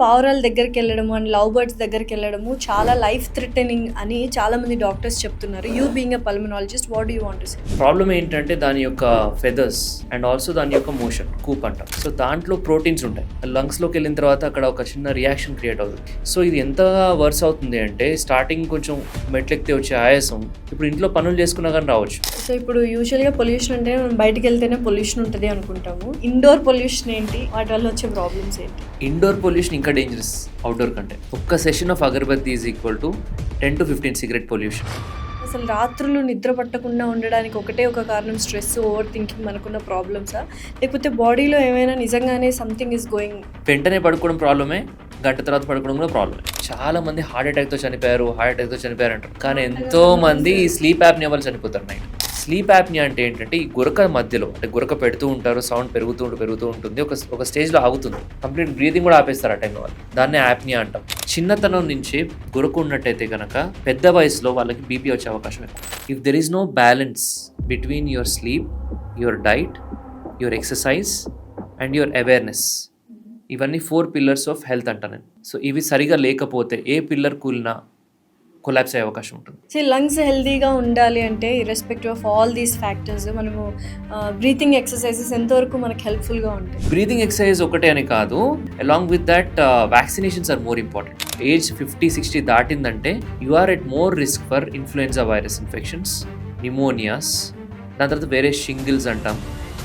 పావురాల దగ్గరికెళ్ళడము and love birds దగ్గరికెళ్ళడము చాలా life threatening అని చాలామంది డాక్టర్స్ చెప్తున్నారు. You being a pulmonologist, what do you want to say? Problem ఏంటంటే దాని యొక్క ఫెదర్స్ అండ్ ఆల్సో దాని యొక్క మోషన్ కూప్ అంటాం. సో దాంట్లో ప్రోటీన్స్ ఉంటాయి. లంగ్స్లోకి వెళ్ళిన తర్వాత అక్కడ ఒక చిన్న రియాక్షన్ క్రియేట్ అవుతుంది. సో ఇది ఎంత వర్స్ అవుతుంది అంటే స్టార్టింగ్ కొంచెం మెట్లెక్కితే వచ్చే ఆయాసం ఇప్పుడు ఇంట్లో పనులు చేసుకున్నా కానీ రావచ్చు. సో ఇప్పుడు యూజువల్గా పొల్యూషన్ అంటే మనం బయటకు వెళ్తేనే పొల్యూషన్ ఉంటుంది అనుకుంటాము. ఇండోర్ పొల్యూషన్ ఏంటి, వాటి వల్ల వచ్చే ప్రాబ్లమ్స్ ఏంటి? ఇండోర్ పొల్యూషన్ ఇంకా డేంజరస్ అవుట్డోర్ కంటే. ఒక్క session of agarbatti is equal to 10 to 15 cigarette pollution. అసలు రాత్రులు నిద్ర పట్టకుండా ఉండడానికి ఒకటే ఒక కారణం స్ట్రెస్, ఓవర్ థింకింగ్, మనకున్న ప్రాబ్లమ్సా, లేకపోతే బాడీలో ఏమైనా నిజంగానే సంథింగ్ ఈజ్ గోయింగ్? వెంటనే పడుకోవడం ప్రాబ్లమే, గంట తర్వాత పడుకోవడం కూడా ప్రాబ్లమే. చాలా మంది హార్ట్ అటాక్తో చనిపోయారు అంటారు. కానీ ఎంతో మంది స్లీప్ యాప్నియా వల్ల చనిపోతారు నైట్. స్లీప్ యాప్నియా అంటే ఏంటంటే ఈ గురక మధ్యలో అంటే గురక పెడుతూ ఉంటారు, సౌండ్ పెరుగుతూ ఉంటుంది, ఒక స్టేజ్లో ఆగుతుంది, కంప్లీట్ బ్రీతింగ్ కూడా ఆపేస్తారు ఆ టైంలో వాళ్ళు. దాన్నే యాప్నియా అంటాం. చిన్నతనం నుంచి గురక ఉన్నట్టయితే కనుక పెద్ద వయసులో వాళ్ళకి బీపీ వచ్చే అవకాశం ఎక్కువ. If there is no balance between your sleep, your diet, your exercise and your awareness, ఇవన్నీ 4 pillars ఆఫ్ హెల్త్ అంట నేను. సో ఇవి సరిగా లేకపోతే ఏ పిల్లర్ కూలినా కొలాప్స్ అయ్యే అవకాశం ఉంటుంది. సో లంగ్స్ హెల్తీగా ఉండాలి అంటే irrespective of all these factors మనము బ్రీతింగ్ ఎక్సర్సైజెస్ ఎంతవరకు మనకు హెల్ప్ఫుల్గా ఉంటాయి? బ్రీతింగ్ ఎక్సర్సైజ్ ఒకటే అని కాదు, along with that vaccinations are more important. Age 50-60 దాటిందంటే you are at more risk for influenza virus infections, pneumonias, దాని తర్వాత వేరే షింగిల్స్ అంటాం.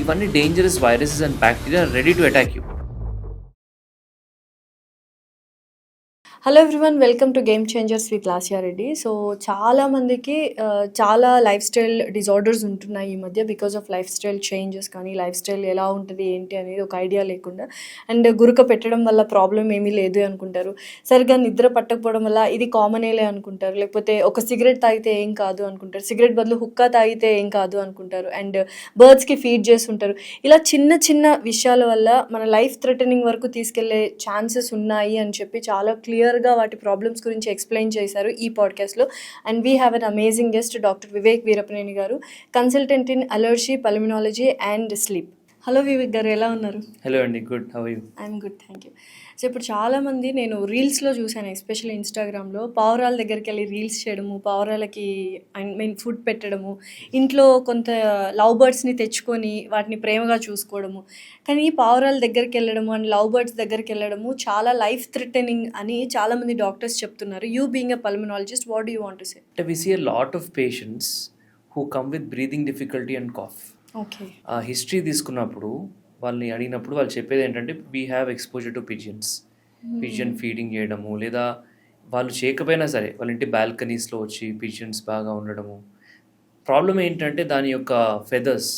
ఇవన్నీ dangerous viruses and bacteria ready to attack you. Hello everyone, welcome to game changers with Lasya Reddy. So చాలామందికి చాలా lifestyle disorders ఉంటున్నాయి ఈ మధ్య, because of life style changes. కానీ లైఫ్ స్టైల్ ఎలా ఉంటుంది ఏంటి అనేది ఒక ఐడియా లేకుండా, అండ్ గురక పెట్టడం వల్ల ప్రాబ్లం ఏమీ లేదు అనుకుంటారు, సరిగ్గా నిద్ర పట్టకపోవడం వల్ల ఇది కామనేలే అనుకుంటారు, లేకపోతే ఒక సిగరెట్ తాగితే ఏం కాదు అనుకుంటారు, సిగరెట్ బదులు హుక్కా తాగితే ఏం కాదు అనుకుంటారు, అండ్ బర్డ్స్కి ఫీడ్ చేస్తుంటారు. ఇలా చిన్న చిన్న విషయాల వల్ల మన లైఫ్ థ్రెటనింగ్ వరకు తీసుకెళ్లే ఛాన్సెస్ ఉన్నాయి అని చెప్పి చాలా క్లియర్గా వాటి ప్రాబ్లమ్స్ గురించి ఎక్స్ప్లెయిన్ చేశారు ఈ పాడ్కాస్ట్లో. And we have an amazing guest, doctor Vivek Veerapaneni garu, consultant in allergy, pulmonology and sleep. Hello Vivek garu, ఎలా ఉన్నారు? హలో అండి, good. How are you? I'm good, thank you. So ఇప్పుడు చాలామంది నేను రీల్స్లో చూశాను, ఎస్పెషల్లీ ఇన్స్టాగ్రామ్లో, పావురాల దగ్గరికి వెళ్ళి రీల్స్ చేయడము, పావురాలకి ఫుడ్ పెట్టడము, ఇంట్లో కొంత లవ్ బర్డ్స్ని తెచ్చుకొని వాటిని ప్రేమగా చూసుకోవడము. కానీ పావురాల దగ్గరికి వెళ్ళడము అండ్ లవ్ బర్డ్స్ దగ్గరికి వెళ్ళడము చాలా లైఫ్ థ్రెటనింగ్ అని చాలామంది డాక్టర్స్ చెప్తున్నారు. You being a pulmonologist, what do you want to say? We see a lot of patients who come with breathing difficulty and cough. Okay. History తీసుకున్నప్పుడు వాళ్ళని అడిగినప్పుడు వాళ్ళు చెప్పేది ఏంటంటే we have exposure to pigeons, pigeon feeding చేయడము, లేదా వాళ్ళు చేయకపోయినా సరే వాళ్ళ ఇంటి బాల్కనీస్లో వచ్చి పిజియన్స్ బాగా ఉండడము. ప్రాబ్లం ఏంటంటే దాని యొక్క ఫెదర్స్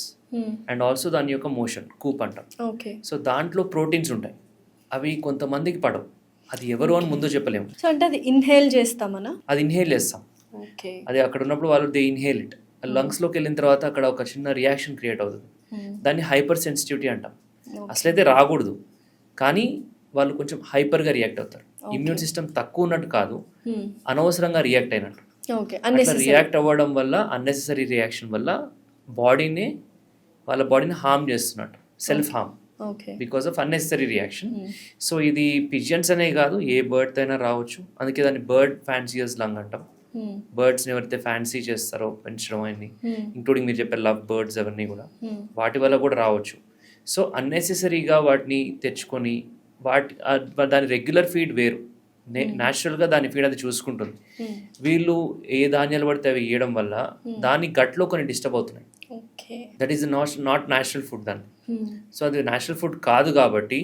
అండ్ ఆల్సో దాని యొక్క మోషన్ కూప్ అంటాం. ఓకే. సో దాంట్లో ప్రోటీన్స్ ఉంటాయి, అవి కొంతమందికి పడవు. అది ఎవరు అని ముందు చెప్పలేము. సో అంటే అది ఇన్హేల్ చేస్తామనా? అది ఇన్హేల్ చేస్తాం. ఓకే. అది అక్కడ ఉన్నప్పుడు వాళ్ళు దే ఇన్హేల్ ఇట్. లంగ్స్లోకి వెళ్ళిన తర్వాత అక్కడ ఒక చిన్న రియాక్షన్ క్రియేట్ అవుతుంది, దాన్ని హైపర్ సెన్సిటివిటీ అంటాం. అసలైతే రాకూడదు, కానీ వాళ్ళు కొంచెం హైపర్గా రియాక్ట్ అవుతారు. ఇమ్యూన్ సిస్టమ్ తక్కువ ఉన్నట్టు కాదు, అనవసరంగా రియాక్ట్ అయినట్టు. అట్లా రియాక్ట్ అవ్వడం వల్ల, అన్నెసెసరీ రియాక్షన్ వల్ల వాళ్ళ బాడీని హార్మ్ చేస్తున్నట్టు, self harm because of unnecessary reaction. So ఇది పిజియన్స్ అనే కాదు, ఏ బర్డ్ అయినా రావచ్చు. అందుకే దాన్ని బర్డ్ ఫ్యాన్సియస్ లంగ్ అంటాం. బర్డ్స్ని ఎవరైతే ఫ్యాన్సీ చేస్తారో పెంచడం అన్ని, ఇంక్లూడింగ్ మీరు చెప్పే లవ్ బర్డ్స్ అవన్నీ కూడా వాటి వల్ల కూడా రావచ్చు. సో అన్నెసెసరీగా వాటిని తెచ్చుకొని దాని రెగ్యులర్ ఫీడ్ వేరు, న్యాచురల్గా దాని ఫీడ్ అది చూసుకుంటుంది. వీళ్ళు ఏ ధాన్యాలు పడితే అవి వేయడం వల్ల దాని గట్లో కొన్ని డిస్టర్బ్ అవుతున్నాయి. That is not natural food దాన్ని. సో అది న్యాచురల్ ఫుడ్ కాదు కాబట్టి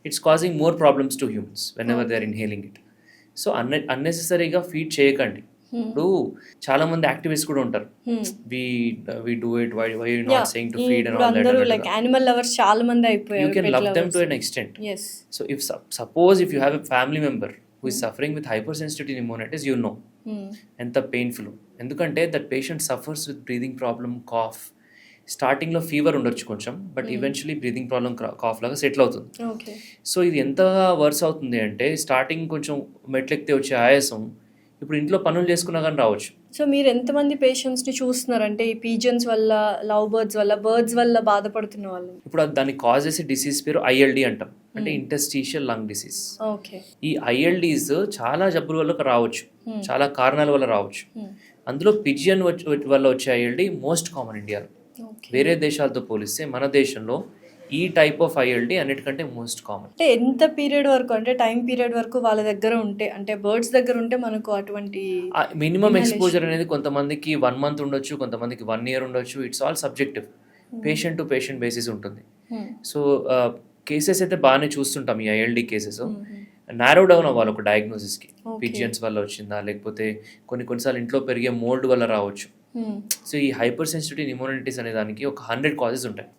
it's causing more problems to humans whenever they are inhaling it. So అన్నెసెసరీగా ఫీడ్ చేయకండి. ఇప్పుడు చాలా మంది యాక్టివిస్ట్ కూడా ఉంటారు, we do it, why you not saying to feed and all that. Like animal lovers చాలా మంది అయిపోయారు. You can love them to an extent. Yes. So if suppose if you have a family member who is suffering with hypersensitivity pneumonitis, you know ఎంత పెయిన్ఫుల్. ఎందుకంటే that patient suffers with breathing problem, cough. స్టార్టింగ్లో fever ఉండొచ్చు కొంచెం, but eventually breathing problem cough లాగా settle అవుతుంది. So ఇది ఎంత వర్స్ అవుతుంది అంటే స్టార్టింగ్ కొంచెం మెట్లెక్కితే వచ్చే ఆయాసం ఇప్పుడు ఇంట్లో పనులు చేసుకున్నా కానీ రావచ్చు. సో మీరు ఎంతమంది పేషెంట్స్ని చూస్తున్నారంటే ఈ పీజన్స్ వల్ల, లవ్ బర్డ్స్ వల్ల బాధపడుతున్న వాళ్ళు? ఇప్పుడు దాన్ని కాజ్ చేసే డిసీజ్ పేరు ఐఎల్డి అంటాం, అంటే ఇంటర్స్టీషియల్ లంగ్ డిసీజ్. ఓకే. ఈ ఐఎల్డీస్ చాలా జబ్బుల వల్ల రావచ్చు, చాలా కారణాల వల్ల రావచ్చు. అందులో పిజియన్ వల్ల వచ్చే ఐఎల్డి మోస్ట్ కామన్ ఇండియాలో. వేరే దేశాలతో పోలిస్తే మన దేశంలో ఈ టైప్ ఆఫ్ ఐఎల్డి అన్నిటికంటే మోస్ట్ కామన్. అంటే ఎంత పీరియడ్ వరకు, అంటే టైం పీరియడ్ వరకు వాళ్ళ దగ్గర ఉంటే, అంటే బర్డ్స్ దగ్గర ఉంటే మనకు అటువంటి మినిమం ఎక్స్పోజర్ అనేది కొంతమందికి 1 month ఉండొచ్చు, కొంతమందికి 1 year ఉండొచ్చు. It's all subjective, patient to patient basis ఉంటుంది. సో కేసెస్ అయితే బాగానే చూస్తుంటాం. ఈ ఐఎల్డి కేసెస్ నారో డౌన్ అవ్వాలి ఒక డయాగ్నోసిస్కి. పిజియన్స్ వల్ల వచ్చిందా, లేకపోతే కొన్నిసార్లు ఇంట్లో పెరిగే మోల్డ్ వల్ల రావచ్చు. సో ఈ హైపర్ సెన్సిటివ్ న్యూమోనైటిస్ అనే దానికి ఒక 100 కాజెస్ ఉంటాయి,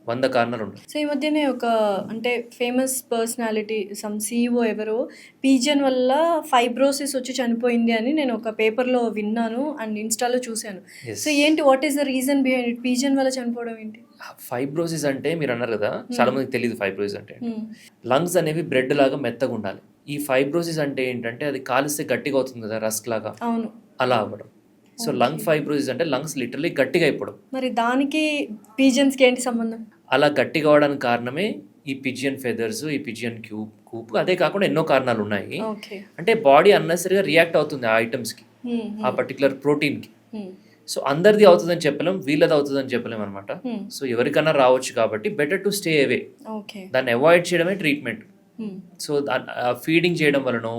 100 కారణాలు ఉంటాయి. సో ఈ మధ్యనే ఒక అంటే ఫేమస్ పర్సనాలిటీ సమ్ CEO ఎవరో పీజియన్ వల్ల ఫైబ్రోసిస్ వచ్చి చనిపోయింది అని నేను ఒక పేపర్లో విన్నాను అండ్ ఇన్స్టాలో చూశాను. సో ఏంటి, what is the reason behind it? Pigeon వల్ల చనిపోవడం ఏంటి? ఫైబ్రోసిస్ అంటే మీరు అన్నారు కదా, చాలా మందికి తెలియదు ఫైబ్రోసిస్ అంటే. లంగ్స్ అనేవి బ్రెడ్ లాగా మెత్తగా ఉండాలి. ఈ ఫైబ్రోసిస్ అంటే ఏంటంటే అది కాలిస్తే గట్టిగా అవుతుంది కదా, రస్క్ లాగా, అవును, అలా అవ్వడం. సో లంగ్ ఫైబ్రోసిస్ అంటే లంగ్స్ లిటరలీ గట్టిగా అయిపోవడం. మరి దానికి పిజియన్స్కి ఏంటి సంబంధం? అలా గట్టిగా అవడానికి కారణమే ఈ పిజియన్ ఫెదర్స్, ఈ పిజియన్ కూప్. అదే కాకుండా ఎన్నో కారణాలు ఉన్నాయి. అంటే బాడీ అన్నెసరీగా రియాక్ట్ అవుతుంది ఆ ఐటమ్స్కి, ఆ పర్టికులర్ ప్రోటీన్కి. సో అందరిది అవుతుందని చెప్పలేం, వీళ్ళది అవుతుందని చెప్పలేం అనమాట. సో ఎవరికైనా రావచ్చు కాబట్టి బెటర్ టు స్టే అవే, దాన్ని అవాయిడ్ చేయడమే ట్రీట్మెంట్. సో ఫీడింగ్ చేయడం వలన,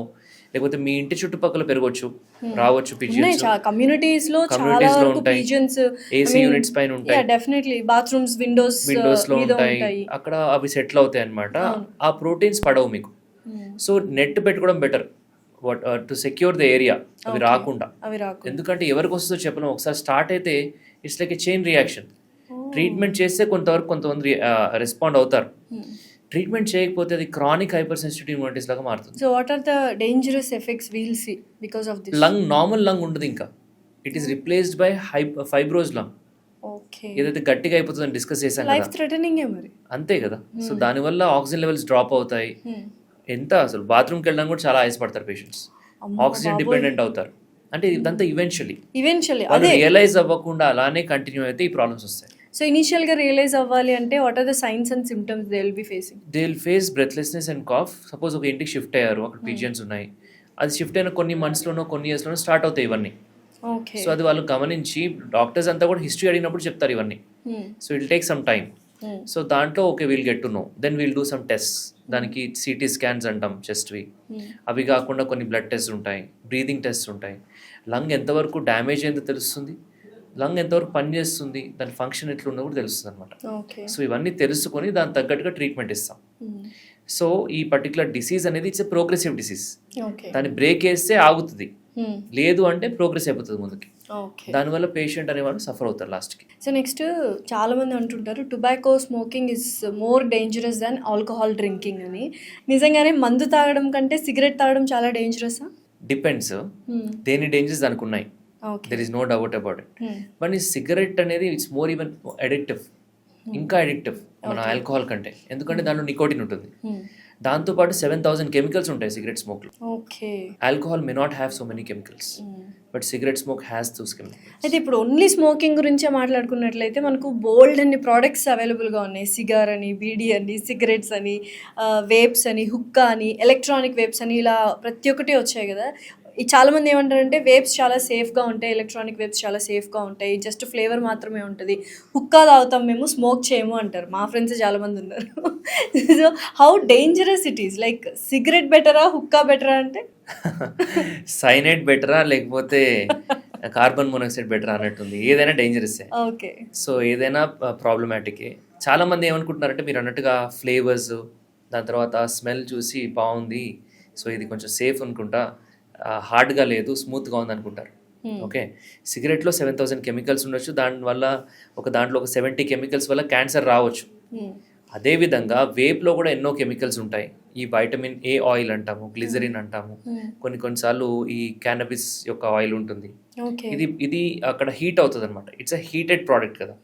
లేకపోతే మీ ఇంటి చుట్టుపక్కల పెరగవచ్చు, రావచ్చు పిజియన్స్. కమ్యూనిటీస్ లో ఉంటాయి, ఏసీ యూనిట్స్ పైన ఉంటాయి, డెఫినెట్లీ బాత్రూమ్స్ విండోస్ లో ఉంటాయి, అక్కడ అవి సెటిల్ అవుతాయి అన్నమాట. ఆ ప్రోటీన్స్ పడవు మీకు. సో నెట్ పెట్టుకోవడం better to secure the area, అవి రాకుండా. ఎందుకంటే ఎవరికి వస్తుందో చెప్పలేం. ఒకసారి స్టార్ట్ అయితే it's like A chain reaction. Treatment చేస్తే కొంతమంది రెస్పాండ్ అవుతారు, ట్రీట్మెంట్ చేయకపోతే అది క్రానిక్ హైపర్ సెన్సిటివ్ న్యూమోనైటిస్ లాగా మారుతుంది. So what are the dangerous effects we'll see because of this? Lung normal lung ఉండదు, ఇంకా it is replaced by fibrose lung. Okay. ఏదైతే గట్టిగా అయిపోతుందని డిస్కస్ చేశాం కదా, లైఫ్ థ్రెటనింగ్ మరి. అంతే కదా. సో దానివల్ల ఆక్సిజన్ లెవెల్స్ డ్రాప్ అవుతాయి. ఎంత అసలు బాత్రూమ్కి వెళ్ళడానికి కూడా చాలా ఆయాసపడతారు పేషెంట్స్, ఆక్సిజన్ డిపెండెంట్ అవుతారు. అంటే ఇదంతా ఈవెన్చువల్లీ అదే రియలైజ్ అవ్వకుండా అలానే కంటిన్యూ అయితే ఈ ప్రాబ్లమ్స్ వస్తాయి. సో ఇనిషియల్ గా రియలైజ్ అవ్వాలి అంటే what are the signs and symptoms they will be facing? They will face breathlessness and cough. Suppose ఒక ఇంటికి షిఫ్ట్ అయ్యారు, అక్కడ పిజియన్స్ ఉన్నాయి, అది షిఫ్ట్ అయిన కొన్ని మంత్స్లోనో కొన్ని ఇయర్స్లోనో స్టార్ట్ అవుతాయి ఇవన్నీ. సో అది వాళ్ళు గమనించి డాక్టర్స్ అంతా కూడా హిస్టరీ అడిగినప్పుడు చెప్తారు ఇవన్నీ. So it take some time. So దాంట్లో okay we'll get to know, then we'll do some test. దానికి సిటీ స్కాన్స్ అంటాం, చెస్ట్వి. అవి కాకుండా కొన్ని బ్లడ్ టెస్ట్ ఉంటాయి, బ్రీదింగ్ టెస్ట్ ఉంటాయి. లంగ్ ఎంతవరకు డ్యామేజ్ అయిందో తెలుస్తుంది, లంగ్ ఎంతవరకు పనిచేస్తుంది, దాని ఫంక్షన్ ఎట్లుందో కూడా తెలుస్తుంది అనమాట. సో ఇవన్నీ తెలుసుకొని దాని తగ్గట్టుగా ట్రీట్మెంట్ ఇస్తాం. సో ఈ పర్టికులర్ డిసీజ్ అనేది ఇట్స్ ఎ ప్రోగ్రెసివ్ డిసీజ్. దాన్ని బ్రేక్ వేస్తే ఆగుతుంది, లేదు అంటే ప్రోగ్రెస్ అయిపోతుంది ముందుకి. దానివల్ల పేషెంట్ అనేవాళ్ళు సఫర్ అవుతారు లాస్ట్కి. సో నెక్స్ట్ చాలా మంది అంటుంటారు tobacco smoking is more dangerous than alcohol drinking అని. నిజంగానే మందు తాగడం కంటే సిగరెట్ తాగడం చాలా డేంజరసా? డిపెండ్స్, దేని డేంజర్స్ దానికి ఉన్నాయి, there is no doubt about it. But ఈ సిగరెట్ అనేది ఇట్స్ మోర్ ఈవెన్ అడిక్టివ్, ఇంకా అడిక్టివ్ మన ఆల్కహాల్ కంటే. ఎందుకంటే దాంట్లో నికోటిన్ ఉంటుంది, దాంతోపాటు 7,000 కెమికల్స్ ఉంటాయి సిగరెట్ స్మోక్లో. Alcohol may not have so many chemicals, but cigarette smoke has those chemicals. అయితే ఇప్పుడు ఓన్లీ స్మోకింగ్ గురించే మాట్లాడుకున్నట్లయితే మనకు బోల్డ్ అన్ని ప్రోడక్ట్స్ అవైలబుల్గా ఉన్నాయి. సిగార్ అని, బీడీ అని, సిగరెట్స్ అని, వేప్స్ అని, హుక్కా అని, ఎలక్ట్రానిక్ వేప్స్ అని, ఇలా ప్రతి ఒక్కటి వచ్చాయి కదా. చాలామంది ఏమంటారంటే వేప్స్ చాలా సేఫ్గా ఉంటాయి, ఎలక్ట్రానిక్ వేప్స్ చాలా సేఫ్గా ఉంటాయి, జస్ట్ ఫ్లేవర్ మాత్రమే ఉంటుంది, హుక్కా తాగుతాం మేము, స్మోక్ చేయము అంటారు. మా ఫ్రెండ్స్ చాలామంది ఉన్నారు. So how dangerous it is? Like cigarette బెటరా, హుక్కా బెటరా? అంటే సైనైడ్ బెటరా లేకపోతే కార్బన్ మోనాక్సైడ్ బెటరా అన్నట్టుంది. ఏదైనా డేంజరస్. ఓకే. సో ఏదైనా ప్రాబ్లమాటికే. చాలామంది ఏమనుకుంటున్నారంటే మీరు అన్నట్టుగా ఫ్లేవర్స్, దాని తర్వాత స్మెల్ చూసి బాగుంది, సో ఇది కొంచెం సేఫ్ అనుకుంటా, హార్డ్గా లేదు, స్మూత్గా ఉంది అనుకుంటారు. ఓకే, సిగరెట్లో 7,000 కెమికల్స్ ఉండొచ్చు, దాంట్లో ఒక 70 కెమికల్స్ వల్ల క్యాన్సర్ రావచ్చు. అదేవిధంగా వేప్లో కూడా ఎన్నో కెమికల్స్ ఉంటాయి. ఈ వైటమిన్ ఏ ఆయిల్ అంటాము, గ్లిజరిన్ అంటాము, కొన్నిసార్లు ఈ క్యానబిస్ యొక్క ఆయిల్ ఉంటుంది. ఇది అక్కడ హీట్ అవుతుంది అనమాట. ఇట్స్ అ హీటెడ్ ప్రోడక్ట్ కదా.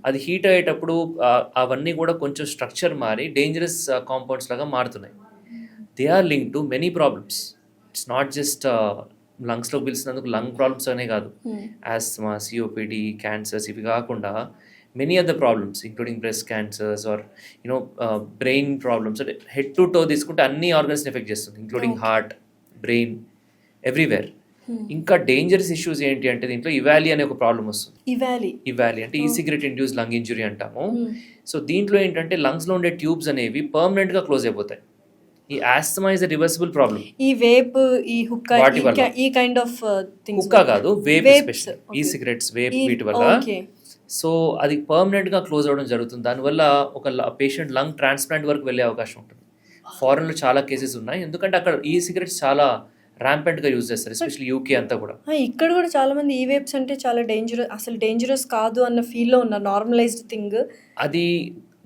అది హీట్ అయ్యేటప్పుడు అవన్నీ కూడా కొంచెం స్ట్రక్చర్ మారి డేంజరస్ కాంపౌండ్స్ లాగా మారుతున్నాయి. They are link to many problems. It's not just లంగ్స్లో పిలిచినందుకు లంగ్ ప్రాబ్లమ్స్ అనే కాదు, ఆస్మా, సిఓపిడి, క్యాన్సర్స్ ఇవి కాకుండా many other problems including breast cancers or you know brain problems, అంటే హెడ్ టు టో తీసుకుంటే అన్ని ఆర్గన్స్ని ఎఫెక్ట్ చేస్తుంది, ఇంక్లూడింగ్ హార్ట్, బ్రెయిన్, ఎవ్రీవేర్. ఇంకా డేంజరస్ ఇష్యూస్ ఏంటి అంటే దీంట్లో ఇవాలి అనే ఒక ప్రాబ్లమ్ వస్తుంది. ఇవాలి అంటే ఈ సిగరెట్ ఇండ్యూస్ లంగ్ ఇంజురీ అంటాము. సో దీంట్లో ఏంటంటే లంగ్స్లో ఉండే ట్యూబ్స్ అనేవి పర్మనెంట్గా క్లోజ్ అయిపోతాయి. ఈ ఆస్తమా ఇస్ రివర్సిబుల్ ప్రాబ్లమ్. ఈ వేప్, ఈ హుక్కా, వాటి వల్ల. ఈ కైండ్ ఆఫ్ థింగ్స్, హుక్కా కాదు, వేప్, Vapes, ఎస్పెషల్లీ ఈ okay. సిగరెట్స్, వేప్, వీటి వల్ల. ఓకే. సో అది పర్మనెంట్గా క్లోజ్ అవ్వడం జరుగుతుంది. దానివల్ల ఒక పేషెంట్ లంగ్ ట్రాన్స్ప్లాంట్ వరకు వెళ్ళే అవకాశం ఉంటుంది. ఫారెన్లో చాలా కేసెస్ ఉన్నాయి, ఎందుకంటే అక్కడ ఈ సిగరెట్స్ చాలా ర్యాంపెంట్గా యూజ్ చేస్తారు, ఎస్పెషల్లీ యూకే అంతా కూడా. ఇక్కడ కూడా చాలా మంది ఈ వేప్స్ అంటే చాలా డేంజరస్, అసలు డేంజరస్ కాదు అన్న ఫీల్ లో ఉన్నారు, నార్మలైజ్డ్ థింగ్. అది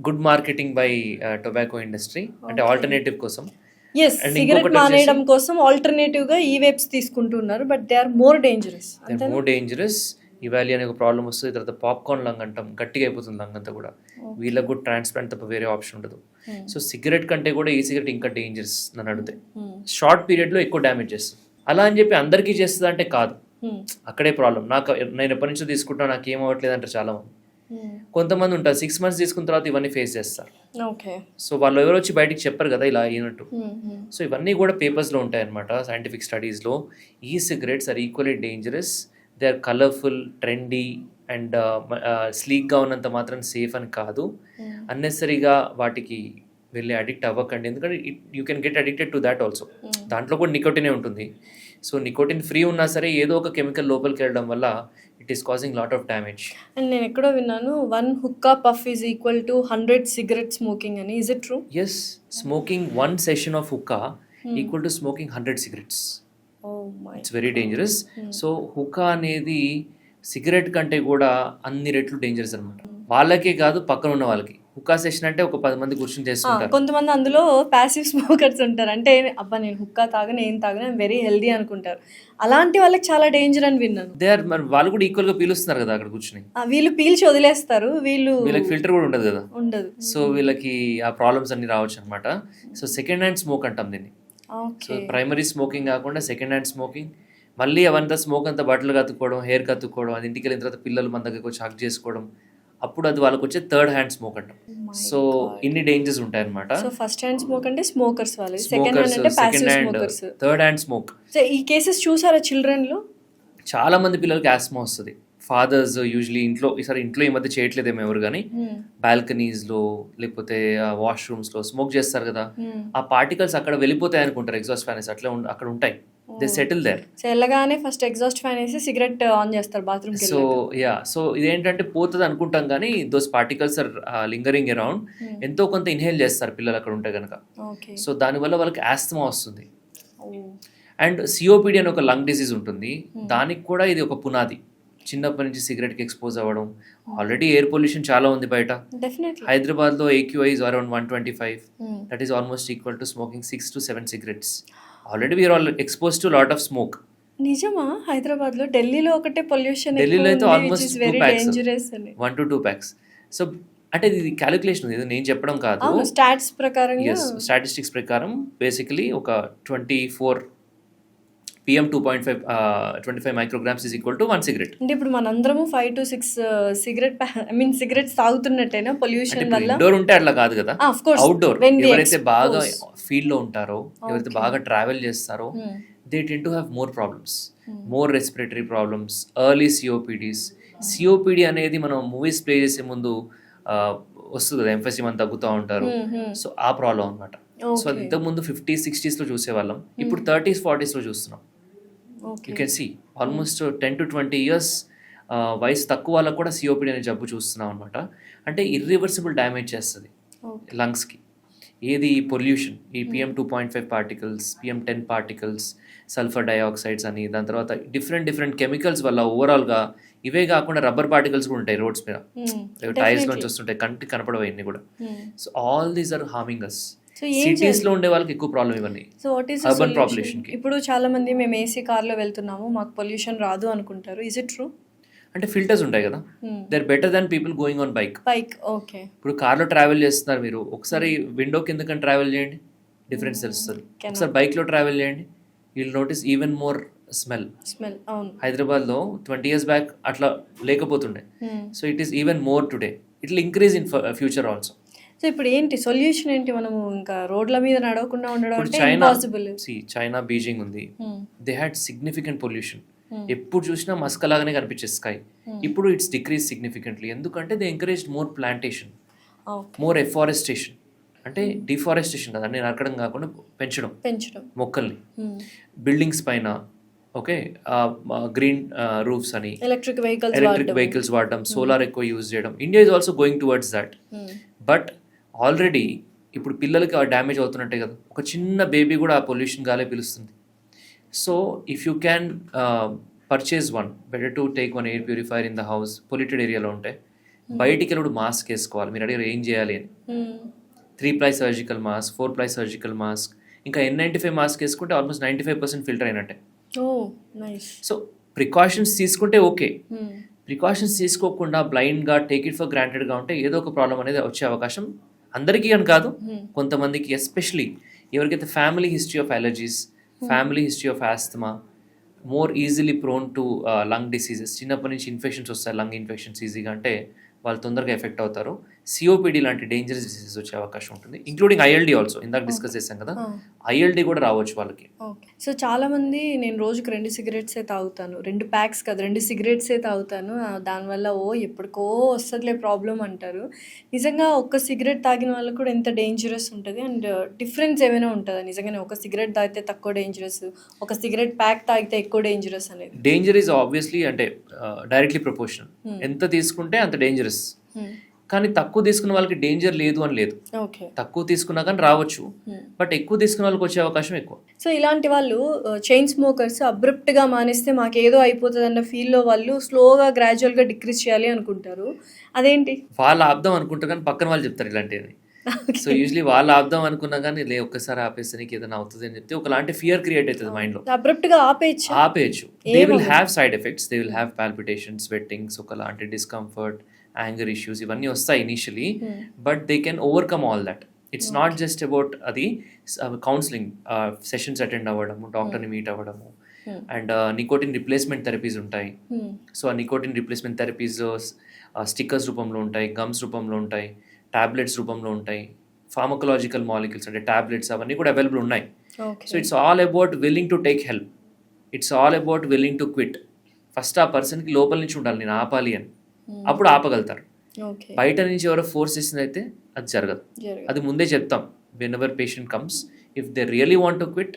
good marketing by tobacco industry, అంటే ఆల్టర్నేటివ్ కోసం. ఎస్, And సిగరెట్ ఇంకొకటి మానేయడం కోసం ఆల్టర్నేటివ్ గా ఈ వేప్స్ తీసుకుంటున్నారు, but they are more dangerous. More dangerous. EVALI అనే ఒక ప్రాబ్లమ్ వస్తుంది. తర్వాత పాప్కార్న్ లంగ్ అంటాం, గట్టిగా అయిపోతుంది లంగ్ అంతా కూడా. వీళ్ళకి కూడా ట్రాన్స్ప్లాంట్ తప్ప వేరే ఆప్షన్ ఉండదు. సో సిగరెట్ కంటే కూడా ఈ సిగరెట్ ఇంకా డేంజరస్ నన్ను అడిగితే. షార్ట్ పీరియడ్లో ఎక్కువ డ్యామేజ్ చేస్తుంది. అలా అని చెప్పి అందరికీ చేస్తుంది అంటే కాదు, అక్కడే ప్రాబ్లం. నేను ఎప్పటి నుంచో తీసుకుంటున్నా, నాకు ఏం అవ్వట్లేదు అంటారు చాలా మంది. కొంతమంది ఉంటారు 6 months తీసుకున్న తర్వాత ఇవన్నీ ఫేస్ చేస్తారు. సో వాళ్ళు ఎవరు వచ్చి బయటికి చెప్పరు కదా ఇలా అయినట్టు. సో ఇవన్నీ కూడా పేపర్స్లో ఉంటాయి అనమాట, సైంటిఫిక్ స్టడీస్లో. ఈ cigarettes are equally dangerous. They are colourful, trendy and స్లీక్గా ఉన్నంత మాత్రం సేఫ్ అని కాదు. అన్నెసరీగా వాటికి వెళ్ళి అడిక్ట్ అవ్వకండి, ఎందుకంటే you can get addicted to that also. దాంట్లో కూడా నికోటినే ఉంటుంది. సో నికోటిన్ ఫ్రీ ఉన్నా సరే ఏదో ఒక కెమికల్ లోపలికి వెళ్ళడం వల్ల it is causing lot of damage. And నేను ఎక్కడో విన్నాను 1 hookah puff is equal to 100 cigarette smoking అని. Is it true? Yes, smoking 1 session of hookah equal to smoking 100 cigarettes. It's very dangerous. So hookah అనేది సిగరెట్ కంటే కూడా అన్ని రెట్లు డేంజరస్ అనమాట. వాళ్ళకే కాదు, పక్కన ఉన్న వాళ్ళకి. హుక్కా సెషన్ అంటే ఒక 10 మంది కూర్చొని చేస్తుంటారు. కొంతమంది అందులో ప్యాసివ్ స్మోకర్స్ ఉంటారు, అంటే అబ్బా నేను హుక్కా తాగను, ఏం తాగను, వెరీ హెల్దీ అనుకుంటారు. అలాంటి వాళ్ళకి చాలా డేంజర్ అని విన్నాను. దే ఆర్, మరి వాళ్ళు కూడా ఈక్వల్ గా పీలుస్తున్నారు కదా అక్కడ కూర్చుని. వీళ్ళు పీల్చి వదిలేస్తారు, వీళ్ళకి ఫిల్టర్ కూడా ఉండదు కదా, ఉండదు. సో వీళ్ళకి ఆ ప్రాబ్లమ్స్ అన్ని రావచ్చు అనమాట. సో సెకండ్ హ్యాండ్ స్మోక్ అంటాం దీన్ని. సో ప్రైమరీ స్మోకింగ్ కాకుండా సెకండ్ హ్యాండ్ స్మోకింగ్. మళ్ళీ అవంతా స్మోక్ అంతా బట్టలు కత్తుకోవడం, హెయిర్ కత్తుకోవడం, అది ఇంటికి వెళ్ళిన తర్వాత పిల్లలు మన దగ్గరకు వచ్చి హక్ చేసుకోవడం, అప్పుడు అది వాళ్ళకి వచ్చే థర్డ్ హ్యాండ్ స్మోక్ అంటాం. సో ఇన్ని డేంజర్స్ ఉంటాయి అనమాట. సో ఫస్ట్ హ్యాండ్ స్మోక్ అంటే స్మోకర్స్ వాళ్ళు, సెకండ్ హ్యాండ్ అంటే passive smokers, third hand smoke. So ఈ కేసెస్ చూసారా చిల్డ్రన్ లో? చాలా మంది పిల్లలకి ఆస్మా వస్తుంది. ఫాదర్స్ యూజువలీ ఇంట్లో ఈ మధ్య చేయట్లేదేమో ఎవరు, కానీ బాల్కనీస్లో లేకపోతే వాష్రూమ్స్లో స్మోక్ చేస్తారు కదా, ఆ పార్టికల్స్ అక్కడ వెళ్ళిపోతాయి అనుకుంటారు, ఎగ్జాస్ట్ ఫ్యాన్స్ అట్లా అక్కడ ఉంటాయి. They settle there. సో వెళ్ళగానే ఫస్ట్ ఎగ్జాస్ట్ ఫ్యాన్ వేసి సిగరెట్ ఆన్ చేస్తారు బాత్రూమ్ కి. సో ఇదేంటంటే పోతుంది అనుకుంటాం, కానీ those particles are lingering around. ఎంతో కొంత ఇన్హేల్ చేస్తారు పిల్లలు అక్కడ ఉంటే కనుక. సో దానివల్ల వాళ్ళకి ఆస్తమా వస్తుంది. అండ్ సిఓపిడి అని ఒక లంగ్ డిసీజ్ ఉంటుంది, దానికి కూడా ఇది ఒక పునాది. చిన్నప్పటి నుంచి సిగరెట్కి ఎక్స్పోజ్ అవ్వడం. ఆల్రెడీ ఎయిర్ పొల్యూషన్ చాలా ఉంది బయట. హైదరాబాద్లో AQI is around 125. That is almost equal to smoking 6 to 7 cigarettes. Already we are all expose to lot of smoke. నిజమా? హైదరాబాద్ లో, ఢిల్లీలో ఒకటే పొల్యూషన్, ఢిల్లీలో అయితే ఆల్మోస్ట్ 1 to 2 packs. సో అంటే ఇది క్యాలిక్యులేషన్, ఇది నేను చెప్పడం కాదు, స్టాట్స్ ప్రకారం, స్టాటిస్టిక్స్ ప్రకారం. బేసికలీ ఒక 24 PM 2.5 micrograms is equal to 1 cigarette. అంటే ఇప్పుడు మనందరము 5 to 6 సిగరెట్స్ తాగుతున్నట్టేనా పొల్యూషన్ వల్ల? ఇండోర్ ఉంటే అట్లా కాదు కదా, అవుట్డోర్. ఎవరైతే బాగా ఫీల్డ్ లో ఉంటారో, ఎవరైతే బాగా ట్రావెల్ చేస్తారో, they tend to have more problems, more respiratory problems, early COPDs. COPD అనేది మనం మూవీస్ ప్లే చేసే ముందు వస్తుంది కదా, ఎంఫసిమా తగ్గుతూ ఉంటారు. సో ఆ ప్రాబ్లం అనమాట. సో అది ఇంతకుముందు 50s 60s లో చూసేవాళ్ళం, ఇప్పుడు 30s 40s లో చూస్తున్నాం. You can see almost 10 to 20 years వయసు తక్కువ వాళ్ళకు కూడా సిఓపిడి అనే జబ్బు చూస్తున్నాం అనమాట. అంటే ఇర్రివర్సిబుల్ డ్యామేజ్ చేస్తుంది లంగ్స్కి. ఏది పొల్యూషన్, ఈ PM 2.5 particles, PM 10 particles, sulphur dioxides అని, దాని తర్వాత డిఫరెంట్ కెమికల్స్ వల్ల ఓవరాల్గా. ఇవే కాకుండా రబ్బర్ పార్టికల్స్ కూడా ఉంటాయి రోడ్స్ మీద, టైర్స్ నుంచి వస్తుంటాయి, కంటికి కనపడవు ఇవన్నీ కూడా. So all these are harming us. Cities లో ఉండే వాళ్ళకి ఎక్కువ ప్రాబ్లం ఇవన్నీ, అర్బన్ పాపులేషన్ కి. ఇప్పుడు చాలా మంది మేము ఏసీ కార్ లో వెళ్తున్నాము, మాకు పొల్యూషన్ రాదు అనుకుంటారు. Is it true? అంటే ఫిల్టర్స్ ఉంటాయి కదా, they are better than people going on bike. Okay. ఇప్పుడు కార్లో ట్రావెల్ చేస్తున్నారు మీరు, ఒకసారి విండో కిందకని ట్రావెల్ చేయండి, డిఫరెన్స్ తెలుస్తుంది. ఒకసారి బైక్ లో ట్రావెల్ చేయండి, you will notice even more smell. అవును. హైదరాబాద్లో 20 years బ్యాక్ అట్లా లేకపోతుండే. So it is even more today. It will increase in future also. So ఇప్పుడు ఏంటి సొల్యూషన్ ఏంటి? మనము ఇంకా రోడ్ల మీద నడవకుండా ఉండడం ఇప్పుడు అంటే చైనా, ఇంపాసిబుల్. చైనా బీజింగ్ ఉంది, దే హ్యాడ్ సిగ్నిఫికెంట్ పొల్యూషన్. ఎప్పుడు చూసినా మస్క లాగానే కనిపించేది స్కై. ఇప్పుడు ఇట్స్ డిక్రీజ్ సిగ్నిఫికెంట్లీ. ఎందుకంటే they encourage more plantation, more afforestation. అంటే డిఫారెస్టేషన్ కదా, నేను నరకడం కాకుండా పెంచడం మొక్కల్ని. బిల్డింగ్స్ పైన ఓకే గ్రీన్ రూఫ్స్ అని, ఎలక్ట్రిక్ వెహికల్స్ వాడడం, సోలార్ ఎక్కువ యూజ్ చేయడం. India is also going towards that. But already ఇప్పుడు పిల్లలకి డ్యామేజ్ అవుతున్నట్టే కదా, ఒక చిన్న బేబీ కూడా ఆ పొల్యూషన్ గాలే పిలుస్తుంది. So if you can purchase one, better to take one air purifier in the house. Polluted ఏరియాలో ఉంటే బయటికి వెళ్ళి మాస్క్ వేసుకోవాలి. మీరు అడిగారు ఏం చేయాలి అని. 3-ply surgical mask, 4-ply surgical mask, ఇంకా N95 మాస్క్ వేసుకుంటే ఆల్మోస్ట్ 95% ఫిల్టర్ అయినట్టే. సో ప్రికాషన్స్ తీసుకుంటే ఓకే. ప్రికాషన్స్ తీసుకోకుండా బ్లైండ్గా టేక్ ఇట్ ఫర్ గ్రాంటెడ్గా ఉంటే ఏదో ఒక ప్రాబ్లం అనేది వచ్చే అవకాశం అందరికీ అని కాదు, కొంతమందికి, ఎస్పెషలీ ఎవరికైతే family history of allergies, family history of asthma, more easily prone to lung diseases. చిన్నప్పటి నుంచి ఇన్ఫెక్షన్స్ వస్తాయి, లంగ్ ఇన్ఫెక్షన్స్ ఈజీగా, అంటే వాళ్ళు తొందరగా ఎఫెక్ట్ అవుతారు. సిఓపిడి లాంటి డేంజరస్ డిసీజెస్ వచ్చే అవకాశం ఉంటుంది, ఇంక్లూడింగ్ ఐఎల్డి ఆల్సో. ఇందాక డిస్కస్ చేశాం కదా, ఐఎల్డి కూడా రావచ్చు వాళ్ళకి. సో చాలా మంది నేను రోజుకి 2 సిగరెట్సే తాగుతాను, 2 ప్యాక్స్ కదా 2 సిగరెట్సే తాగుతాను, దానివల్ల ఎప్పటికో వస్తుందిలే ప్రాబ్లం అంటారు. నిజంగా ఒక్క సిగరెట్ తాగిన వాళ్ళకి కూడా ఎంత డేంజరస్ ఉంటుంది అండ్ డిఫరెన్స్ ఏమైనా ఉంటుందా? నిజంగానే ఒక సిగరెట్ తాగితే తక్కువ డేంజరస్, ఒక సిగరెట్ ప్యాక్ తాగితే ఎక్కువ డేంజరస్ అనేది? డేంజర్ ఈజ్ ఆబ్వియస్లీ అంటే డైరెక్ట్లీ ప్రపోర్షనల్. ఎంత తీసుకుంటే అంత డేంజరస్. కానీ తక్కువ తీసుకున్న వాళ్ళకి డేంజర్ లేదు అని లేదు. తక్కువ తీసుకున్నా కానీ రావచ్చు, బట్ ఎక్కువ తీసుకున్న వాళ్ళకి వచ్చే అవకాశం ఎక్కువ. సో ఇలాంటి వాళ్ళు చైన్ స్మోకర్స్ అబ్రప్ట్ గా మానేస్తే మాకేదో అయిపోతుంది అన్న ఫీల్ లో వాళ్ళు స్లోగా గ్రాడ్యువల్ గా డిక్రీజ్ చేయాలి అనుకుంటారు. అదేంటి? వాళ్ళు ఆపుదాం అనుకుంటారు కానీ పక్కన వాళ్ళు చెప్తారు ఇలాంటివి. సో యూజువలీ వాళ్ళు ఆపుదాం అనుకున్నా కానీ ఒక్కసారి ఆపేస్తే నీకు ఏదైనా అవుతుంది అని చెప్తే ఒకలాంటి ఫియర్ క్రియేట్ అవుతుంది మైండ్ లో. అబ్రప్ట్ గా ఆపేయచ్చు. They will have side effects, they will have palpitations, sweatings, ఒకలాంటి డిస్కంఫర్ట్, యాంగర్ ఇష్యూస్, ఇవన్నీ వస్తాయి initially, but they can overcome all that. It's not just about అది కౌన్సిలింగ్ సెషన్స్ అటెండ్ అవ్వడము, డాక్టర్ని మీట్ అవ్వడము, అండ్ నికోటిన్ రిప్లేస్మెంట్ థెరపీస్ ఉంటాయి. సో ఆ నికోటిన్ రిప్లేస్మెంట్ థెరపీస్ స్టిక్కర్స్ రూపంలో ఉంటాయి, గమ్స్ రూపంలో ఉంటాయి, టాబ్లెట్స్ రూపంలో ఉంటాయి, ఫార్మకలాజికల్ మాలిక్యూల్స్ అంటే టాబ్లెట్స్ అవన్నీ కూడా అవైలబుల్ ఉన్నాయి. So it's all about willing to take help, it's all about willing to quit. First ఆ పర్సన్కి లోపల నుంచి ఉండాలి నేను ఆపాలి అని, అప్పుడు ఆపగలుగుతారు. బయట నుంచి ఎవరో ఫోర్స్ చేసింది అయితే అది జరగదు. అది ముందే చెప్తాం, whenever patient comes, if they really want to quit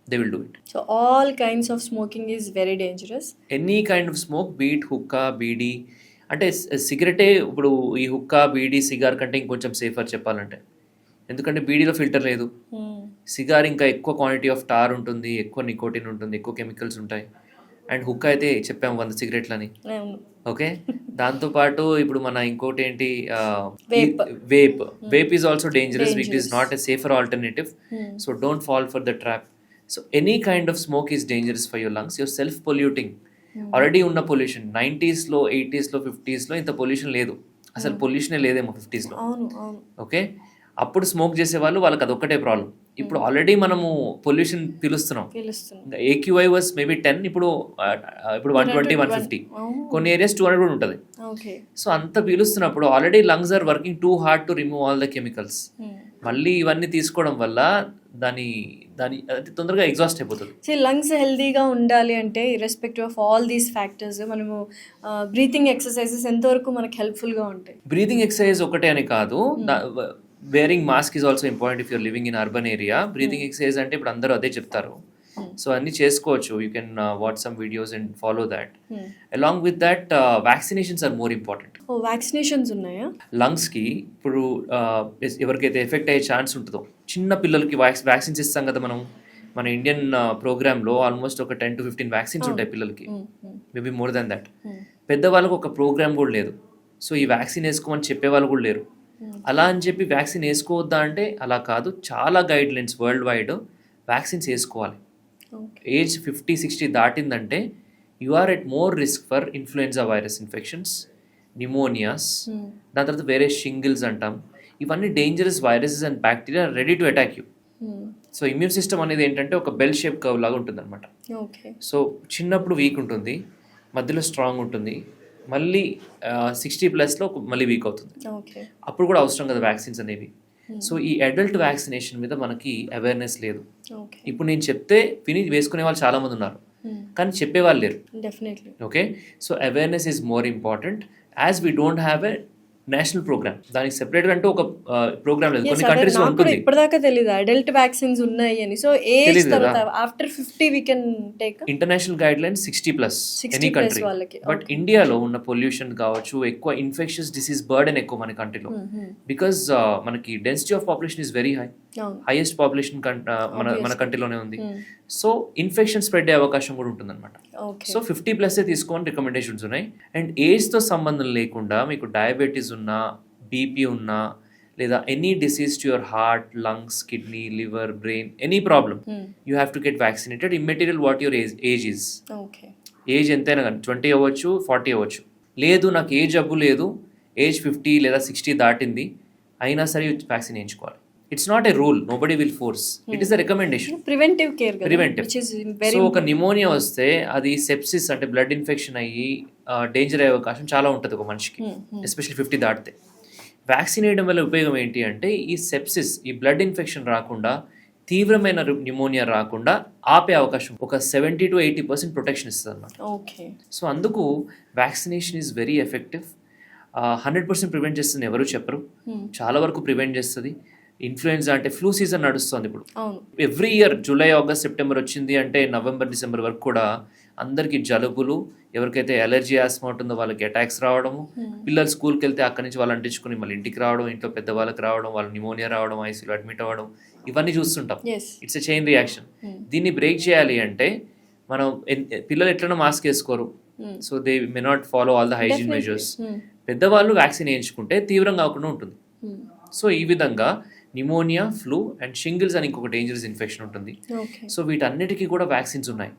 they will do it. So all kinds of smoking is very dangerous. Any kind of smoke, బీట్, హుక్కా, బీడీ, అంటే సిగరెటే ఇప్పుడు ఈ హుక్కా, బీడీ, సిగార్ కంటే ఇంకొంచెం సేఫర్ చెప్పాలంటే. ఎందుకంటే బీడీలో ఫిల్టర్ లేదు, సిగార్ ఇంకా ఎక్కువ క్వాంటిటీ ఆఫ్ టార్ ఉంటుంది, ఎక్కువ నికోటిన్ ఉంటుంది, ఎక్కువ కెమికల్స్ ఉంటాయి. అండ్ హుక్కా అయితే చెప్పాము 100 సిగరెట్లని. ఓకే, దాంతోపాటు ఇప్పుడు మన ఇంకోటి ఏంటి, vape is also dangerous, which is not a safer alternative. So don't fall for the trap. So any kind of smoke is dangerous for your lungs. Your self polluting. Already ఉన్న pollution 90s లో, 80s లో, 50s లో ఇంత pollution లేదు, అసలు పొల్యూషనే లేదేమో 50s లో. Okay, అప్పుడు స్మోక్ చేసే వాళ్ళకి అదొక్కటే ప్రాబ్లం. ఇప్పుడు ఆల్రెడీ మనము పొల్యూషన్ పిలుస్తున్నాం. AQI వాస్ మేబీ 10, ఇప్పుడు 120, 150, కొన్ని ఏరియాస్ 200 కూడా ఉంటుంది. సో అంత పీలుస్తున్నప్పుడు already lungs are working too hard to remove all the chemicals. మళ్ళీ ఇవన్నీ తీసుకోవడం వల్ల దాని తొందరగా ఎగ్జాస్ట్ అయిపోతుంది. సో లంగ్స్ హెల్దీగా ఉండాలి అంటే irrespective of all these factors మనము బ్రీతింగ్ ఎక్సర్సైజెస్ ఎంతవరకు మనకు హెల్ప్ఫుల్గా ఉంటాయి? బ్రీతింగ్ ఎక్సర్సైజ్ ఒకటే అని కాదు, wearing mask is also important if you're living in urban area. Breathing exercise అంటే ఇప్పుడు అందరూ అదే చెప్తారు. సో అన్ని చేసుకోవచ్చు. You can watch some videos and follow that. Along with that vaccinations are more important. Vaccinations ఉన్నాయా లంగ్స్కి? ఇప్పుడు ఎవరికైతే ఎఫెక్ట్ అయ్యే ఛాన్స్ ఉంటుందో, చిన్న పిల్లలకి వ్యాక్సిన్స్ ఇస్తాం కదా మనం. మన ఇండియన్ ప్రోగ్రామ్లో ఆల్మోస్ట్ ఒక 10 to 15 వ్యాక్సిన్స్ ఉంటాయి పిల్లలకి, మేబీ మోర్ దాన్ దట్. పెద్దవాళ్ళకు ఒక ప్రోగ్రామ్ కూడా లేదు. సో ఈ వ్యాక్సిన్ వేసుకోమని చెప్పేవాళ్ళు కూడా లేరు. అలా అని చెప్పి వ్యాక్సిన్ వేసుకోవద్దా అంటే అలా కాదు, చాలా guidelines worldwide vaccines వేసుకోవాలి. ఏజ్ 50-60 దాటిందంటే you are at more risk for influenza virus infections, pneumonias, దాని తర్వాత వేరే షింగిల్స్ అంటాం. ఇవన్నీ dangerous viruses and bacteria ready to attack you. So immune system అనేది ఏంటంటే ఒక బెల్ షేప్ కర్వ్ లాగా ఉంటుంది అనమాట. ఓకే. సో చిన్నప్పుడు వీక్ ఉంటుంది, మధ్యలో స్ట్రాంగ్ ఉంటుంది, మళ్ళీ 60+లో మళ్ళీ వీక్ అవుతుంది. ఓకే. అప్పుడు కూడా అవసరం కదా వ్యాక్సిన్స్ అనేవి. సో ఈ అడల్ట్ వ్యాక్సినేషన్ మీద మనకి అవేర్నెస్ లేదు. ఓకే. ఇప్పుడు నేను చెప్తే విని వేసుకునే వాళ్ళు చాలా మంది ఉన్నారు, కానీ చెప్పేవాళ్ళు లేరు. Definitely. Okay, so awareness is more important as we don't have a national programme. దానికి సెపరేట్ అంటూ ఒక ప్రోగ్రామ్ లేదు. కొన్ని కంట్రీస్ లో ఉంటుంది. ఇప్పటిదాకా తెలియదు అడల్ట్ వ్యాక్సిన్స్ ఉన్నాయి అని. సో ఏజ్ తర్వాత after 50 we can take. International guide line 60+ any country. But ఇండియాలో ఉన్న పొల్యూషన్ కావచ్చు, ఎక్కువ ఇన్ఫెక్షన్స్ డిసీజ్ బర్డెన్ ఎక్కువ మన కంట్రీలో, బికాస్ మనకి density of population is very high. Highest population మన కంట్రీలోనే ఉంది. సో ఇన్ఫెక్షన్ స్ప్రెడ్ అయ్యే అవకాశం కూడా ఉంటుంది అనమాట. సో 50+ తీసుకోని రికమెండేషన్స్ ఉన్నాయి. అండ్ ఏజ్తో సంబంధం లేకుండా మీకు డయాబెటీస్ ఉన్నా, బీపీ ఉన్నా, లేదా any disease to your heart, lungs, kidney, liver, brain, any problem, you have to get vaccinated immaterial what your age is. Age ఎంతైనా కానీ 20 అవ్వచ్చు, 40 అవ్వచ్చు. లేదు నాకు ఏ జబ్బు లేదు, ఏజ్ 50 లేదా 60 దాటింది అయినా సరే వ్యాక్సిన్ వేయించుకోవాలి. It's not a rule, nobody will force, it is a recommendation. Preventive care. So ఒక నిమోనియా వస్తే అది సెప్సిస్ అంటే బ్లడ్ ఇన్ఫెక్షన్ అయ్యి డేంజర్ అయ్యే అవకాశం చాలా ఉంటుంది ఒక మనిషికి, ఎస్పెషల్లీ 50 దాటితే. వ్యాక్సిన్ వేయడం వల్ల ఉపయోగం ఏంటి అంటే ఈ సెప్సిస్, ఈ బ్లడ్ ఇన్ఫెక్షన్ రాకుండా, తీవ్రమైన న్యూమోనియా రాకుండా ఆపే అవకాశం ఒక 70 to 80% ప్రొటెక్షన్ ఇస్తుంది అన్నమాట. ఓకే. సో అందుకు vaccination is very effective. 100% prevent చేస్తుంది ఎవరు చెప్పరు, చాలా వరకు ప్రివెంట్ చేస్తుంది. ఇన్ఫ్లుయెన్జా అంటే ఫ్లూ సీజన్ నడుస్తుంది ఇప్పుడు. Every year July, August, September వచ్చింది అంటే నవంబర్, డిసెంబర్ వరకు కూడా అందరికి జలుబులు, ఎవరికైతే ఎలర్జీ, ఆస్మా ఉంటుందో వాళ్ళకి అటాక్స్ రావడము, పిల్లలు స్కూల్కి వెళ్తే అక్కడి నుంచి వాళ్ళు అంటించుకుని మళ్ళీ ఇంటికి రావడం, ఇంట్లో పెద్దవాళ్ళకి రావడం, వాళ్ళు న్యూమోనియా రావడం, ఐసీలో అడ్మిట్ అవ్వడం, ఇవన్నీ చూస్తుంటాం. It's a chain reaction. దీన్ని బ్రేక్ చేయాలి అంటే మనం పిల్లలు ఎట్లనో మాస్క్ వేసుకోరు, so they may not follow all the hygiene measures. పెద్దవాళ్ళు వ్యాక్సిన్ వేయించుకుంటే తీవ్రంగా కాకుండా ఉంటుంది. సో ఈ విధంగా న్యూమోనియా, ఫ్లూ అండ్ షింగిల్స్ అని ఇంకొక డేంజరస్ ఇన్ఫెక్షన్ ఉంటుంది. సో వీటన్నిటికీ కూడా వ్యాక్సిన్స్ ఉన్నాయి.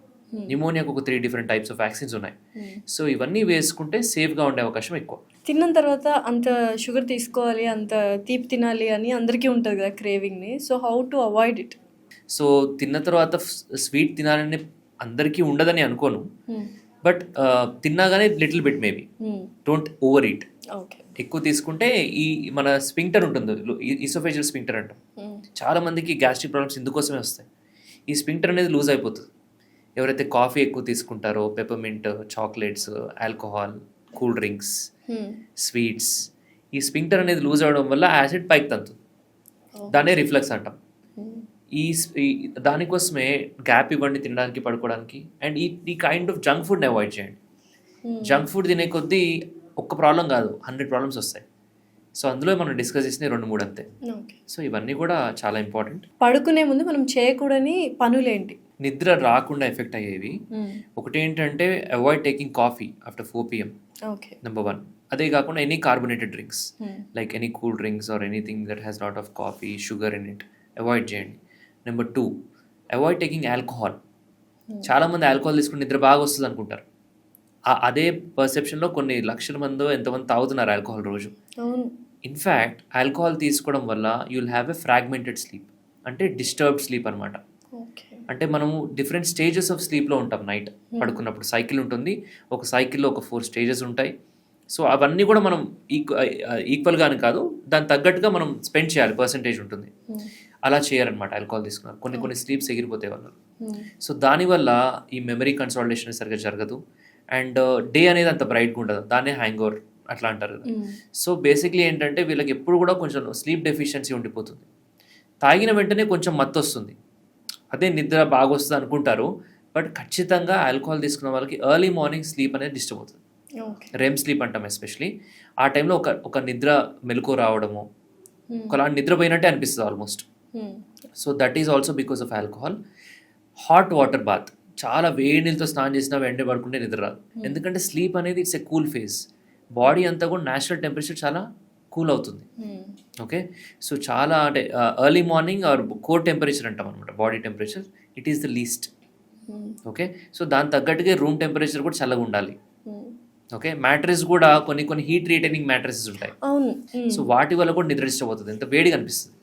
న్యూమోనియాకు ఒక 3 different types ఆఫ్ వ్యాక్సిన్స్ ఉన్నాయి. సో ఇవన్నీ వేసుకుంటే సేఫ్గా ఉండే అవకాశం ఎక్కువ. తిన్న తర్వాత అంత షుగర్ తీసుకోవాలి, అంత తీపి తినాలి అని అందరికీ ఉంటుంది కదా క్రేవింగ్ని. So how to avoid it? So తిన్న తర్వాత స్వీట్ తినాలని అందరికీ ఉండదని అనుకోను, బట్ తిన్నా కానీ little bit maybe, don't over eat. ఎక్కువ తీసుకుంటే ఈ మన స్పింక్టర్ ఉంటుంది, ఈసోఫేజియల్ స్పింక్టర్ అంటాం. చాలా మందికి గ్యాస్ట్రిక్ ప్రాబ్లమ్స్ ఇందుకోసమే వస్తాయి. ఈ స్పింక్టర్ అనేది లూజ్ అయిపోతుంది. ఎవరైతే కాఫీ ఎక్కువ తీసుకుంటారో, peppermint, chocolates, alcohol, cool drinks, sweets, ఈ స్పింక్టర్ అనేది లూజ్ అవ్వడం వల్ల యాసిడ్ పైకి తంతుంది. దాన్నే రిఫ్లెక్స్ అంటాం. ఈ దానికోసమే గ్యాప్ ఇవ్వండి తినడానికి, పడుకోవడానికి. అండ్ ఈ కైండ్ ఆఫ్ జంక్ ఫుడ్ని అవాయిడ్ చేయండి. జంక్ ఫుడ్ తినే కొద్దీ ఒక్క ప్రాబ్లం కాదు, 100 ప్రాబ్లమ్స్ వస్తాయి. సో అందులో మనం డిస్కస్ చేసిన 2-3 అంతే. సో ఇవన్నీ కూడా చాలా ఇంపార్టెంట్. పడుకునే ముందు మనం చేయకూడని పనులేంటి? నిద్ర రాకుండా ఎఫెక్ట్ అయ్యేవి ఒకటి ఏంటంటే avoid taking coffee after 4 PM, number 1. అదే కాకుండా any carbonated drinks like any cool drinks or anything that has lot of coffee, sugar in it, avoid చేయండి. Number 2, avoid taking alcohol. చాలామంది ఆల్కహాల్ తీసుకుని నిద్ర బాగా వస్తుంది అనుకుంటారు. అదే పర్సెప్షన్లో కొన్ని లక్షల మందో ఎంతమంది తాగుతున్నారు ఆల్కహాల్ రోజు. ఇన్ఫ్యాక్ట్ ఆల్కహాల్ తీసుకోవడం వల్ల you will have a fragmented sleep, అంటే డిస్టర్బ్డ్ స్లీప్ అనమాట. అంటే మనము డిఫరెంట్ స్టేజెస్ ఆఫ్ స్లీప్లో ఉంటాం. నైట్ పడుకున్నప్పుడు సైకిల్ ఉంటుంది, ఒక సైకిల్లో ఒక 4 స్టేజెస్ ఉంటాయి. సో అవన్నీ కూడా మనం ఈక్వల్గానే కాదు, దాని తగ్గట్టుగా మనం స్పెండ్ చేయాలి, పర్సంటేజ్ ఉంటుంది. అలా చేయరనమాట ఆల్కహాల్ తీసుకున్నారు. కొన్ని స్లీప్స్ ఎగిరిపోతాయి వాళ్ళు. సో దానివల్ల ఈ మెమరీ కన్సాలిడేషన్ సరిగ్గా జరగదు. అండ్ డే అనేది అంత బ్రైట్గా ఉండదు, దాన్నే హ్యాంగ్ ఓవర్ అట్లా అంటారు కదా. సో బేసిక్లీ ఏంటంటే వీళ్ళకి ఎప్పుడు కూడా కొంచెం స్లీప్ డెఫిషియన్సీ ఉండిపోతుంది. తాగిన వెంటనే కొంచెం మత్తు వస్తుంది, అదే నిద్ర బాగా వస్తుంది అనుకుంటారు. బట్ ఖచ్చితంగా ఆల్కహాల్ తీసుకున్న వాళ్ళకి ఎర్లీ మార్నింగ్ స్లీప్ అనేది డిస్టర్బ్ అవుతుంది. రెమ్ స్లీప్ అంటాం ఎస్పెషలీ. ఆ టైంలో ఒక నిద్ర మెలకు రావడము, ఒకలాంటి నిద్రపోయినట్టే అనిపిస్తుంది almost. So that is also because of alcohol. Hot water bath, చాలా వేడి నీళ్ళతో స్నానం చేసినా వెంటనే పడుకుంటే నిద్ర రాదు. ఎందుకంటే స్లీప్ అనేది it's a cool phase. Body అంతా కూడా న్యాచురల్ టెంపరేచర్ చాలా కూల్ అవుతుంది. ఓకే, సో చాలా అంటే early morning or core temperature అంటాం అనమాట, body temperature it is the least. Okay, so దాని తగ్గట్టుగా రూమ్ టెంపరేచర్ కూడా చల్లగా ఉండాలి. ఓకే, మ్యాట్రెస్ కూడా కొన్ని హీట్ రిటైనింగ్ మ్యాట్రెసెస్ ఉంటాయి. సో వాటి వల్ల కూడా నిద్ర డిస్టర్బ్ అవుతుంది, ఎంత వేడిగా అనిపిస్తుంది.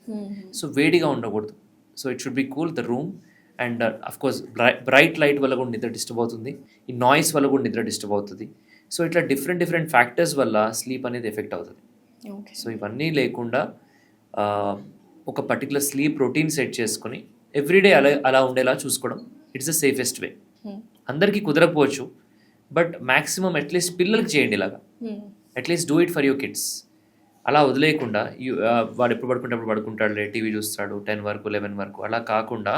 సో వేడిగా ఉండకూడదు. So it should be cool the room and of course bright light వల్ల కూడా నిద్ర డిస్టర్బ్ అవుతుంది, ఈ నాయిస్ వల్ల కూడా నిద్ర డిస్టర్బ్ అవుతుంది. సో ఇట్లా డిఫరెంట్ ఫ్యాక్టర్స్ వల్ల స్లీప్ అనేది ఎఫెక్ట్ అవుతుంది. సో ఇవన్నీ లేకుండా ఒక పర్టికులర్ స్లీప్ రొటీన్ సెట్ చేసుకొని ఎవ్రీడే అలా ఉండేలా చూసుకోవడం ఇట్స్ ద సేఫెస్ట్ వే. అందరికీ కుదరకపోవచ్చు, బట్ మ్యాక్సిమం అట్లీస్ట్ పిల్లలకి చేయండి ఇలాగా. At least do it for your kids. అలా వదిలేయకుండా వాడు ఎప్పుడు పడుకుంటే అప్పుడు పడుకుంటాడులే, టీవీ చూస్తాడు 10 వరకు 11 వరకు, అలా కాకుండా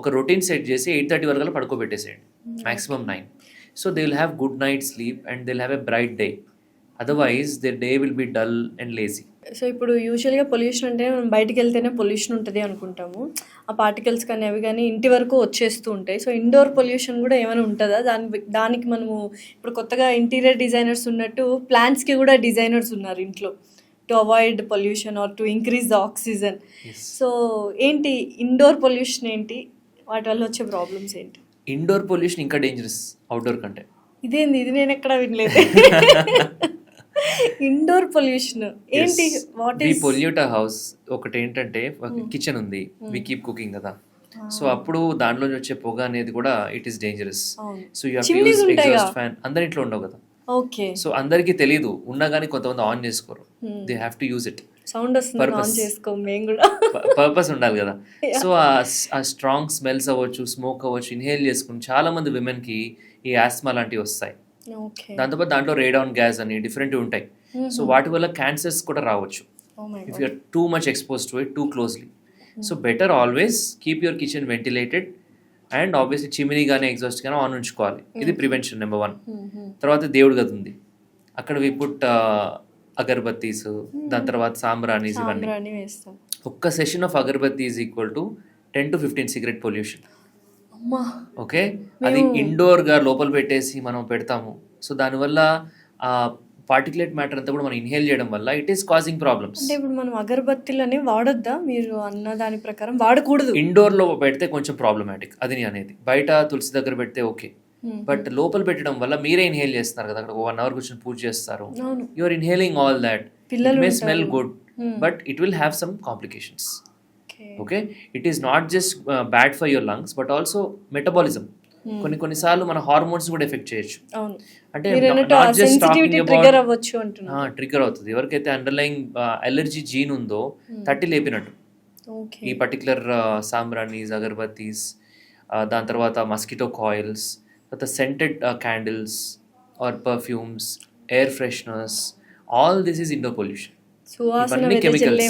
ఒక రొటీన్ సెట్ చేసి 8:30 వరకు పడుకోబెట్టేసేయండి, maximum 9. So they will have good night sleep and they will have a bright day. Otherwise the day will be dull and lazy. So ఇప్పుడు యూజువల్గా పొల్యూషన్ అంటే మనం బయటికి వెళ్తేనే పొల్యూషన్ ఉంటుంది అనుకుంటాము, ఆ పార్టికల్స్ కానీ అవి కానీ ఇంటి వరకు వచ్చేస్తూ ఉంటాయి. సో ఇండోర్ పొల్యూషన్ కూడా ఏమైనా ఉంటుందా? దానికి మనము ఇప్పుడు కొత్తగా ఇంటీరియర్ డిజైనర్స్ ఉన్నట్టు ప్లాంట్స్కి కూడా డిజైనర్స్ ఉన్నారు ఇంట్లో, to avoid pollution or to increase the oxygen. So ఏంటి ఇండోర్ పొల్యూషన్ ఏంటి, వాటి వల్ల వచ్చే ప్రాబ్లమ్స్ ఏంటి? ఇండోర్ పొల్యూషన్ ఇంకా డేంజరస్ అవుట్డోర్ కంటే. ఇదేంది, ఇది నేను ఎక్కడ వినలేదు. ఇండోర్ పొల్యూషన్ ఏంటి? What we pollute a house. ఒకటి ఏంటంటే కిచెన్ ఉంది, వి కీప్ కుకింగ్ కదా, సో అప్పుడు దాంట్లో వచ్చే పొగ అనేది కూడా it is dangerous. So you have to use exhaust fan. అందరి ఇంట్లో ఉండవు కదా, ఓకే. సో అందరికీ తెలియదు, ఉన్నా కానీ కొంతమంది ఆన్ చేసుకోరు, they have to use it. Sound వస్తుంది, ఆన్ చేసుకో మేము కూడా. పర్పస్ ఉండాలి కదా. సో ఆ స్ట్రాంగ్ స్మెల్స్ అవ్వచ్చు, స్మోక్ అవ్వచ్చు, ఇన్హేల్ చేసుకుని చాలా మంది విమెన్ కి ఈ ఆస్మా లాంటివి వస్తాయి. దాంతోపాటు దాంట్లో రేడాన్ గ్యాస్ అని డిఫరెంట్ ఉంటాయి. సో వాటి వల్ల క్యాన్సర్స్ కూడా రావచ్చు if you are too much expose to it too closely. So better always keep your kitchen ventilated and obviously chimney కానీ ఎగ్జాస్ట్ కానీ ఆన్ ఉంచుకోవాలి. ఇది ప్రివెన్షన్ నెంబర్ 1. తర్వాత దేవుడి గది ఉంది, అక్కడ వి పుట్ అగర్బత్తీస్, దాని తర్వాత సాంబ్రాణీస్, ఇవన్నీ. ఒక్క session of agarbatti is equal to 10 to 15 cigarette pollution. Okay, అది ఇండోర్ గా లోపల పెట్టేసి మనం పెడతాము. సో దానివల్ల ఆ పార్టికులేట్ మ్యాటర్ అంతా కూడా మనం ఇన్హేల్ చేయడం వల్ల ఇట్ ఈస్ కాజింగ్ ప్రాబ్లమ్స్. అంటే ఇప్పుడు మనం అగరబత్తీలని వాడొద్దా? మీరు అన్న దాని ప్రకారం వాడకూడదు. ఇండోర్ లో పెడితే కొంచెం ప్రాబ్లమాటిక్, అది అనేది. బయట తులసి దగ్గర పెడితే ఓకే, బట్ లోపల పెట్టడం వల్ల మీరే ఇన్హేల్ చేస్తున్నారు కదా, అక్కడ 1 hour కూర్చొని పూజ చేస్తారు, you are inhaling all that. It may smell good but it will have some complications. Okay, it is not just bad for your lungs but also metabolism. కొన్నిసార్లు మన హార్మోన్స్ కూడా ఎఫెక్ట్ చేయొచ్చు. అంటే ట్రిగర్ అవుతుంది. ఎవరికైతే అండర్లైన్ అలర్జీ జీన్ ఉందో తట్టి లేపినట్టు ఈ పర్టికులర్ సాంబ్రాణీస్, అగర్బత్తీస్, దాని తర్వాత మస్కిటో కాయిల్స్, తర్వాత scented candles or perfumes, air fresheners, all this is indoor pollution. ఇవన్నీ chemicals.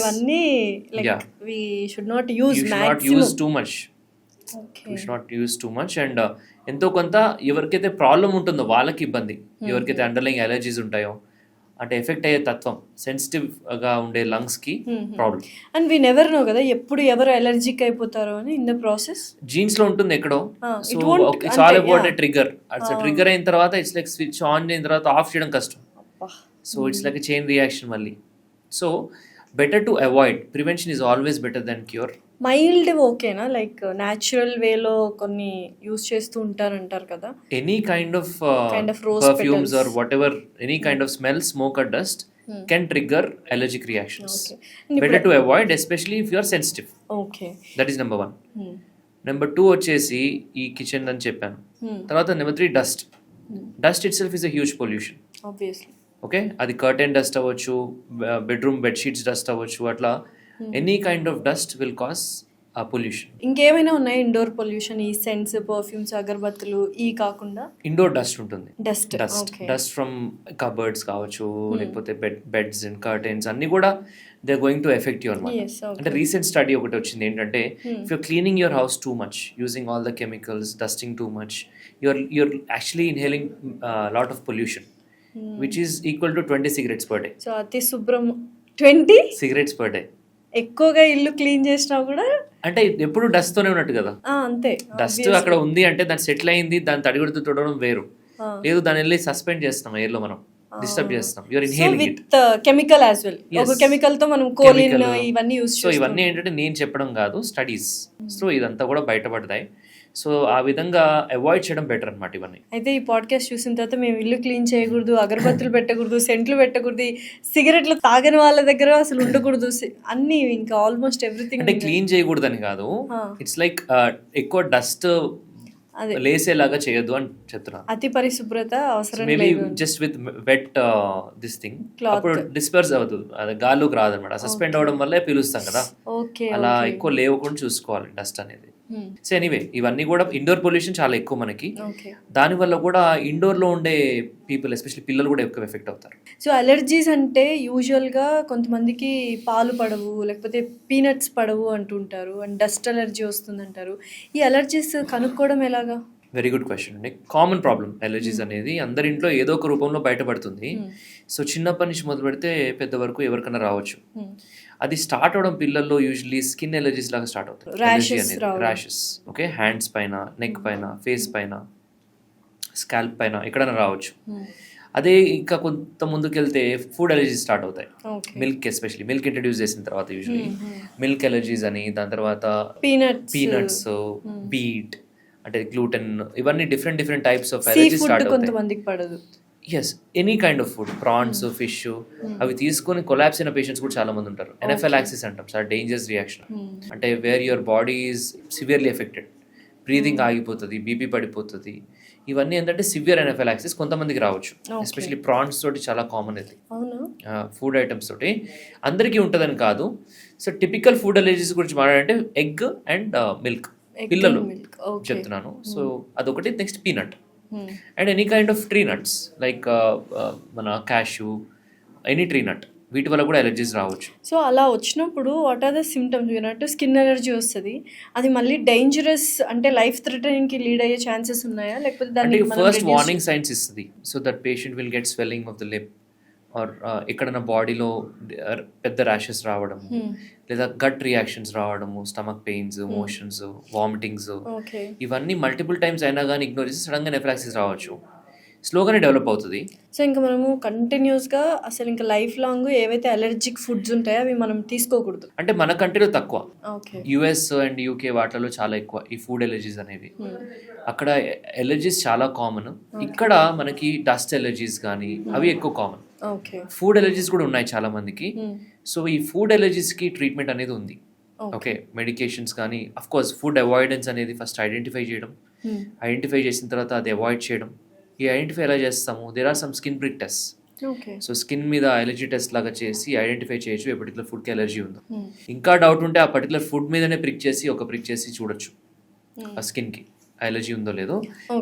We should not use too much and ఎంతో కొంత ఎవరికైతే ప్రాబ్లం ఉంటుందో వాళ్ళకి ఇబ్బంది, ఎవరికైతే అండర్లైన్ అలర్జీస్ ఉంటాయో అంటే ఎఫెక్ట్ అయ్యే తత్వం సెన్సిటివ్ గా ఉండే లంగ్స్ కి problem. And we never know కదా ఎప్పుడు ఎవరు అలర్జిక్ అయిపోతారో అని ఇన్ ద ప్రాసెస్. జీన్స్ లో ఉంటుంది ఎక్కడో. So it's all about a trigger. Trigger అయిన తర్వాత ఇట్స్ లైక్ స్విచ్ ఆన్ అయిన తర్వాత ఆఫ్ చేయడం కష్టం. So it's like a chain reaction మళ్ళీ. So better to avoid. Prevention is always better than cure. Mild ఓకేనా, లైక్ న్యాచురల్ వేలో కొన్ని యూస్ చేస్తూ ఉంటారంటారు కదా. Any kind of perfumes or whatever, any kind of smell, smoke or dust can trigger allergic reactions. Better to avoid especially if you are sensitive. Okay, that is number 1. Number 2 వచ్చేసి ఈ kitchen అని చెప్పాను. తర్వాత number 3 dust. Dust itself is a huge pollution. Obviously. Okay, అది curtain dust అవ్వచ్చు, bedroom bedsheets dust అవ్వచ్చు, అట్లా any kind of dust will cause pollution. ఇంకేమైనా ఉన్నాయి ఇండోర్ పొల్యూషన్? ఈ సెంట్స్, పర్ఫ్యూమ్స్, అగరబత్తులు ఈ కాకుండా ఇండోర్ డస్ట్ ఉంటుంది. డస్ట్ ఫ్రమ్ కబర్డ్స్ కావచ్చు, లేకపోతే బెడ్స్ అండ్ కర్టెన్స్ అన్ని కూడా they are going to effect your mind. అంటే రీసెంట్ స్టడీ ఒకటి వచ్చింది ఏంటంటే if you're cleaning your house too much, using all the chemicals, dusting too much, you're actually inhaling lot of pollution which is equal to 20 cigarettes per day. So అతి శుభ్రం 20 cigarettes per day. ఎక్కువగా ఇల్లు clean చేసినా కూడా అంటే ఎప్పుడు dust తోనే ఉన్నట్టు కదా. అంతే, డస్ట్ అక్కడ ఉంది అంటే దాన్ని సెటిల్ అయింది, దాన్ని తడిగొడుతూ తుడవడం వేరు. లేదు, దాన్ని వెళ్ళి సస్పెండ్ చేస్తాం ఎయిర్ లో, మనం డిస్టర్బ్ చేస్తాం. You are inhaling it with chemical as well. ఒక కెమికల్ తో మనం కోలిన్ ఇవన్నీ యూస్ చేస్తాం. సో ఇవన్నీ ఏంటంటే నేను చెప్పడం కాదు, స్టడీస్. సో ఇదంతా కూడా బయటపడతాయి. సో ఆ విధంగా అవాయిడ్ చేయడం బెటర్ అనమాట ఇవన్నీ. అయితే ఈ పాడ్కాస్ట్ చూసిన తర్వాత మేము ఇల్లు క్లీన్ చేయకూడదు, అగరబత్తులు పెట్టకూడదు, సెంట్లు పెట్టకూడదు, సిగరెట్లు తాగని వాళ్ళ దగ్గర అసలు ఉండకూడదు, అన్ని ఇంకా ఆల్మోస్ట్ ఎవ్రీథింగ్. అంటే క్లీన్ చేయకూడదని కాదు, ఇట్స్ లైక్ ఎక్కువ డస్ట్ అదే లేసేలాగా చేయొద్దు అని చెప్తున్నాను. అతి పరిశుభ్రత అవసరం మేబీ లేదు. Just with wet this thing అప్పుడు డిస్పర్స్ అవుతుంది, అది గాల్లోకి రాదనమాట. సస్పెండ్ అవడం వల్లే పీలుస్తాం కదా, ఓకే అలా ఎక్కువ లేవకుండా చూసుకోవాలి డస్ట్ అనేది. సో ఎనీవే ఇవన్నీ కూడా ఇండోర్ పొల్యూషన్ చాలా ఎక్కువ మనకి, ఓకే. దానివల్ల కూడా ఇండోర్ లో ఉండే పీపుల్ ఎస్పెషల్లీ పిల్లలు కూడా ఎక్కువ ఎఫెక్ట్ అవుతారు. సో అలర్జీస్ అంటే యూజువల్గా కొంతమందికి పాలు పడవు, లేకపోతే పీనట్స్ పడవు అంటుంటారు, అండ్ డస్ట్ అలర్జీ వస్తుందంటారు. ఈ అలర్జీస్ కనుక్కోవడం ఎలాగా? వెరీ గుడ్ క్వశ్చన్ అండి. కామన్ ప్రాబ్లం ఎలర్జీస్ అనేది అందరి ఇంట్లో ఏదో ఒక రూపంలో బయటపడుతుంది. సో చిన్నప్పటి నుంచి మొదలు పెడితే పెద్ద వరకు ఎవరికైనా రావచ్చు. అది స్టార్ట్ అవడం పిల్లల్లో యూజువల్లీ స్కిన్ ఎలర్జీస్ లాగా స్టార్ట్ అవుతాయి. ఎలర్జీ అనేది ర్యాషెస్, ఓకే, హ్యాండ్స్ పైన, నెక్ పైన, ఫేస్ పైన, స్కాల్ప్ పైన ఎక్కడైనా రావచ్చు. అదే ఇంకా కొంత ముందుకెళ్తే ఫుడ్ ఎలర్జీస్ స్టార్ట్ అవుతాయి. మిల్క్, ఎస్పెషల్లీ మిల్క్ ఇంట్రడ్యూస్ చేసిన తర్వాత యూజువల్లీ మిల్క్ ఎలర్జీస్ అని, దాని తర్వాత పీనట్స్, బీట్ అంటే గ్లూటెన్, ఇవన్నీ different types of allergy start అవుతాయి. Yes, any kind of food, prawns, fish, అవి తీసుకొని కొలాప్స్ అయిన పేషెంట్స్ కూడా చాలా మంది ఉంటారు. ఎనఫైలాక్సిస్ అంటాం, చాలా డేంజరస్ రియాక్షన్. అంటే where your body is severely effected, breathing ఆగిపోతుంది, బీపీ పడిపోతుంది. ఇవన్నీ ఏంటంటే సివియర్ ఎనఫైలాక్సిస్ కొంతమందికి రావచ్చు. ఎస్పెషల్లీ ప్రాన్స్ తోటి చాలా కామన్ ఇది, ఫుడ్ ఐటమ్స్ తోటి. అందరికీ ఉంటుందని కాదు. సో టిపికల్ ఫుడ్ అలర్జీస్ గురించి మాట్లాడంటే ఎగ్ అండ్ మిల్క్, పిల్లలు చెప్తున్నాను. సో అదొకటి. Next peanut and any kind of tree nuts like మన క్యాష్యూ, ఎనీ ట్రీ నట్, వీటి వల్ల కూడా ఎలర్జీస్ రావచ్చు. సో అలా వచ్చినప్పుడు వాట్ ఆర్ ద సిమ్టమ్స్? విన్నట్టు స్కిన్ ఎలర్జీ వస్తుంది, అది మళ్ళీ డేంజరస్ అంటే లైఫ్ థ్రెటనింగ్ కి లీడ్ అయ్యే ఛాన్సెస్ ఉన్నాయా, లేకపోతే దాన్ని ఫస్ట్ వార్నింగ్ సైన్స్ ఇస్తుంది. So that patient will get swelling of the lip or ఎక్కడైనా బాడీలో పెద్ద ర్యాషెస్ రావడం, లేదా గట్ రియాక్షన్స్ రావడము, స్టమక్ పెయిన్స్, మోషన్స్, వామిటింగ్స్, ఇవన్నీ మల్టిపుల్ టైమ్స్ అయినా కానీ ఇగ్నోర్ చేసి సడన్గా నెఫ్రాక్సిస్ రావచ్చు. స్లోగానే డెవలప్ అవుతుంది. సో ఇంకా మనము కంటిన్యూస్గా అసలు ఇంకా లైఫ్ లాంగ్ ఏవైతే అలర్జిక్ ఫుడ్స్ ఉంటాయో అవి మనం తీసుకోకూడదు. అంటే మన కంట్రీలో తక్కువ, యుఎస్ అండ్ యూకే వాటిలో చాలా ఎక్కువ ఈ ఫుడ్ ఎలర్జీస్ అనేవి. అక్కడ ఎలర్జీస్ చాలా కామన్. ఇక్కడ మనకి డస్ట్ ఎలర్జీస్ కానీ అవి ఎక్కువ కామన్. ఫుడ్ ఎలర్జీస్ కూడా ఉన్నాయి చాలా మందికి. సో ఈ ఫుడ్ ఎలర్జీస్ కి ట్రీట్మెంట్ అనేది ఉంది. ఓకే, మెడికేషన్స్ కానీ, అఫ్ కోర్స్ ఫుడ్ అవాయిడెన్స్ అనేది ఫస్ట్ ఐడెంటిఫై చేయడం, ఐడెంటిఫై చేసిన తర్వాత అది అవాయిడ్ చేయడం. ఈ ఐడెంటిఫై ఎలా చేస్తాము? There are some skin prick test. So skin మీద ఎలర్జీ టెస్ట్ లాగా చేసి ఐడెంటిఫై చేయొచ్చు ఏ పర్టికులర్ ఫుడ్కి ఎలర్జీ ఉందో. ఇంకా డౌట్ ఉంటే ఆ పర్టికులర్ ఫుడ్ మీదనే ప్రిక్ చేసి చూడొచ్చు ఆ స్కిన్కి ఎలర్జీ ఉందో లేదో.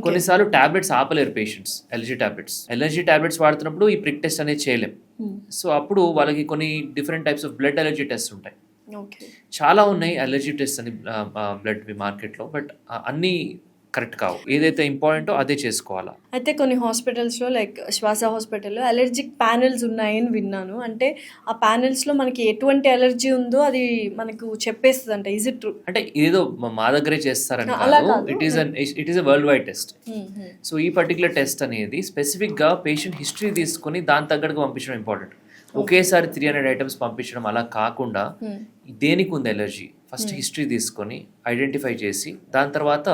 కొన్నిసార్లు టాబ్లెట్స్ ఆపలేరు పేషెంట్స్, ఎలర్జీ టాబ్లెట్స్ వాడుతున్నప్పుడు ఈ ప్రిక్ టెస్ట్ అనేది చేయలేం. సో అప్పుడు వాళ్ళకి కొన్ని different types of blood allergy test ఉంటాయి. చాలా ఉన్నాయి ఎలర్జీ టెస్ట్ అని బ్లడ్ మార్కెట్లో, బట్ అన్నీ కరెక్ట్ కావు. ఏదైతే ఇంపార్టెంటో అదే చేసుకోవాలా. అయితే కొన్ని హాస్పిటల్స్లో లైక్ శ్వాస హాస్పిటల్లో అలర్జిక్ ప్యానెల్స్ ఉన్నాయని విన్నాను. అంటే ఆ ప్యానెల్స్లో మనకి ఎటువంటి అలర్జీ ఉందో అది మనకు చెప్పేస్తుంది అంట. Is it true? అంటే ఏదో మా దగ్గరే చేస్తారని కాదు, it is a world wide test. So ఈ పర్టికులర్ టెస్ట్ అనేది స్పెసిఫిక్గా పేషెంట్ హిస్టరీ తీసుకొని దాని తగ్గట్టుగా పంపించడం ఇంపార్టెంట్. ఒకేసారి 300 ఐటమ్స్ పంపించడం అలా కాకుండా దేనికి ఉంది ఎలర్జీ ఫస్ట్ హిస్టరీ తీసుకొని ఐడెంటిఫై చేసి దాని తర్వాత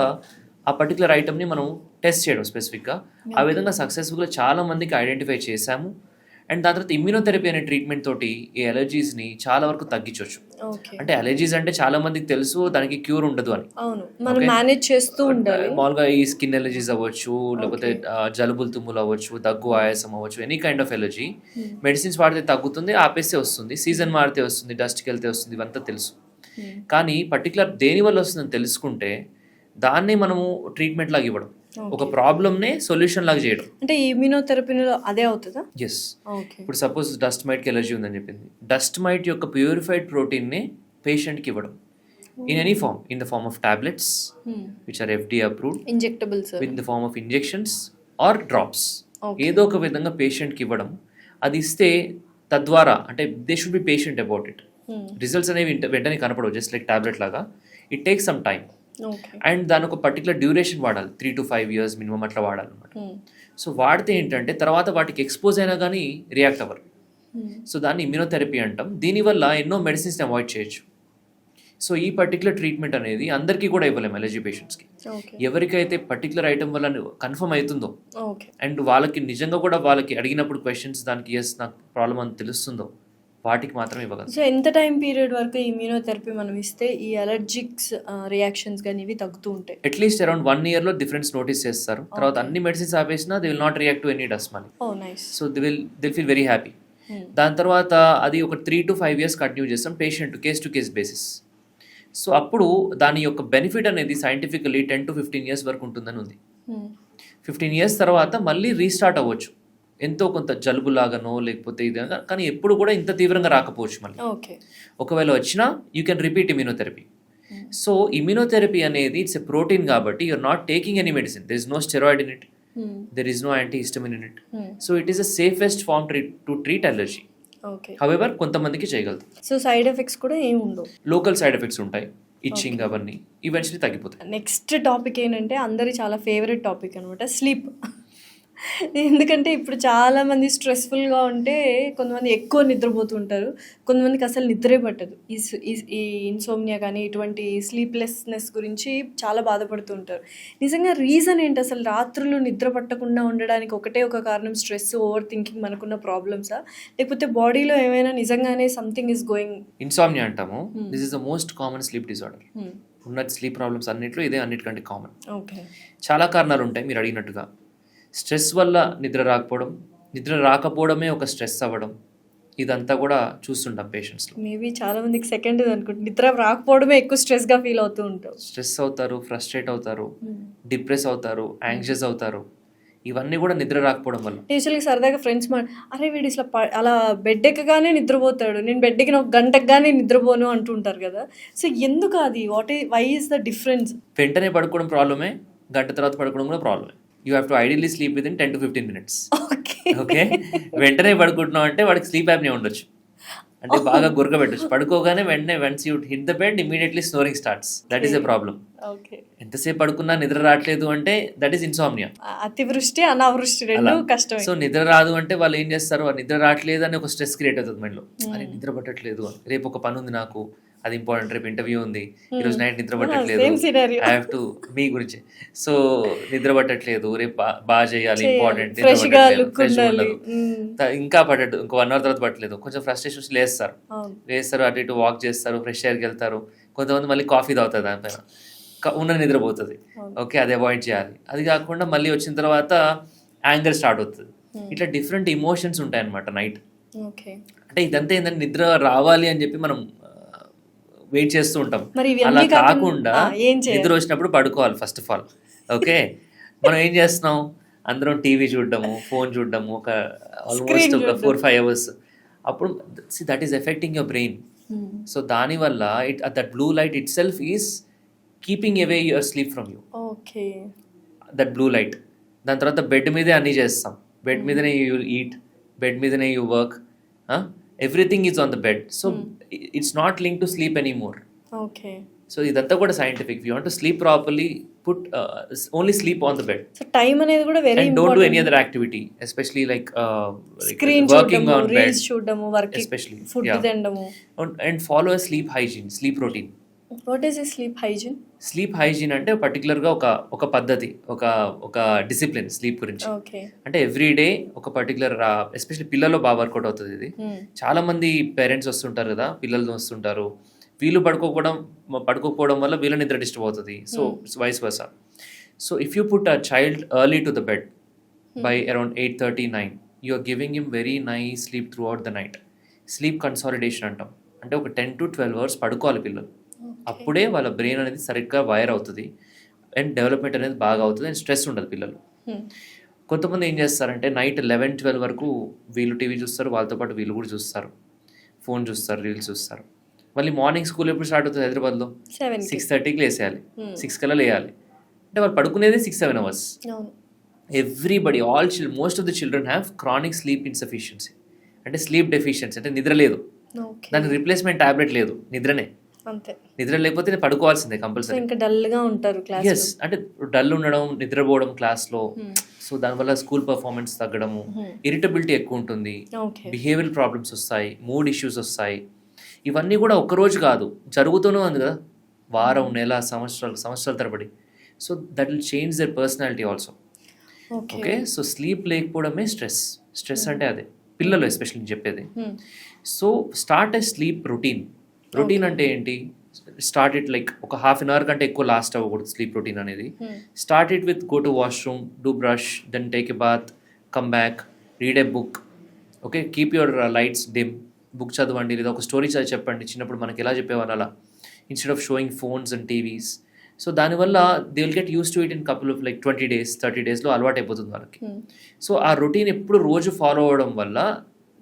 ఆ పర్టికులర్ ఐటమ్ని మనం టెస్ట్ చేయడం స్పెసిఫిక్గా. ఆ విధంగా సక్సెస్ఫుల్గా చాలా మందికి ఐడెంటిఫై చేశాము. అండ్ దాని తర్వాత ఇమ్యూనోథెరపీ అనే ట్రీట్మెంట్ తోటి ఈ అలర్జీస్ని చాలా వరకు తగ్గించవచ్చు. అంటే అలర్జీస్ అంటే చాలా మందికి తెలుసు దానికి క్యూర్ ఉండదు అని, మామూలుగా ఈ స్కిన్ ఎలర్జీస్ అవ్వచ్చు, లేకపోతే జలుబులు తుమ్ములు అవ్వచ్చు, దగ్గు ఆయాసం అవ్వచ్చు, any kind of allergy medicines వాడితే తగ్గుతుంది, ఆపేస్తే వస్తుంది, సీజన్ మారితే వస్తుంది, డస్ట్కి వెళ్తే వస్తుంది, ఇవంతా తెలుసు. కానీ పర్టికులర్ దేని వల్ల వస్తుందని తెలుసుకుంటే దాన్ని మనము ట్రీట్మెంట్ లాగా ఇవ్వడం, ఒక ప్రాబ్లమ్నే సొల్యూషన్ లాగా చేయడం. అంటే ఇమ్యూనోథెరపీలో అదే అవుతుందా? ఎస్. ఇప్పుడు సపోజ్ డస్ట్ మైట్కి ఎలర్జీ ఉందని చెప్పింది, డస్ట్ మైట్ యొక్క ప్యూరిఫైడ్ ప్రోటీన్ని పేషెంట్కి ఇవ్వడం in any form, in the form of tablets which are FDA approved, injectables, in the form of injections or drops, ఏదో ఒక విధంగా పేషెంట్కి ఇవ్వడం. అది ఇస్తే తద్వారా అంటే they should be patient about it. Results అనేవి వెంటనే కనపడవు, జస్ట్ లైక్ టాబ్లెట్ లాగా. It take some time. And దాని ఒక పర్టికులర్ డ్యూరేషన్ వాడాలి, 3 to 5 years మినిమం అట్లా వాడాలన్నమాట. సో వాడితే ఏంటంటే తర్వాత వాటికి ఎక్స్పోజ్ అయినా కానీ రియాక్ట్ అవ్వరు. సో దాన్ని ఇమ్యూనోథెరపీ అంటాం. దీనివల్ల ఎన్నో మెడిసిన్స్ని అవాయిడ్ చేయొచ్చు. సో ఈ పర్టికులర్ ట్రీట్మెంట్ అనేది అందరికీ కూడా ఇవ్వలేము ఎలర్జీ పేషెంట్స్కి. ఓకే. ఎవరికైతే పర్టికులర్ ఐటమ్ వల్ల కన్ఫర్మ్ అవుతుందో ఓకే. అండ్ వాళ్ళకి నిజంగా కూడా వాళ్ళకి అడిగినప్పుడు క్వశ్చన్స్ దానికి ఎస్ నాకు ప్రాబ్లం అని తెలుస్తుందో వాటికి మాత్రమే ఇవ్వగలం. సో ఎంత టైం పీరియడ్ వరకు ఇమ్యూనోథెరపీ మనం ఇస్తే ఈ అలర్జిక్స్ రియాక్షన్స్ కానీ ఇవి తగ్గుతూ ఉంటాయి? అట్లీస్ట్ అరౌండ్ 1 yearలో డిఫరెన్స్ నోటీస్ చేస్తారు. తర్వాత అన్ని మెడిసిన్స్ ఆపేసినా they will not react to any dust మళ్ళీ. Oh nice. So they feel very happy. దాని తర్వాత అది ఒక 3 to 5 years కంటిన్యూ చేస్తాం patient case to case basis. So అప్పుడు దాని యొక్క బెనిఫిట్ అనేది సైంటిఫికలీ 10 to 15 years వరకు ఉంటుందని ఉంది. 15 years తర్వాత మళ్ళీ రీస్టార్ట్ అవ్వచ్చు, ఎంతో కొంత జలుబు లాగానో లేకపోతే ఇది, కానీ ఎప్పుడు కూడా ఇంత తీవ్రంగా రాకపోవచ్చు మళ్ళీ. ఓకే. ఒకవేళ వచ్చినా you can repeat immunotherapy. So immunotherapy అనేది ఇట్స్ ఎ ప్రోటీన్ కాబట్టి you're not taking any medicine, there is no steroid in it, there is no antihistamine in it. So it is the safest form to treat allergy. Okay. However కొంతమందికి చేయగలదు. So side effects కూడా ఏమి ఉండవు? Local side effects ఉంటాయి, itching అవన్నీ eventually తగ్గిపోతాయి. Next topic ఏంటంటే అందరి చాలా ఫేవరెట్ టాపిక్ అనమాట, స్లీప్. ఎందుకంటే ఇప్పుడు చాలామంది స్ట్రెస్ఫుల్గా ఉంటే కొంతమంది ఎక్కువ నిద్రపోతుంటారు, కొంతమందికి అసలు నిద్రే పట్టదు. ఈ ఇన్సోమ్నియా కానీ ఇటువంటి స్లీప్లెస్నెస్ గురించి చాలా బాధపడుతూ ఉంటారు. నిజంగా రీజన్ ఏంటి అసలు? రాత్రులు నిద్ర పట్టకుండా ఉండడానికి ఒకటే ఒక కారణం స్ట్రెస్, ఓవర్ థింకింగ్, మనకున్న ప్రాబ్లమ్సా, లేకపోతే బాడీలో ఏమైనా నిజంగానే సంథింగ్ ఈస్ గోయింగ్? ఇన్సామ్నియా అంటాము, this is the most common sleep disorder. ఉన్న స్లీప్ ప్రాబ్లమ్స్ అన్నిట్లో ఇదే అన్నిటికంటే కామన్. ఓకే. చాలా కారణాలు ఉంటాయి మీరు అడిగినట్టుగా. స్ట్రెస్ వల్ల నిద్ర రాకపోవడం, నిద్ర రాకపోవడమే ఒక స్ట్రెస్ అవ్వడం, ఇదంతా కూడా చూస్తుంటాం పేషెంట్స్లో. మేబీ చాలా మందికి సెకండ్ అనుకుంటే నిద్ర రాకపోవడమే ఎక్కువ స్ట్రెస్గా ఫీల్ అవుతూ ఉంటారు. స్ట్రెస్ అవుతారు, ఫ్రస్ట్రేట్ అవుతారు, డిప్రెస్ అవుతారు, యాంగ్షియస్ అవుతారు. ఇవన్నీ కూడా నిద్ర రాకపోవడం వల్ల. యూజువల్గా సరదాగా ఫ్రెండ్స్ అరే వీడు ఇట్లా అలా బెడ్ ఎక్కగానే నిద్రపోతాడు, నేను బెడ్ ఎక్కిన ఒక గంటకు కానీ నిద్రపోను అంటుంటారు కదా. సో ఎందుకు అది? Why is the difference? వెంటనే పడుకోవడం ప్రాబ్లమే, గంట తర్వాత పడుకోవడం కూడా ప్రాబ్లమే. You have to ideally sleep within 10 to 15 minutes. Okay. వెంటనే పడుకుంటున్నాం అంటే వాడికి స్లీప్ యాప్నియా ఉండొచ్చు, అంటే బాగా గురక పెట్టచ్చు. పడుకోగానే వెంటనే once you hit the bed immediately snoring starts, that is a problem. ఎంతసేపు పడుకున్నా నిద్ర రావట్లేదు అంటే దట్ ఈస్ ఇన్సామ్నియా. అతివృష్టి అనావృష్టి రెండు కష్టం. సో నిద్ర రాదు అంటే వాళ్ళు ఏం చేస్తారు, నిద్ర రావట్లేదు అని ఒక స్ట్రెస్ క్రియేట్ అవుతుంది మైండ్లో. అరే నిద్ర పట్టట్లేదు, రేపు ఒక పని ఉంది నాకు, అది ఇంపార్టెంట్, రేపు ఇంటర్వ్యూ ఉంది, ఈరోజు నైట్ నిద్ర పట్టట్లేదు, ఐ హ్యావ్ టు, మీ గురించి. సో నిద్ర పట్టట్లేదు, రేపు బాగా చేయాలి, ఇంపార్టెంట్, ఇంకా పట్టదు, ఇంకో 1 hour తర్వాత పట్టలేదు, కొంచెం ఫ్రస్ట్రేషన్ లేస్తారు, అటు ఇటు వాక్ చేస్తారు, ఫ్రెష్ ఎయిర్కి వెళ్తారు. కొంతమంది మళ్ళీ కాఫీ తాగుతారు, దానిపైన ఉన్న నిద్రపోతుంది. ఓకే, అది అవాయిడ్ చేయాలి. అది కాకుండా మళ్ళీ వచ్చిన తర్వాత యాంగర్ స్టార్ట్ అవుతుంది. ఇట్లా డిఫరెంట్ ఇమోషన్స్ ఉంటాయి అన్నమాట నైట్. అంటే ఇదంతా ఏంటంటే నిద్ర రావాలి అని చెప్పి మనం వెయిట్ చేస్తూ ఉంటాం. అలా కాకుండా నిద్ర వచ్చినప్పుడు పడుకోవాలి ఫస్ట్ ఆఫ్ ఆల్. ఓకే, మనం ఏం చేస్తున్నాం, అందరం టీవీ చూడడము, ఫోన్ చూడడము, ఒక ఆల్మోస్ట్ ఒక 4-5 hours. అప్పుడు that is affecting your brain. So దానివల్ల that blue light itself is keeping away your sleep from you. Okay, that blue light. దాని తర్వాత బెడ్ మీదే అన్నీ చేస్తాం, బెడ్ మీదనే యూ ఈట్, బెడ్ మీదనే you work, everything is on the bed. So it's not link to sleep anymore. Okay. So ఇదంతా కూడా scientific. You want to sleep properly, put only sleep on the bed. So time అనేది కూడా very important. Don't do any other activity, especially like screen working on bed, reels చూడడము, working, especially food తినడము. And follow a sleep hygiene, sleep routine. What is a sleep hygiene? Sleep hygiene అంటే పర్టికులర్గా ఒక పద్ధతి, ఒక discipline sleep గురించి. అంటే every day ఒక పర్టికులర్, ఎస్పెషల్లీ పిల్లల్లో బాగా వర్కౌట్ అవుతుంది ఇది. చాలా మంది పేరెంట్స్ వస్తుంటారు కదా, పిల్లలు వస్తుంటారు, వీళ్ళు పడుకోకపోవడం వల్ల వీళ్ళ నిద్ర డిస్టర్బ్ అవుతుంది. So vice versa. So if you put a child early to the bed by around 8:30-9, you are giving him very nice sleep throughout the night. Sleep consolidation అంటాం, అంటే ఒక 10 to 12 hours పడుకోవాలి పిల్లలు. అప్పుడే వాళ్ళ brain అనేది సరిగ్గా wire అవుతుంది అండ్ డెవలప్మెంట్ అనేది బాగా అవుతుంది అండ్ స్ట్రెస్ ఉండదు పిల్లలు. కొంతమంది ఏం చేస్తారంటే నైట్ 11-12 వరకు వీళ్ళు టీవీ చూస్తారు, వాళ్ళతో పాటు వీళ్ళు కూడా చూస్తారు, ఫోన్ చూస్తారు, రీల్స్ చూస్తారు. మళ్ళీ మార్నింగ్ స్కూల్ ఎప్పుడు స్టార్ట్ అవుతుంది హైదరాబాద్లో? 6:30కి లేసేయాలి, 6 కల్లా లేయాలి. అంటే వాళ్ళు పడుకునేది 6-7 hours. Everybody, most of the children have chronic sleep insufficiency, అంటే స్లీప్ డెఫిషియన్సీ. అంటే నిద్ర లేదు, దానికి రిప్లేస్మెంట్ టాబ్లెట్ లేదు, నిద్రనే. నిద్ర లేకపోతే పడుకోవాల్సిందే కంపల్సరీ. ఇంకా డల్ గా ఉంటారు క్లాస్. ఎస్, అంటే డల్ ఉండడం, నిద్రపోవడం క్లాస్లో. సో దానివల్ల స్కూల్ పర్ఫార్మెన్స్ తగ్గడము, ఇరిటబిలిటీ ఎక్కువ ఉంటుంది, బిహేవియరల్ ప్రాబ్లమ్స్ వస్తాయి, మూడ్ ఇష్యూస్ వస్తాయి. ఇవన్నీ కూడా ఒక్కరోజు కాదు, జరుగుతూనే ఉంది కదా, వారం, నెల, సంవత్సరాల తరబడి. So that will change their personality also. Okay, so sleep లేకపోవడమే స్ట్రెస్ అంటే అదే పిల్లలు ఎస్పెషల్లీ చెప్పేది. So start a sleep routine అంటే ఏంటి, స్టార్ట్ ఇట్ లైక్ ఒక హాఫ్ అన్ అవర్ కంటే ఎక్కువ లాస్ట్ అవ్వకూడదు స్లీప్ రొటీన్ అనేది. Start it with go to washroom, do brush, then take a bath, come back, read a book. Okay, keep your lights dim, book చదవండి లేదా ఒక story చదివి చెప్పండి. చిన్నప్పుడు మనకి ఎలా చెప్పేవారు అలా, instead of showing phones and TVs. So దానివల్ల they will get use to it in couple of like 20 days 30 daysలో అలవాటు అయిపోతుంది వాళ్ళకి. సో ఆ రొటీన్ ఎప్పుడు రోజు ఫాలో అవ్వడం వల్ల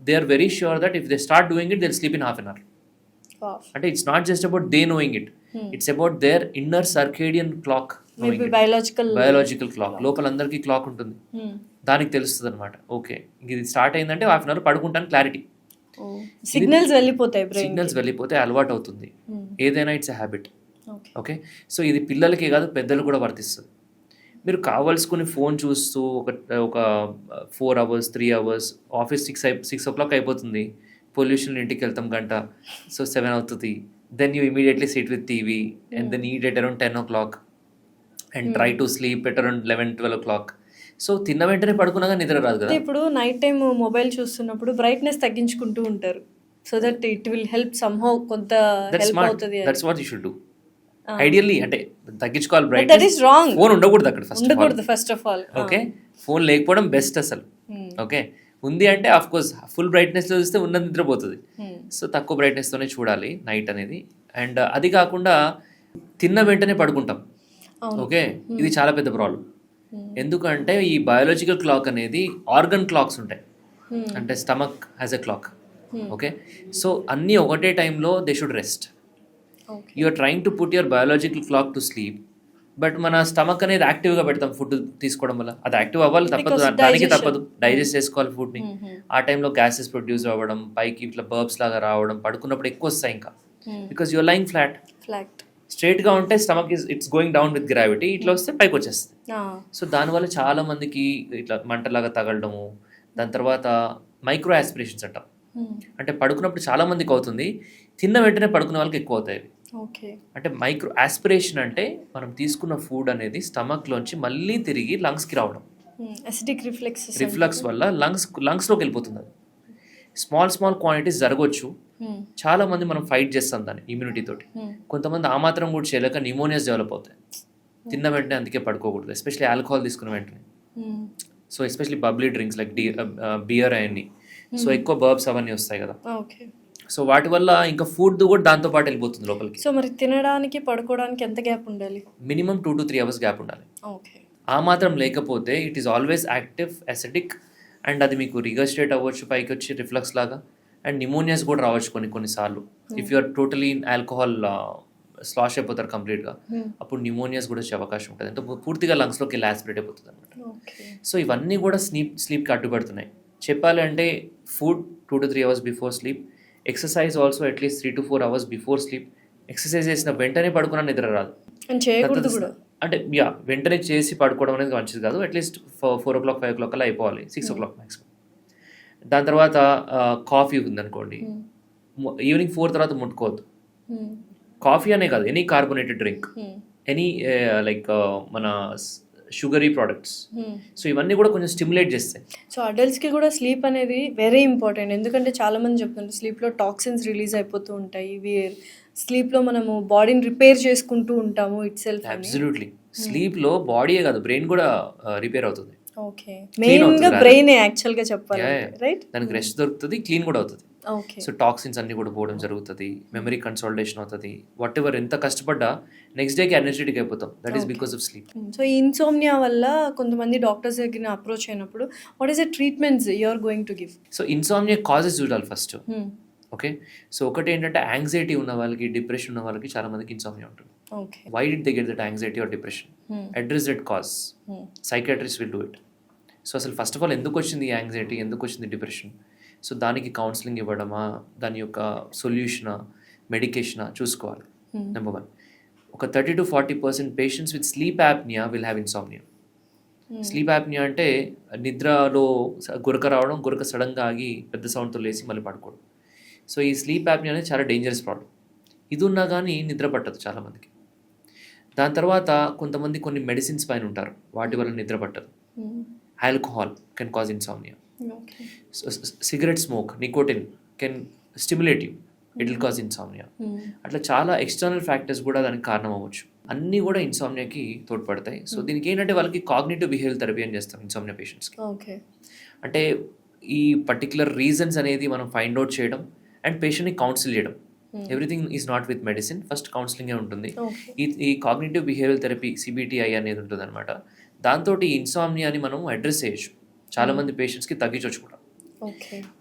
they are very sure that if they start doing it they will sleep in half an hour. అంటే it's not just about they knowing it, it's about their inner circadian clock, biological clock. లోపల అందరికీ clock ఉంటుంది, దానికి తెలుస్తుంది అనమాట. Okay, ఇది start అయిందంటే half an hour పడుకుంటాను, క్లారిటీ, సిగ్నల్స్ వెళ్ళిపోతే అలవాటు అవుతుంది. ఏదైనా it's a habit. Okay, so ఇది పిల్లలకే కాదు పెద్దలు కూడా వర్తిస్తుంది. మీరు కావాల్సుకుని ఫోన్ చూస్తూ ఒక 4 hours 3 hours, ఆఫీస్ 6 o'clock అయిపోతుంది, పొల్యూషన్ ఇంటికి వెళ్తాం గంట, సో 7 అవుతుంది. Then you immediately sit with TV and then eat at around 10 o'clock and try to sleep at around 11-12 o'clock. So తిన్న వెంటనే పడుకున్నాగా నిద్ర రాదు కదా. ఇప్పుడు నైట్ టైం మొబైల్ చూస్తున్నప్పుడు బ్రైట్నెస్ తగ్గించుకుంటూ ఉంటారు, so that it will help somehow, కొంత హెల్ప్ అవుతుంది. That's what you should do. Ideally అంటే తగ్గించుకోవాలి బ్రైట్నెస్, ఫోన్ ఉండకూడదు అక్కడ first of all. Okay, phone లేకపోవడం బెస్ట్ అసలు. ఓకే, ఉంది అంటే ఆఫ్ కోర్స్ ఫుల్ బ్రైట్నెస్ లో చూస్తే ఉన్న నిద్రపోతుంది. సో తక్కువ బ్రైట్నెస్ తోనే చూడాలి నైట్ అనేది. అండ్ అది కాకుండా తిన్న వెంటనే పడుకుంటాం. ఓకే, ఇది చాలా పెద్ద ప్రాబ్లం. ఎందుకంటే ఈ బయాలజికల్ క్లాక్ అనేది ఆర్గన్ క్లాక్స్ ఉంటాయి, అంటే stomach has a clock. Okay, so అన్నీ ఒకటే టైంలో they should rest. You are trying to put your biological clock to sleep, but మన స్టమక్ అనేది యాక్టివ్గా పెడతాం ఫుడ్ తీసుకోవడం వల్ల. అది యాక్టివ్ అవ్వాలి, తప్పదు, దానికి తప్పదు, డైజెస్ట్ చేసుకోవాలి ఫుడ్ని. ఆ టైంలో గ్యాసెస్ ప్రొడ్యూస్ అవ్వడం, పైకి ఇట్లా బర్బ్స్ లాగా రావడం, పడుకున్నప్పుడు ఎక్కువ వస్తాయి ఇంకా, బికాస్ యువర్ లైంగ్ ఫ్లాట్. స్ట్రైట్గా ఉంటే stomach it's going down with gravity, ఇట్లా వస్తే పైకి వచ్చేస్తుంది. సో దానివల్ల చాలా మందికి ఇట్లా మంటలాగా తగలడము, దాని తర్వాత మైక్రో ఆస్పిరేషన్స్ అంటాం. అంటే పడుకున్నప్పుడు చాలా మందికి అవుతుంది, తిన్న వెంటనే పడుకునే వాళ్ళకి ఎక్కువ అవుతాయి. అంటే మైక్రో ఆస్పిరేషన్ అంటే మనం తీసుకున్న ఫుడ్ అనేది స్టమక్ లోంచి మళ్ళీ తిరిగి లంగ్స్కి రావడం, రిఫ్లక్స్ వల్ల లంగ్స్లోకి వెళ్ళిపోతుంది. అది స్మాల్ క్వాంటిటీస్ జరగవచ్చు. చాలా మంది మనం ఫైట్ చేస్తాం దాన్ని ఇమ్యూనిటీ తోటి. కొంతమంది ఆ మాత్రం కూడా చేయలేక న్యూమోనియాస్ డెవలప్ అవుతాయి తిన్న వెంటనే. అందుకే పడుకోకూడదు, ఎస్పెషల్లీ ఆల్కహాల్ తీసుకున్న వెంటనే. So especially bubbly drinks like beer అవన్నీ, సో ఎక్కువ బర్బ్స్ అవన్నీ వస్తాయి కదా. సో వాటి వల్ల ఇంకా ఫుడ్ కూడా దాంతో పాటు వెళ్ళిపోతుంది లోపలికి. సో మరి తినడానికి పడుకోవడానికి ఎంత గ్యాప్ ఉండాలి? మినిమం 2 to 3 hours గ్యాప్ ఉండాలి. ఆ మాత్రం లేకపోతే it is always active, acidic, and అది మీకు రిగర్స్టేట్ అవ్వచ్చు, పైకి వచ్చి రిఫ్లక్స్ లాగా, అండ్ నిమోనియాస్ కూడా రావచ్చు కొన్నిసార్లు. If you are totally alcohol slash అయిపోతారు కంప్లీట్గా, అప్పుడు నిమోనియాస్ కూడా వచ్చే అవకాశం ఉంటుంది. అంటే పూర్తిగా లంగ్స్లోకి వెళ్ళి యాస్పిరేట్ అయిపోతుంది అనమాట. సో ఇవన్నీ కూడా స్లీప్కి అడ్డుపడుతున్నాయి. చెప్పాలి అంటే food 2 to 3 hours before sleep, exercise also at least 3 to 4 hours before sleep. Exercise చేసిన వెంటనే పడుకున్నా నిద్ర రాదు, అంటే వెంటనే చేసి పడుకోవడం అనేది మంచిది కాదు. అట్లీస్ట్ 4 o'clock 5 o'clock అలా అయిపోవాలి, 6 o'clock మ్యాక్సిమం. దాని తర్వాత కాఫీ ఉందనుకోండి, ఈవినింగ్ 4 తర్వాత ముట్టుకోవద్దు. కాఫీ అనే కాదు, any carbonated drink, any like మన షుగరీ ప్రోడక్ట్స్. సో ఇవన్నీ కూడా కొంచెం స్టిమ్యులేట్ చేస్తాయి. సో అడల్ట్స్కి కూడా స్లీప్ అనేది వెరీ ఇంపార్టెంట్, ఎందుకంటే చాలా మంది చెప్తుంటారు స్లీప్లో టాక్సిన్స్ రిలీజ్ అయిపోతూ ఉంటాయి. స్లీప్లో మనము బాడీని రిపేర్ చేసుకుంటూ ఉంటాము ఇట్ సెల్ఫ్. అబ్సల్యూట్లీ, స్లీప్లో బాడీయే కాదు బ్రెయిన్ కూడా రిపేర్ అవుతుంది. ఓకే, మెయిన్గా బ్రెయిన్ యాక్చువల్గా చెప్పాలి, రైట్? దానికి రెస్ట్ దొరుకుతుంది, క్లీన్ కూడా అవుతుంది. సో టాక్సిన్స్ అన్ని కూడా పోవడం జరుగుతుంది, మెమరీ కన్సాలిడేషన్ అవుతుంది. వాట్ ఎవర్ ఎంత కష్టపడ్డా నెక్స్ట్ డేకి ఎనర్జెటిక్ అయిపోతాం. That is because of sleep. So ఈ ఇన్సోమ్నియా వల్ల కొంతమంది డాక్టర్స్ దగ్గర అప్రోచ్ అయినప్పుడు what is the treatments you are going to give? So insomnia causes చూడాలి ఫస్ట్. ఓకే, సో ఒకటి ఏంటంటే యాంగ్జైటీ ఉన్న వాళ్ళకి, డిప్రెషన్ ఉన్న వాళ్ళకి చాలా మందికి ఇన్సోమ్నియా ఉంటుంది. Why did they get that anxiety or depression? Address that cause, psychiatrist will do it. So అసలు ఫస్ట్ ఆఫ్ ఆల్ ఎందుకు వచ్చింది యాంగ్జైటీ, ఎందుకు వచ్చింది డిప్రెషన్? సో దానికి కౌన్సిలింగ్ ఇవ్వడమా, దాని యొక్క సొల్యూషనా, మెడికేషనా చూసుకోవాలి. నెంబర్ 1. ఒక 30 to 40% patients with sleep apnoea will have insomnia. Sleep apnoea అంటే నిద్రలో గురక రావడం, గురక సడన్గా ఆగి పెద్ద సౌండ్తో లేచి మళ్ళీ పడుకోవడం. సో ఈ స్లీప్ యాప్నియా అనేది చాలా డేంజరస్ ప్రాబ్లం. ఇది ఉన్నా కానీ నిద్ర పట్టదు చాలామందికి. దాని తర్వాత కొంతమంది కొన్ని మెడిసిన్స్ పైన ఉంటారు, వాటి వల్ల నిద్ర పట్టదు. Alcohol can cause insomnia. Cigarette smoke, nicotine can stimulate you, it will cause insomnia. అట్లా చాలా ఎక్స్టర్నల్ ఫ్యాక్టర్స్ కూడా దానికి కారణం అవ్వచ్చు. అన్నీ కూడా ఇన్సామ్నియాకి తోడ్పడతాయి. సో దీనికి ఏంటంటే వాళ్ళకి కాగ్నిటివ్ బిహేవియర్ థెరపీ అని చేస్తాం ఇన్సామ్నియా పేషెంట్స్కి. అంటే ఈ పర్టికులర్ రీజన్స్ అనేది మనం ఫైండ్ అవుట్ చేయడం అండ్ పేషెంట్ని కౌన్సిల్ చేయడం. Everything is not with medicine, first కౌన్సిలింగే ఉంటుంది. ఈ కాగ్నిటివ్ బిహేవియర్ థెరపీ సిబిటిఐ అనేది ఉంటుంది అనమాట. దాంతో ఈ ఇన్సామ్నియాని మనం అడ్రస్ చేయొచ్చు. చాలామంది పేషెంట్స్కి తగ్గించవచ్చు కూడా.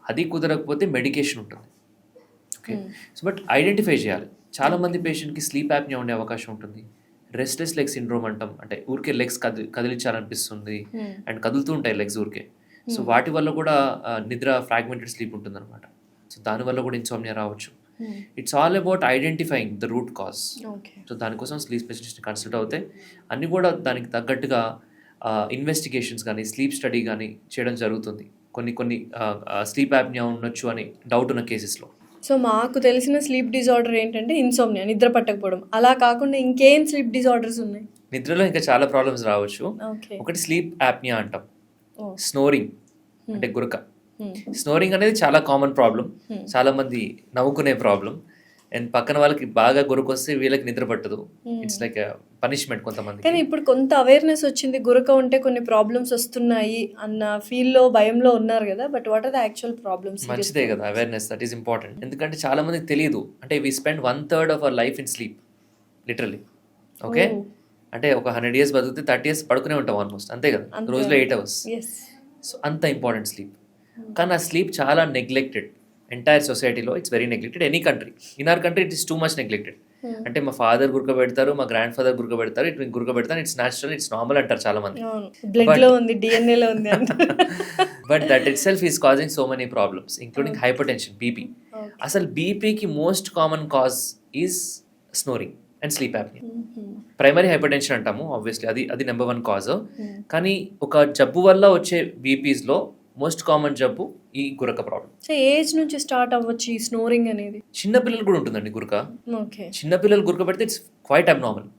అది కుదరకపోతే మెడికేషన్ ఉంటుంది. ఓకే, సో బట్ ఐడెంటిఫై చేయాలి. చాలామంది పేషెంట్కి స్లీప్ యాప్నియా ఉండే అవకాశం ఉంటుంది. రెస్ట్లెస్ లెగ్ సిండ్రోమ్ అంటాం, అంటే ఊరికే లెగ్స్ కదిలించాలనిపిస్తుంది అండ్ కదులుతూ ఉంటాయి లెగ్స్ ఊరికే. సో వాటి వల్ల కూడా నిద్ర ఫ్రాగ్మెంటెడ్ స్లీప్ ఉంటుంది అనమాట. సో దానివల్ల కూడా ఇన్సామ్నియా రావచ్చు. It's all about identifying the root cause. So దానికోసం స్లీప్ స్పెషలిస్ట్ని కన్సల్ట్ అవుతే అన్నీ కూడా దానికి తగ్గట్టుగా ఇన్వెస్టిగేషన్స్ కానీ స్లీప్ స్టడీ కానీ చేయడం జరుగుతుంది. కొన్ని స్లీప్ యాప్నియా ఉండొచ్చు అని డౌట్ ఉన్న కేసెస్లో. సో మాకు తెలిసిన స్లీప్ డిజార్డర్ ఏంటంటే ఇన్సోమ్నియా, నిద్ర పట్టకపోవడం. అలా కాకుండా ఇంకేం స్లీప్ డిజార్డర్స్ ఉన్నాయి? నిద్రలో ఇంకా చాలా ప్రాబ్లమ్స్ రావచ్చు. ఒకటి స్లీప్ యాప్నియా అంటాం. స్నోరింగ్ అంటే గురక. స్నోరింగ్ అనేది చాలా కామన్ ప్రాబ్లం, చాలా మంది నవ్వుకునే ప్రాబ్లం. అండ్ పక్కన వాళ్ళకి బాగా గురక వస్తే వీళ్ళకి నిద్ర పట్టదు. ఇట్స్ లైక్ పనిష్మెంట్ కొంతమంది. కానీ ఇప్పుడు కొంత అవేర్నెస్ వచ్చింది, గురక ఉంటే కొన్ని ప్రాబ్లమ్స్ వస్తున్నాయి అన్న ఫీల్లో భయంలో ఉన్నారు కదా. But what are the actual problems? మంచిదే కదా అవేర్నెస్, దట్ ఈస్ ఇంపార్టెంట్. ఎందుకంటే చాలా మందికి తెలియదు. అంటే we spend 1/3 of our life in sleep literally. Okay, అంటే ఒక 100 years బతికితే 30 years పడుకునే ఉంటాం ఆల్మోస్ట్, అంతే కదా, రోజులో 8 hours. సో అంత ఇంపార్టెంట్ స్లీప్. కానీ ఆ స్లీప్ చాలా నెగ్లెక్టెడ్ ఎంటైర్ సొసైటీలో. It's very neglected. Any country, in our country it is too much neglected. అంటే మా ఫాదర్ గురక పెడతారు, మా గ్రాండ్ ఫాదర్ గురక పెడతారు, ఇటు గురక పెడతారు, ఇట్స్ న్యాచురల్, ఇట్స్ నార్మల్ అంటారు చాలా మంది. But that itself is causing so many problems including hypertension, BP. అసలు బీపీకి most common cause is snoring and sleep apnea. Primary hypertension అంటాము ఆబ్వియస్లీ, అది నెంబర్ 1 కాజ్. కానీ ఒక జబ్బు వల్ల వచ్చే బీపీస్లో మోస్ట్ కామన్ జబ్బు ఈ గురక ప్రాబ్లం. సో ఏజ్ నుంచి స్టార్ట్ అవ్వచ్చు ఈ స్నోరింగ్ అనేది? చిన్న పిల్లలు కూడా ఉంటుందండి గురక. చిన్న పిల్లలు గురక పెడితే ఇట్స్ క్వైట్ అబ్నార్మల్.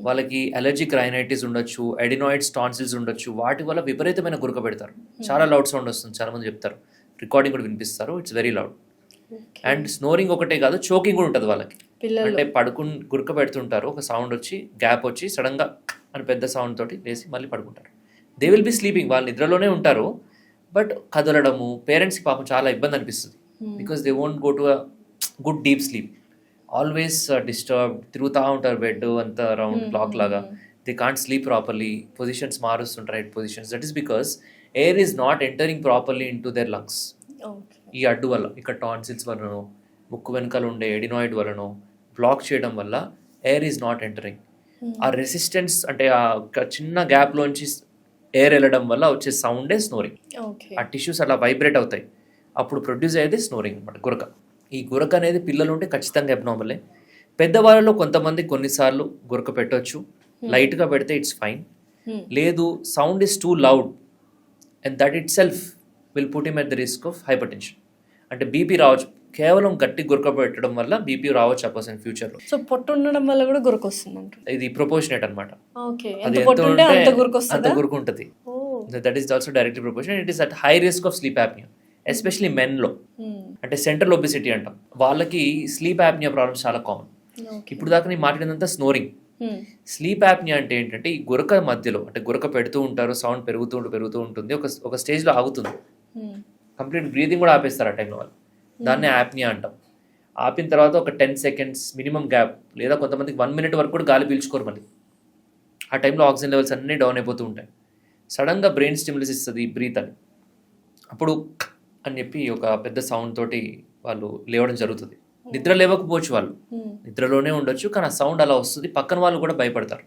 వాళ్ళకి అలర్జిక్ రైనైటిస్ ఉండొచ్చు, ఎడినాయిడ్స్ టాన్సిల్స్ ఉండొచ్చు, వాటి వల్ల విపరీతమైన గురక పెడతారు. చాలా లౌడ్ సౌండ్ వస్తుంది, చాలా మంది చెప్తారు, రికార్డింగ్ కూడా వినిపిస్తారు, it's very loud. And snoring ఒకటే కాదు, చోకింగ్ కూడా ఉంటుంది వాళ్ళకి. అంటే గురక పెడుతుంటారు, ఒక సౌండ్ వచ్చి గ్యాప్ వచ్చి సడన్ గా అని పెద్ద సౌండ్ తోటి లేసి మళ్ళీ పడుకుంటారు. దే విల్ బి స్లీపింగ్, వాళ్ళు నిద్రలోనే ఉంటారు, బట్ కదలడము పేరెంట్స్కి పాపం చాలా ఇబ్బంది అనిపిస్తుంది. Because they won't go to a good deep sleep, always disturb, తిరుగుతూ ఉంటారు బెడ్ అంతా రౌండ్ క్లాక్ లాగా. They can't sleep properly, positions మారుస్తుంటారు, head positions. That is because air is not entering properly into their lungs. ఈ అడ్డు వల్ల, ఇక్కడ tonsils వల్లనో, ముక్కు వెనకాల ఉండే ఎడినాయిడ్ వల్లనో బ్లాక్ చేయడం వల్ల ఎయిర్ ఈజ్ నాట్ ఎంటరింగ్. ఆ రెసిస్టెన్స్ అంటే ఆ చిన్న గ్యాప్లోంచి ఎయిర్ వెళ్ళడం వల్ల వచ్చే సౌండే స్నోరింగ్. ఆ టిష్యూస్ అలా వైబ్రేట్ అవుతాయి, అప్పుడు ప్రొడ్యూస్ అయ్యేది స్నోరింగ్ అనమాట, గురక. ఈ గురక అనేది పిల్లలు ఉంటే ఖచ్చితంగా అబ్నార్మలే. పెద్దవాళ్ళలో కొంతమంది కొన్నిసార్లు గురక పెట్టవచ్చు, లైట్గా పెడితే ఇట్స్ ఫైన్. లేదు, sound is two loud and that it self will put him at the risk of hyper tension. అంటే బీపీ రావచ్చు, కేవలం గట్టి గురక పెట్టడం వల్ల బీపీ రావచ్చు ఆ పర్సన్ ఫ్యూచర్లో. సో పొట్టు ఉండడం వల్ల కూడా గురక వస్తుంది. ఇది ప్రపోర్షనేట్ అనమాట, అది ఎంత ఉంటే అంత గురక ఉంటుంది. That is also directly proportionate. It is at high risk of sleep apnea, especially మెన్లో. అంటే సెంట్రల్ ఒబెసిటీ అంటాం, వాళ్ళకి స్లీప్ యాప్నియా ప్రాబ్లమ్స్ చాలా కామన్. ఇప్పుడు దాకా నేను మాట్లాడినంత స్నోరింగ్. స్లీప్ యాప్నియా అంటే ఏంటంటే ఈ గురక మధ్యలో, అంటే గురక పెడుతూ ఉంటారు, సౌండ్ పెరుగుతూ ఉంటుంది, ఒక స్టేజ్లో ఆగుతుంది, కంప్లీట్ బ్రీతింగ్ కూడా ఆపేస్తారు ఆ టైంలో వాళ్ళు. దాన్నే యాప్నియా అంటాం. ఆపిన తర్వాత ఒక 10 seconds మినిమం గ్యాప్, లేదా కొంతమందికి 1 minute వరకు కూడా గాలి పీల్చుకోరు మళ్ళీ. ఆ టైంలో ఆక్సిజన్ లెవెల్స్ అన్నీ డౌన్ అయిపోతూ ఉంటాయి. సడన్గా బ్రెయిన్ స్టిమ్యులస్ ఇస్తుంది బ్రీత్ అని, అప్పుడు అని చెప్పి ఒక పెద్ద సౌండ్ తోటి వాళ్ళు లేవడం జరుగుతుంది. నిద్ర లేవకపోవచ్చు, వాళ్ళు నిద్రలోనే ఉండొచ్చు, కానీ ఆ సౌండ్ అలా వస్తుంది, పక్కన వాళ్ళు కూడా భయపడతారు.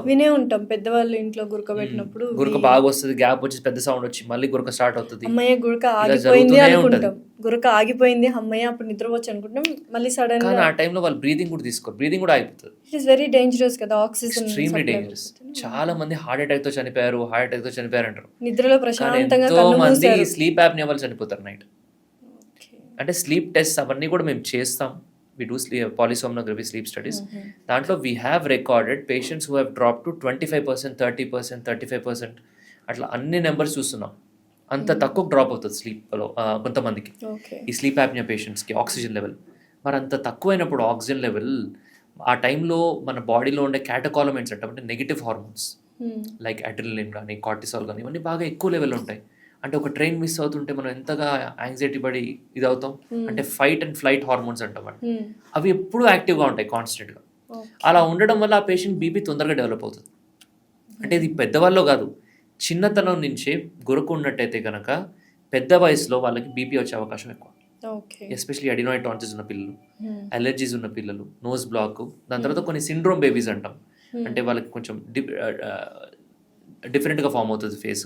వినే ఉంటాం పెద్దవాళ్ళు ఇంట్లో గురక పెట్టినప్పుడు గురక బాగా వస్తుంది, గ్యాప్ వచ్చి పెద్ద సౌండ్ వచ్చి మళ్ళీ గురక స్టార్ట్ అవుతుంది. అమ్మయ్య గురక ఆగిపోయింది అనుకుంటాం, గురక ఆగిపోయింది అమ్మయ్య అప్పుడు నిద్రపోవచ్చు అనుకుంటాం, మళ్ళీ సడన్ గా ఆ టైంలో వాళ్ళు బ్రీతింగ్ కూడా తీసుకోరు, బ్రీతింగ్ కూడా ఆగిపోతుంది. ఇట్ ఇస్ వెరీ డేంజరస్ కదా, ఆక్సిజన్ ఎక్స్ట్రీమ్లీ డేంజరస్. చాలా మంది హార్ట్ అటాక్ తో చనిపోయారు అంటారు, నిద్రలో ప్రశాంతంగా ఎంతో మంది స్లీప్ యాప్నియా వల్ల చనిపోతారు నైట్. అంటే స్లీప్ టెస్ట్ అవన్నీ కూడా మేము చేస్తాం. We do polysomnography sleep studies. దాంట్లో we have recorded patients who have drop to 25%, 30%, 35% అట్లా అన్ని నెంబర్స్ చూస్తున్నాం. అంత తక్కువ డ్రాప్ అవుతుంది స్లీప్లో కొంతమందికి, ఈ స్లీప్ యాప్నియా పేషెంట్స్కి ఆక్సిజన్ లెవెల్. మరి అంత తక్కువైనప్పుడు ఆక్సిజన్ లెవెల్ ఆ టైంలో మన బాడీలో ఉండే క్యాటకాలమెంట్స్ అంటే నెగిటివ్ హార్మోన్స్ లైక్ అడ్రినలిన్ కానీ కార్టిసాల్ కానీ ఇవన్నీ బాగా ఎక్కువ లెవెల్ ఉంటాయి. అంటే ఒక ట్రైన్ మిస్ అవుతుంటే మనం ఎంతగా యాంగ్జైటీ పడి ఇది అవుతాం, అంటే ఫైట్ అండ్ ఫ్లైట్ హార్మోన్స్ అంటాం. అవి ఎప్పుడూ యాక్టివ్గా ఉంటాయి కాన్స్టెంట్గా. అలా ఉండడం వల్ల ఆ పేషెంట్ బీపీ తొందరగా డెవలప్ అవుతుంది. అంటే ఇది పెద్దవాళ్ళు కాదు, చిన్నతనం నుంచే గురకు ఉన్నట్టయితే కనుక పెద్ద వయసులో వాళ్ళకి బీపీ వచ్చే అవకాశం ఎక్కువ. ఎస్పెషలీ అడినాయిడ్ టాన్సిల్స్ ఉన్న పిల్లలు, అలర్జీస్ ఉన్న పిల్లలు, నోస్ బ్లాక్, దాని తర్వాత కొన్ని సిండ్రోమ్ బేబీస్ అంటాం. అంటే వాళ్ళకి కొంచెం డిఫరెంట్గా ఫామ్ అవుతుంది ఫేస్,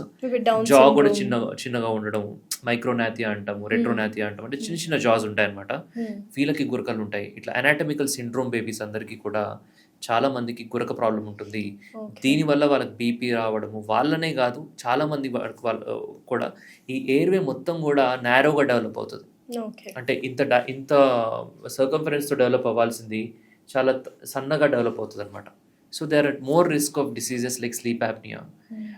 జా కూడా చిన్నగా ఉండడం, మైక్రోనాథియా అంటాము, రెట్రోనాథియా అంటాము, అంటే చిన్న చిన్న జాస్ ఉంటాయి అనమాట. వీళ్ళకి గురకలు ఉంటాయి. ఇట్లా అనాటమికల్ సిండ్రోమ్ బేబీస్ అందరికీ కూడా చాలా మందికి గురక ప్రాబ్లం ఉంటుంది. దీనివల్ల వాళ్ళకి బీపీ రావడము, వాళ్ళనే కాదు చాలా మంది వాళ్ళు కూడా ఈ ఎయిర్వే మొత్తం కూడా నారోగా డెవలప్ అవుతుంది. అంటే ఇంత సర్కంఫరెన్స్తో డెవలప్ అవ్వాల్సింది చాలా సన్నగా డెవలప్ అవుతుంది అనమాట. So they are at more risk of diseases like sleep apnoea.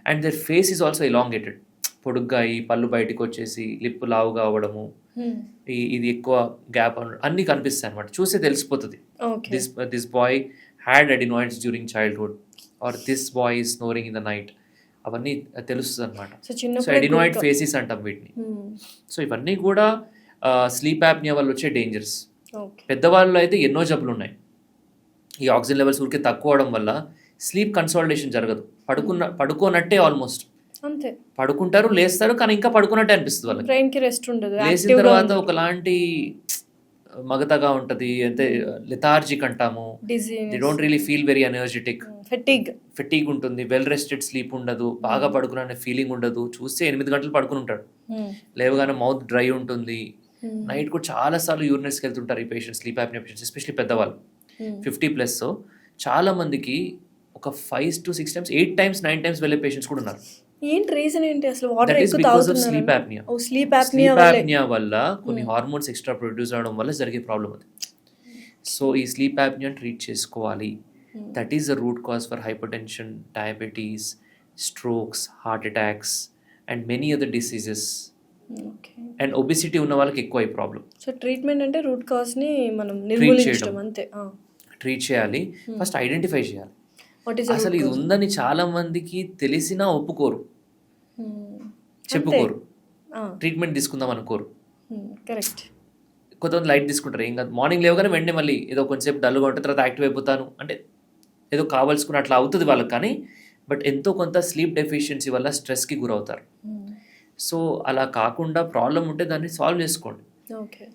And their face is also elongated, పొడుగ్గా ఈ పళ్ళు బయటకు వచ్చేసి లిప్ లావుగా అవ్వడము, ఇది ఎక్కువ గ్యాప్ అన్నీ కనిపిస్తాయి అనమాట. చూస్తే తెలిసిపోతుంది this boy had adenoids during childhood or this boy is snoring in the night. అవన్నీ తెలుస్తుంది అనమాట. సో అడినాయిడ్ ఫేసెస్ అంటాం వీటిని. సో ఇవన్నీ కూడా స్లీప్ యాప్నియా వల్ల వచ్చే డేంజర్స్. పెద్దవాళ్ళు అయితే ఎన్నో జబ్బులు ఉన్నాయి. ఈ ఆక్సిజన్ లెవెల్స్ ఊరికే తక్కువ అవడం వల్ల స్లీప్ కన్సాలిడేషన్ జరగదు. పడుకోనట్టే ఆల్మోస్ట్ అంతే, పడుకుంటారు, లేస్తారు, కానీ ఇంకా పడుకున్నట్టే అనిపిస్తుంది వాళ్ళకి. బ్రెయిన్కి రెస్ట్ ఉండదు. లేచిన తర్వాత ఒకలాంటి మగతగా ఉంటుంది, అంటే లెథార్జిక్ అంటాము. They don't really feel very energetic, fatigue ఉంటుంది, వెల్ రెస్టెడ్ స్లీప్ ఉండదు, బాగా పడుకున్న ఫీలింగ్ ఉండదు. చూస్తే 8 గంటలు పడుకుని ఉంటాడు, లేవగానే మౌత్ డ్రై ఉంటుంది. నైట్ కూడా చాలా సార్లు యూరినరీస్కి వెళ్తుంటారు ఈ patients, sleep apnoea patients, especially పెద్దవాళ్ళు 50+ చాలా మందికి ఒక 5 to 6 times, 8 times, 9 times వెళ్ళే పేషెంట్స్ కూడా ఉన్నారు. ఏంటి రీజన్ ఏంటి అసలు? వాటర్ ఎక్కువ తాగుతున్నారు. స్లీప్ యాప్నియా వల్ల కొన్ని హార్మోన్స్ ఎక్స్ట్రా ప్రొడ్యూస్ అవడం వల్ల జరిగే ప్రాబ్లం అది. సో ఈ స్లీప్ యాప్నియా ట్రీట్ చేసుకోవాలి. That is the root cause for hypertension, diabetes, strokes, heart attacks and many other diseases. And obesity ఉన్న వాళ్ళకి ఎక్కువ ఈ ప్రాబ్లం. సో ట్రీట్మెంట్ అంటే రూట్ కాజ్ ని మనం నిర్మూలించడం అంతే. ట్రీట్ చేయాలి, ఫస్ట్ ఐడెంటిఫై చేయాలి. అసలు ఇది ఉందని చాలా మందికి తెలిసినా ఒప్పుకోరు, చెప్పుకోరు, ట్రీట్మెంట్ తీసుకుందాం అనుకోరు. కరెక్ట్. కొంతమంది లైట్ తీసుకుంటారు, ఏం కాదు, మార్నింగ్ లేవగానే వెంటనే మళ్ళీ ఏదో కొంచెంసేపు డల్గా ఉంటే తర్వాత యాక్టివ్ అయిపోతాను అంటే ఏదో కావాల్సుకుని అట్లా అవుతుంది వాళ్ళకి. కానీ బట్ ఎంతో కొంత స్లీప్ డెఫిషియన్సీ వల్ల స్ట్రెస్కి గురవుతారు. సో అలా కాకుండా ప్రాబ్లం ఉంటే దాన్ని సాల్వ్ చేసుకోండి.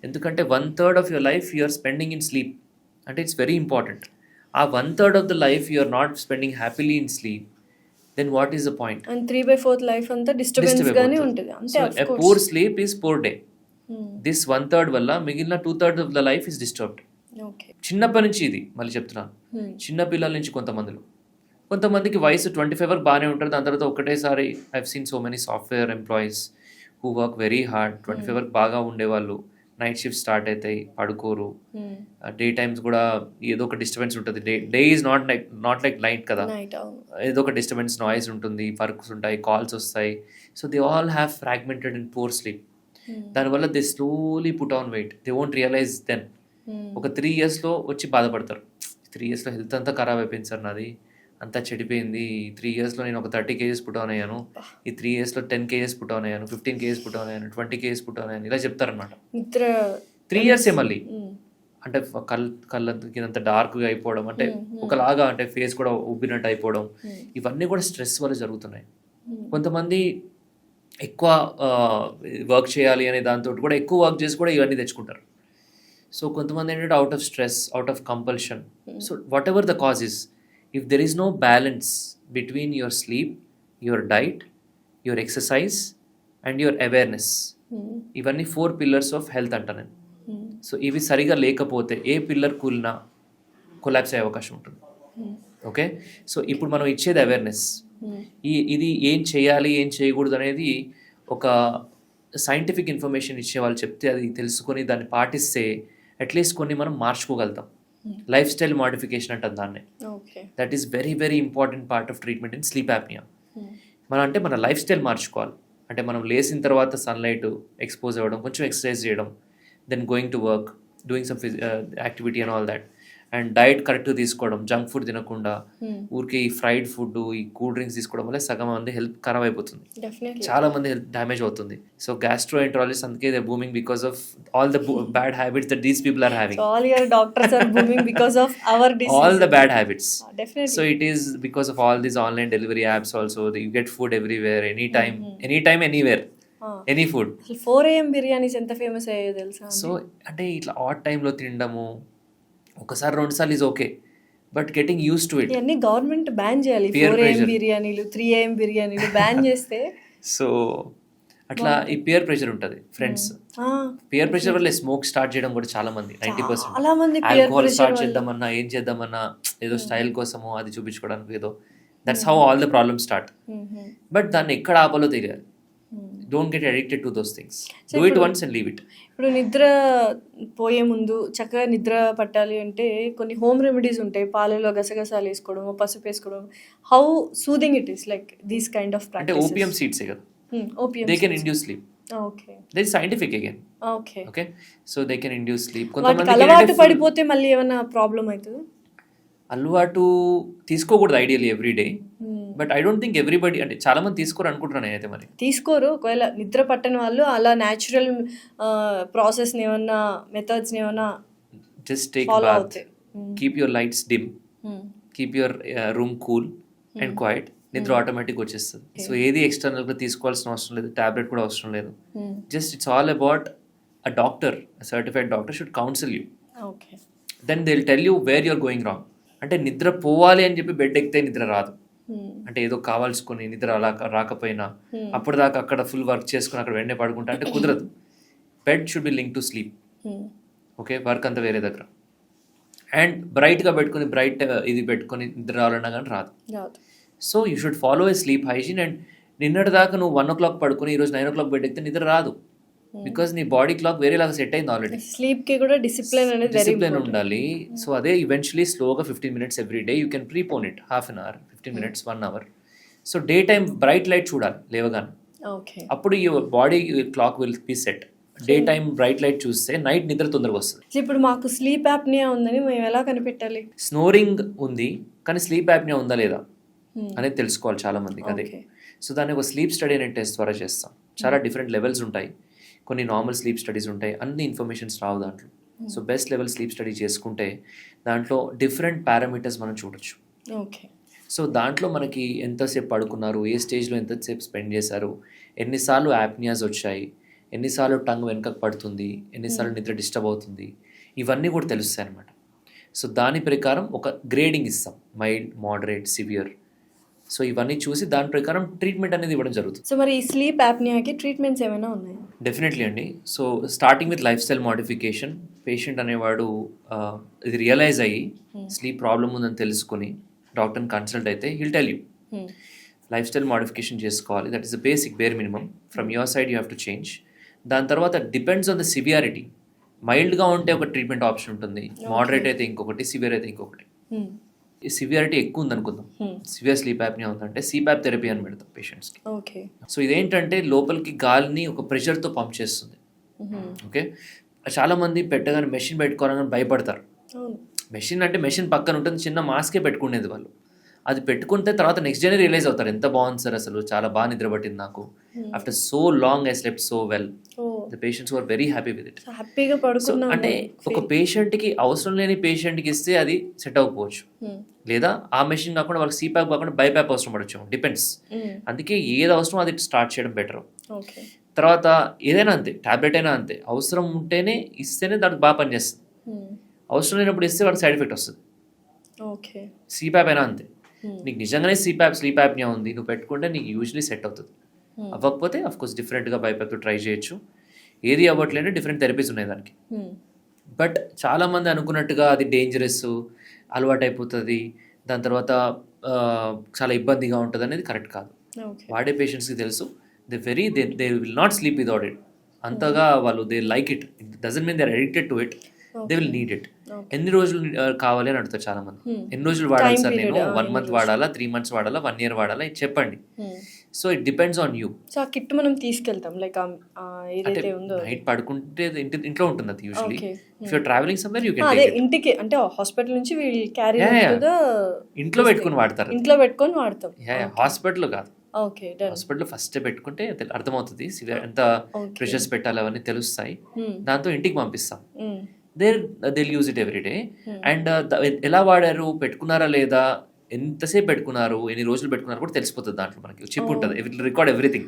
ఎందుకంటే 1/3 of your life you're spending in sleep. అంటే ఇట్స్ వెరీ ఇంపార్టెంట్. ఆ 1/3 of the life you're not spending happily in sleep, then what is the point? And 3/4 life అంతా డిస్టర్బెన్స్ గానే ఉంటుంది. So a poor sleep is poor day. This 1/3 వల్ల మిగిలిన 2/3 of the life is disturbed. చిన్నప్పటి నుంచి ఇది మళ్ళీ చెప్తున్నాను, చిన్న పిల్లల నుంచి కొంతమందికి వయసు 25 వరకు బాగానే ఉంటారు. దాని తర్వాత ఒకటేసారి I've seen so many software employees who work very hard, 25 వరకు బాగా ఉండేవాళ్ళు నైట్ షిఫ్ట్ స్టార్ట్ అవుతాయి, పడుకోరు. డే టైమ్స్ కూడా ఏదో ఒక డిస్టర్బెన్స్ ఉంటుంది. Day is not like night కదా, ఏదో ఒక డిస్టర్బెన్స్, నాయిస్ ఉంటుంది, వర్క్స్ ఉంటాయి, కాల్స్ వస్తాయి. So they all have fragmented and poor sleep. దానివల్ల they slowly put on weight, they won't realize then. ఒక 3 yearsలో వచ్చి బాధపడతారు, 3 yearsలో హెల్త్ అంతా ఖరాబ్ అయిపోయింది సార్, నాది అంతా చెడిపోయింది, 3 yearsలో నేను ఒక 30 kgs పుట్ ఆన్ అయ్యాను, ఈ 3 yearsలో 10 kgs పుట్ ఆన్ అయ్యాను, 15 kgs పుట్ ఆన్ అయ్యాను, 20 kgs పుట్ ఆన్ అయ్యాను, ఇలా చెప్తారనమాట. 3 years మళ్ళీ అంటే కళ్ళంత డార్క్గా అయిపోవడం, అంటే ఒకలాగా అంటే ఫేస్ కూడా ఉబ్బినట్టు అయిపోవడం, ఇవన్నీ కూడా స్ట్రెస్ వల్ల జరుగుతున్నాయి. కొంతమంది ఎక్కువ వర్క్ చేయాలి అనే దాంతో కూడా ఎక్కువ వర్క్ చేసి కూడా ఇవన్నీ తెచ్చుకుంటారు. సో కొంతమంది ఏంటంటే out of stress, out of compulsion. So what ever the cause is, if there is no balance between your sleep, your diet, your exercise and your awareness, ఇవన్నీ 4 pillars of health అంట నేను. So ఇవి సరిగా లేకపోతే ఏ pillar కూలినా collapse అయ్యే అవకాశం ఉంటుంది. Okay, so ఇప్పుడు మనం ఇచ్చేది అవేర్నెస్. ఇది ఏం చేయాలి ఏం చేయకూడదు అనేది ఒక సైంటిఫిక్ ఇన్ఫర్మేషన్ ఇచ్చే వాళ్ళు చెప్తే అది తెలుసుకొని దాన్ని పాటిస్తే అట్లీస్ట్ కొన్ని మనం మార్చుకోగలుగుతాం. లైఫ్ స్టైల్ మోడిఫికేషన్ అంటాం దాన్ని. That is very very important part of treatment in sleep apnoea. అంటే మన లైఫ్ స్టైల్ మార్చుకోవాలి. అంటే మనం లేచిన తర్వాత సన్లైట్ ఎక్స్పోజ్ అవ్వడం, కొంచెం ఎక్సర్సైజ్ చేయడం, then going to work, doing some activity and all that. And diet కరెక్ట్గా తీసుకోవడం, జంక్ ఫుడ్ తినకుండా ఊరికే ఈ ఫ్రైడ్ ఫుడ్, ఈ కూల్ డ్రింక్స్ తీసుకోవడం వల్ల సగం మంది హెల్త్ ఖరాబ్ అయిపోతుంది, చాలా మంది హెల్త్ డ్యామేజ్ అవుతుంది. సో గ్యాస్ట్రోఎంటరాలజిస్ట్ అందుకే they booming because of all the bad habits that these people are having. All your doctors are booming because of our disease. All the bad habits. Definitely. So it is because of all these online delivery apps also. You get food everywhere, anytime, anywhere. Any food. 4 AM biryanis ఎంత famous అయ్యాయో తెలుసా? So అంటే ఇట్లా add టైంలో తినడము ఒకసారి 2 సార్లు is okay, but getting use to it. ఇవన్నీ గవర్నమెంట్ బ్యాన్ చేయాలి. 4 AM బిర్యానీలు, 3 AM బిర్యానీలు బ్యాన్ చేస్తే సో అట్లా ఈ పియర్ ప్రెషర్ ఉంటుంది ఫ్రెండ్స్. పియర్ ప్రెషర్ వల్ల స్మోక్ స్టార్ట్ చేయడం కూడా చాలా మంది 90% ఆల్కహాల్ స్టార్ట్ చేద్దామన్నా ఏం చేద్దామన్నా ఏదో స్టైల్ కోసమో అది చూపించుకోవడానికి ఏదో, that's how all the problem start. But దాన్ని ఎక్కడ ఆపాలో తెలియాలి. Don't get addicted to those things, do it once and leave it. ఇప్పుడు నిద్ర పోయే ముందు చక్కగా నిద్ర పట్టాలి అంటే కొన్ని హోమ్ రెమెడీస్ ఉంటాయి. పాలలో గసగసాలు వేసుకోవడం, పసుపు వేసుకోవడం. How soothing it is like these kind of practices. అంటే ఓపియం సీడ్స్ కదా, they can induce sleep. Okay, that is scientific again. Okay, so they can induce sleep. కొంతమంది అలవాటు పడిపోతే మళ్ళీ ఏమైనా ప్రాబ్లం అవుతుంది? అలవాటు తీసుకోకూడదు ideally every day, but I don't think everybody, అంటే చాలా మంది తీసుకోరు అనుకుంటున్నాను అయితే. మరి తీసుకోరు, ఒకవేళ నిద్ర పట్టని వాళ్ళు అలా న్యాచురల్ ప్రాసెస్ ఏమన్నా మెథడ్స్ ఏమన్నా just take bath, keep your lights dim, keep your room cool and quiet, నిద్ర ఆటోమేటిక్ వచ్చేస్తుంది. సో ఏది ఎక్స్టర్నల్ గా తీసుకోవాల్సిన అవసరం లేదు, టాబ్లెట్ కూడా అవసరం లేదు. Just it's all about a doctor, certified doctor should counsel you. Then they will tell you where you're going wrong. అంటే నిద్ర పోవాలి అని చెప్పి బెడ్ ఎక్కితే నిద్ర రాదు. అంటే ఏదో కావాల్సుకొని నిద్ర అలా రాకపోయినా అప్పటిదాకా అక్కడ ఫుల్ వర్క్ చేసుకుని అక్కడ వెంటనే పడుకుంటా అంటే కుదరదు. Bed should be link to sleep. Okay, work అంతా వేరే దగ్గర. అండ్ బ్రైట్గా పెట్టుకుని ఇది పెట్టుకొని నిద్ర రావాలన్నా కానీ రాదు. So you should follow A sleep hygiene. And నిన్నటి దాకా నువ్వు 1 o'clock పడుకుని ఈరోజు 9 o'clock బెడ్ ఎక్కితే నిద్ర రాదు. బికాస్ నీ బాడీ క్లాక్ వేరేలాగా సెట్ అయింది ఆల్రెడీ. స్లీప్ కి కూడా డిసిప్లిన్ ఉండాలి. సో అదే ఈవెన్చువలీ స్లోగా 15 minutes every day you can prepone it, 1/2 hour, 15 minutes, 1 hour. So day time bright light చూడాలి లేవగానే, అప్పుడు ఈ body clock will be set. Day time bright light చూస్తే నైట్ నిద్ర తొందరగా వస్తుంది. ఇప్పుడు మాకు స్లీప్ యాప్నియా ఉందని మేము ఎలా కనిపెట్టాలి? స్నోరింగ్ ఉంది కానీ స్లీప్ యాప్నియా ఉందా లేదా అనేది తెలుసుకోవాలి చాలా మందికి. అదే సో దాన్ని ఒక స్లీప్ స్టడీ అనే టెస్ట్ ద్వారా చేస్తాం. చాలా డిఫరెంట్ లెవెల్స్ ఉంటాయి, కొన్ని నార్మల్ స్లీప్ స్టడీస్ ఉంటాయి, అన్ని ఇన్ఫర్మేషన్స్ రావు దాంట్లో. So best level sleep study చేసుకుంటే దాంట్లో డిఫరెంట్ పారామీటర్స్ మనం చూడొచ్చు. సో దాంట్లో మనకి ఎంతసేపు పడుకున్నారు, ఏ స్టేజ్లో ఎంతసేపు స్పెండ్ చేశారు, ఎన్నిసార్లు యాప్నియాస్ వచ్చాయి, ఎన్నిసార్లు టంగ్ వెనకకు పడుతుంది, ఎన్నిసార్లు నిద్ర డిస్టర్బ్ అవుతుంది, ఇవన్నీ కూడా తెలుస్తాయి అన్నమాట. సో దాని ప్రకారం ఒక గ్రేడింగ్ ఇస్తాం, మైల్డ్, మోడరేట్, సివియర్. సో ఇవన్నీ చూసి దాని ప్రకారం ట్రీట్మెంట్ అనేది ఇవ్వడం జరుగుతుంది. సో మరి ఈ స్లీప్ యాప్నియాకి ట్రీట్మెంట్స్ ఏమైనా ఉన్నాయి? డెఫినెట్లీ అండి. So starting with life style modification. Patient అనేవాడు ఇది రియలైజ్ అయ్యి స్లీప్ ప్రాబ్లమ్ ఉందని తెలుసుకుని డాక్టర్ని కన్సల్ట్ అయితే he'll tell you life style modification చేసుకోవాలి. That is the basic bare minimum. From your side you have to change. దాని తర్వాత డిపెండ్స్ ఆన్ ద సివియారిటీ. మైల్డ్గా ఉంటే ఒక ట్రీట్మెంట్ ఆప్షన్ ఉంటుంది, మోడరేట్ అయితే ఇంకొకటి, సివియర్ అయితే ఇంకొకటి. ఈ సివియారిటీ ఎక్కువ ఉందనుకుందాం, సివియర్ స్లీప్ యాప్నియా ఉందంటే సిపాప్ థెరపీ అని పెడతాం పేషెంట్స్కి. సో ఇదేంటంటే లోపలికి గాలిని ఒక ప్రెషర్తో పంప్ చేస్తుంది. ఓకే, చాలామంది పెట్టగానే మెషిన్ పెట్టుకోవాలని భయపడతారు. మెషిన్ అంటే మెషిన్ పక్కన ఉంటుంది, చిన్న మాస్కే పెట్టుకునేది వాళ్ళు. అది పెట్టుకుంటే తర్వాత నెక్స్ట్ డేనే రియలైజ్ అవుతారు, ఎంత బాగుంది సార్, అసలు చాలా బాగా నిద్ర పట్టింది నాకు. After so long I slept so well. The patients were very happy with it. అంటే ఒక పేషెంట్కి అవసరం లేని పేషెంట్కి ఇస్తే అది సెట్ అవ్వకపోవచ్చు, లేదా ఆ మెషిన్ కాకుండా వాళ్ళకి సిపాప్ కాకుండా బైపాప్ అవసరం పడవచ్చు, డిపెండ్స్. అందుకే ఏది అవసరం అది స్టార్ట్ చేయడం బెటర్. తర్వాత ఏదైనా అంతే, టాబ్లెట్ అయినా అంతే, అవసరం ఉంటేనే ఇస్తేనే దానికి బాగా పనిచేస్తుంది. అవసరం లేనప్పుడు ఇస్తే వాడికి సైడ్ ఎఫెక్ట్ వస్తుంది. సిపాప్ అయినా అంతే, నీకు నిజంగానే స్లీప్ యాప్నియా ఉంది, నువ్వు పెట్టుకుంటే నీకు యూజువలీ సెట్ అవుతుంది. అవ్వకపోతే అఫ్కోర్స్ డిఫరెంట్గా బైపాప్తో ట్రై చేయొచ్చు. ఏది అవ్వట్లేదంటే డిఫరెంట్ థెరపీస్ ఉన్నాయి దానికి. బట్ చాలామంది అనుకున్నట్టుగా అది డేంజరస్, అలవాటు అయిపోతుంది, దాని తర్వాత చాలా ఇబ్బందిగా ఉంటుంది అనేది కరెక్ట్ కాదు. వాడే పేషెంట్స్కి తెలుసు they will not sleep without it. అంతగా వాళ్ళు they like it. It doesn't mean they are addicted to it. They will need it. ఎన్ని రోజులు కావాలి అని అడుగుతారు చాలా మంది. ఎన్ని రోజులు వాడాలి సార్ నేను? 1 month వాడాలా, 3 months వాడాలా, 1 year వాడాలా, ఇది చెప్పండి. So it depends on you. So ఆ కిట్ మనం తీసుకెళ్తాం లైక్ ఏదైతే ఉందో నైట్ పడుకుంటే ఇంట్లో ఉంటుంది అది usually. If you're travelling somewhere you can అదే ఇంటికి అంటే హాస్పిటల్ నుంచి వీళ్ళు క్యారీ ఇంట్లో పెట్టుకుని వాడతారు. ఇంట్లో పెట్టుకొని వాడతాం. హాస్పిటల్ కాదు. ఓకే, హాస్పిటల్ ఫస్ట్ పెట్టుకుంటే అర్థమవుతుంది ఎంత ప్రెషర్స్ పెట్టాలి అవన్నీ తెలుస్తాయి. దాంతో ఇంటికి పంపిస్తాం. They use it every day. And ఎలా వాడారు, పెట్టుకున్నారా లేదా, ఎంతసేపు పెట్టుకున్నారు, ఎన్ని రోజులు పెట్టుకున్నారు కూడా తెలిసిపోతుంది. దాంట్లో మనకి చిప్ ఉంటుంది, ఇట్ విల్ రికార్డ్ ఎవ్రీథింగ్.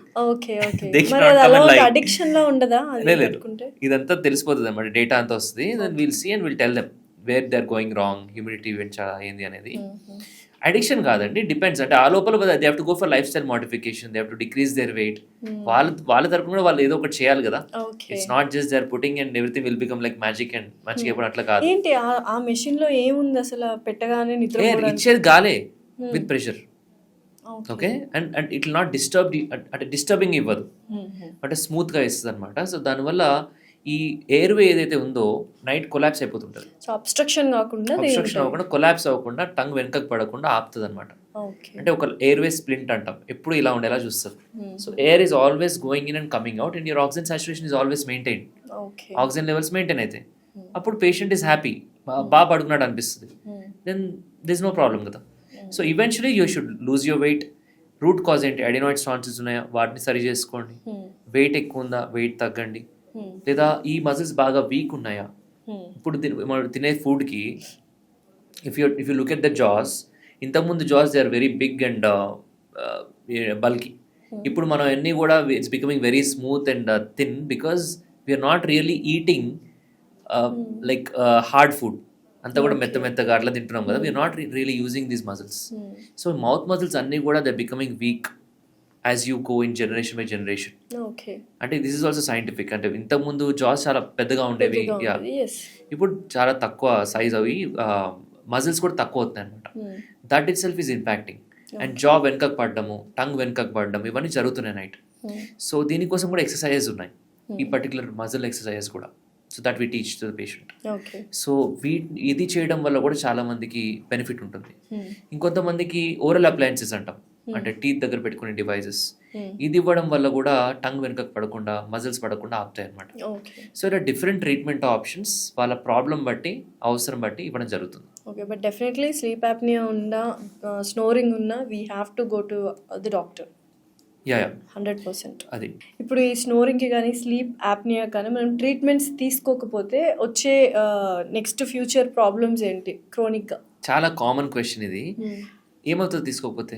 లేదు, ఇదంతా తెలిసిపోతుంది అన్నమాట. డేటా అంతా వస్తుంది. Then will see and will tell them where they are going wrong, humidity ఏంది అనేది. అడిక్షన్ కాదండి, డిపెండ్స్. అంటే ఆ లోపల they have to go for life style modification, they have to decrease their weight. వాళ్ళ తరపున కూడా వాళ్ళు ఏదో ఒకటి చేయాలి కదా. It's not just they are putting and everything will become like magic and మంచిగా ఎప్పుడు అట్లా కాదు. ఏంటి ఆ మెషిన్ లో ఏముంది అసలు? పెట్టగానే నిద్ర ఇచ్చేది గాలే with pressure. Okay, and it will not అంటే డిస్టర్బింగ్ ఇవ్వదు, అంటే స్మూత్ గా ఇస్తుంది అనమాట. సో దానివల్ల ఈ ఎయిర్వే ఏదైతే ఉందో నైట్ కొలాప్స్ అయిపోతుంటుంది. సో అబ్స్ట్రక్షన్ అవ్వకుండా కొలాప్స్ అవ్వకుండా టంగ్ వెనకకు పడకుండా ఆపుతుంది అనమాట. అంటే ఒక ఎయిర్వే స్ప్లింట్ అంటాం, ఎప్పుడు ఇలా ఉండేలా చూస్తుంది. So air is always going in and coming out and your oxygen saturation is always maintain. Oxygen levels maintain అయితే అప్పుడు పేషెంట్ ఈస్ హ్యాపీ, బాగా పడుకున్నాడు అనిపిస్తుంది. దెన్ దిస్ నో ప్రాబ్లం కదా. So eventually you should lose your weight. Root cause ఏంటి? Adenoids tonsils ఉన్నాయా, వాటిని సరి చేసుకోండి. వెయిట్ ఎక్కువ ఉందా, వెయిట్ తగ్గండి. లేదా ఈ మజిల్స్ బాగా వీక్ ఉన్నాయా? ఇప్పుడు మనం తినే ఫుడ్కి if you look at the jaws, ఇంతకుముందు jaws they are very big and bulky. ఇప్పుడు మనం అన్నీ కూడా it's becoming very smooth and thin because we are not really eating like hard food. అంతా కూడా మెత్తగా అట్లా తింటున్నాం కదా. We are not really using these muscles. So mouth muscles అన్నీ కూడా they becoming weak as you go in generation by generation. అంటే this is also scientific. అంటే ఇంతకుముందు జాస్ చాలా పెద్దగా ఉండేవి, ఇప్పుడు చాలా తక్కువ సైజ్ అవి, మజిల్స్ కూడా తక్కువ అవుతున్నాయి అనమాట. That it self is impacting. And జా వెనకకు పడడము, టంగ్ వెనకకు పడడం, ఇవన్నీ జరుగుతున్నాయి నైట్. సో దీనికోసం కూడా ఎక్సర్సైజెస్ ఉన్నాయి, ఈ పర్టికులర్ మజిల్ ఎక్సర్సైజెస్ కూడా. So that we teach to the patient. So ఇది చేయడం వల్ల కూడా చాలా మందికి బెనిఫిట్ ఉంటుంది. ఇంకొంతమందికి ఓరల్ అప్లయన్సెస్ అంటాం, అంటే టీత్ దగ్గర పెట్టుకునే డివైజెస్, ఇది ఇవ్వడం వల్ల కూడా టంగ్ వెనకకు పడకుండా, మజిల్స్ పడకుండా ఆపుతాయి అనమాట. సో ఇలా డిఫరెంట్ ట్రీట్మెంట్ ఆప్షన్స్ వాళ్ళ ప్రాబ్లం బట్టి, అవసరం బట్టి ఇవ్వడం జరుగుతుంది. Okay, but definitely sleep apnoea ఉన్నా, స్నోరింగ్ ఉన్నా, we have to go to the doctor. 100%. అది ఇప్పుడు ఈ స్నోరింగ్కి కానీ స్లీప్ యాప్నియా కానీ మనం ట్రీట్మెంట్స్ తీసుకోకపోతే వచ్చే నెక్స్ట్ ఫ్యూచర్ ప్రాబ్లమ్స్ ఏంటి క్రోనిక్గా? చాలా కామన్ క్వశ్చన్ ఇది. ఏమవుతుంది తీసుకోకపోతే